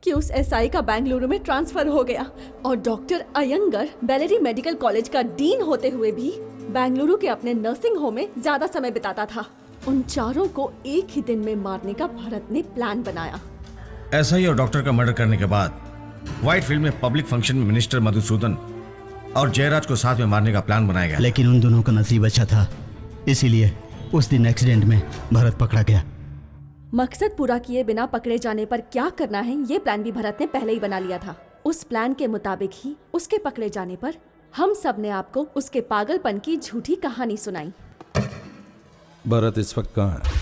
कि उस एसआई का बेंगलुरु में ट्रांसफर हो गया और doctor Iyengar Beleri medical college का डीन होते हुए भी बेंगलुरु के अपने नर्सिंग होम में ज्यादा समय बिताता था। उन चारों को एक ही दिन में मारने का भरत ने प्लान बनाया। एसआई और डॉक्टर का मर्डर करने के बाद व्हाइट फील्ड में पब्लिक फंक्शन में मिनिस्टर मधुसूदन और जयराज को साथ में मारने का प्लान बनाया गया। लेकिन उन दोनों का नसीब अच्छा था, इसीलिए उस दिन एक्सीडेंट में भरत पकड़ा गया। मकसद पूरा किए बिना पकड़े जाने पर क्या करना है ये प्लान भी भरत ने पहले ही बना लिया था। उस प्लान के मुताबिक ही उसके पकड़े जाने पर हम सब ने आपको उसके पागलपन की झूठी कहानी सुनाई। भरत इस वक्त कहाँ है?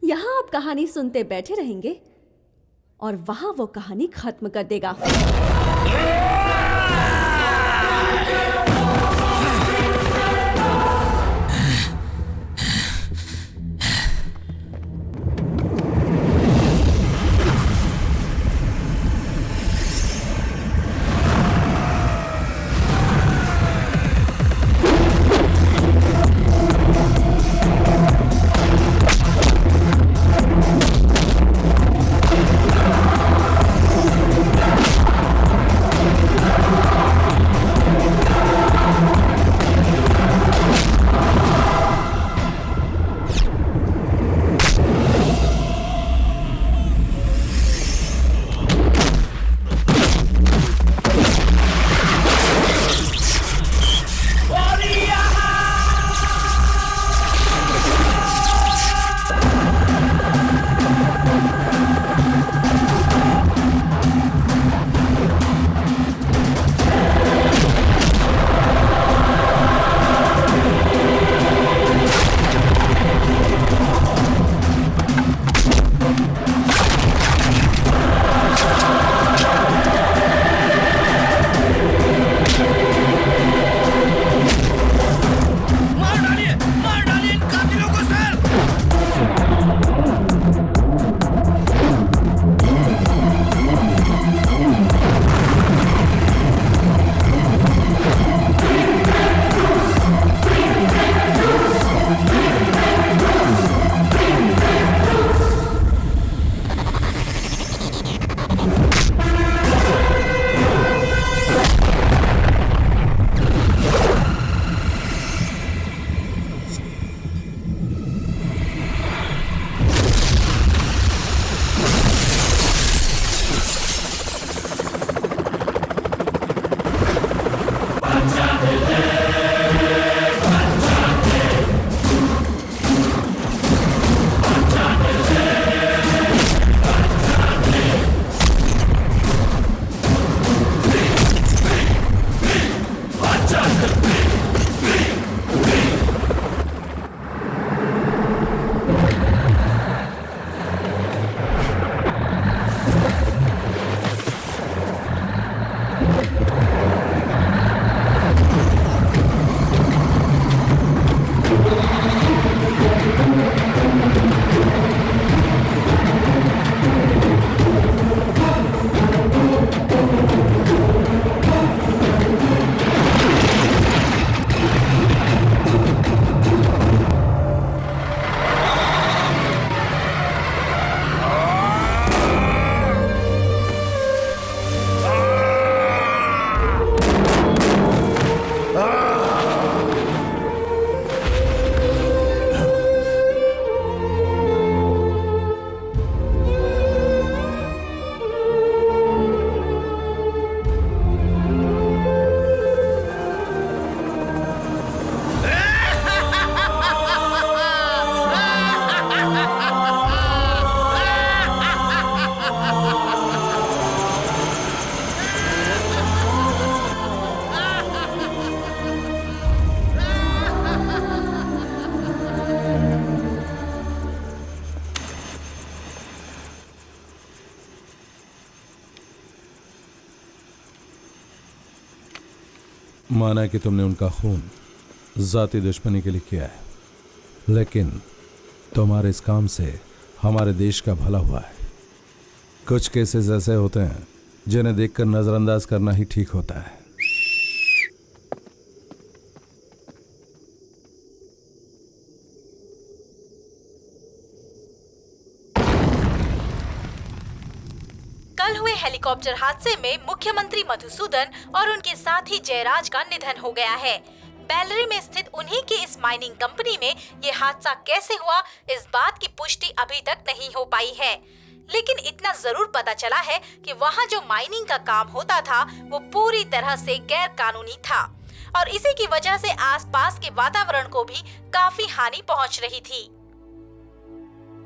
यहाँ आप कहानी सुनते बैठे रहेंगे और वहां वो कहानी खत्म कर देगा। माना कि तुमने उनका खून जाती दुश्मनी के लिए किया है, लेकिन तुम्हारे इस काम से हमारे देश का भला हुआ है। कुछ केसेस ऐसे होते हैं जिन्हें देखकर नजरअंदाज करना ही ठीक होता है। कल हुए हेलीकॉप्टर हादसे में मुख्यमंत्री मधुसूदन और उनके साथी जयराज का निधन हो गया है। बेलरी में स्थित उन्हीं की इस माइनिंग कंपनी में ये हादसा कैसे हुआ, इस बात की पुष्टि अभी तक नहीं हो पाई है, लेकिन इतना जरूर पता चला है कि वहाँ जो माइनिंग का काम होता था वो पूरी तरह से गैर कानूनी था और इसी की वजह से आसपास के वातावरण को भी काफी हानि पहुँच रही थी।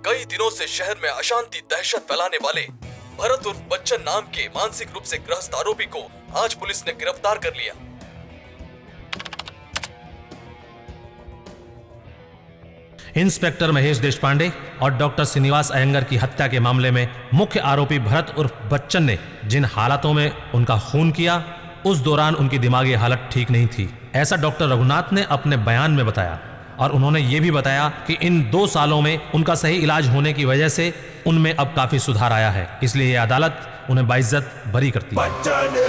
कई दिनों से शहर में अशांति दहशत फैलाने वाले भरत उर्फ बच्चन नाम के मानसिक रूप से ग्रस्त आरोपी को आज पुलिस ने गिरफ्तार कर लिया। इंस्पेक्टर महेश देशपांडे और डॉक्टर श्रीनिवास अयंगर की हत्या के मामले में मुख्य आरोपी भरत उर्फ बच्चन ने जिन हालातों में उनका खून किया, उस दौरान उनकी दिमागी हालत ठीक नहीं थी, ऐसा डॉक्टर रघुनाथ ने अपने बयान में बताया। और उन्होंने ये भी बताया कि इन 2 सालों में उनका सही इलाज होने की वजह से उनमें अब काफी सुधार आया है, इसलिए ये अदालत उन्हें बाइज्जत बरी करती है। बच्चन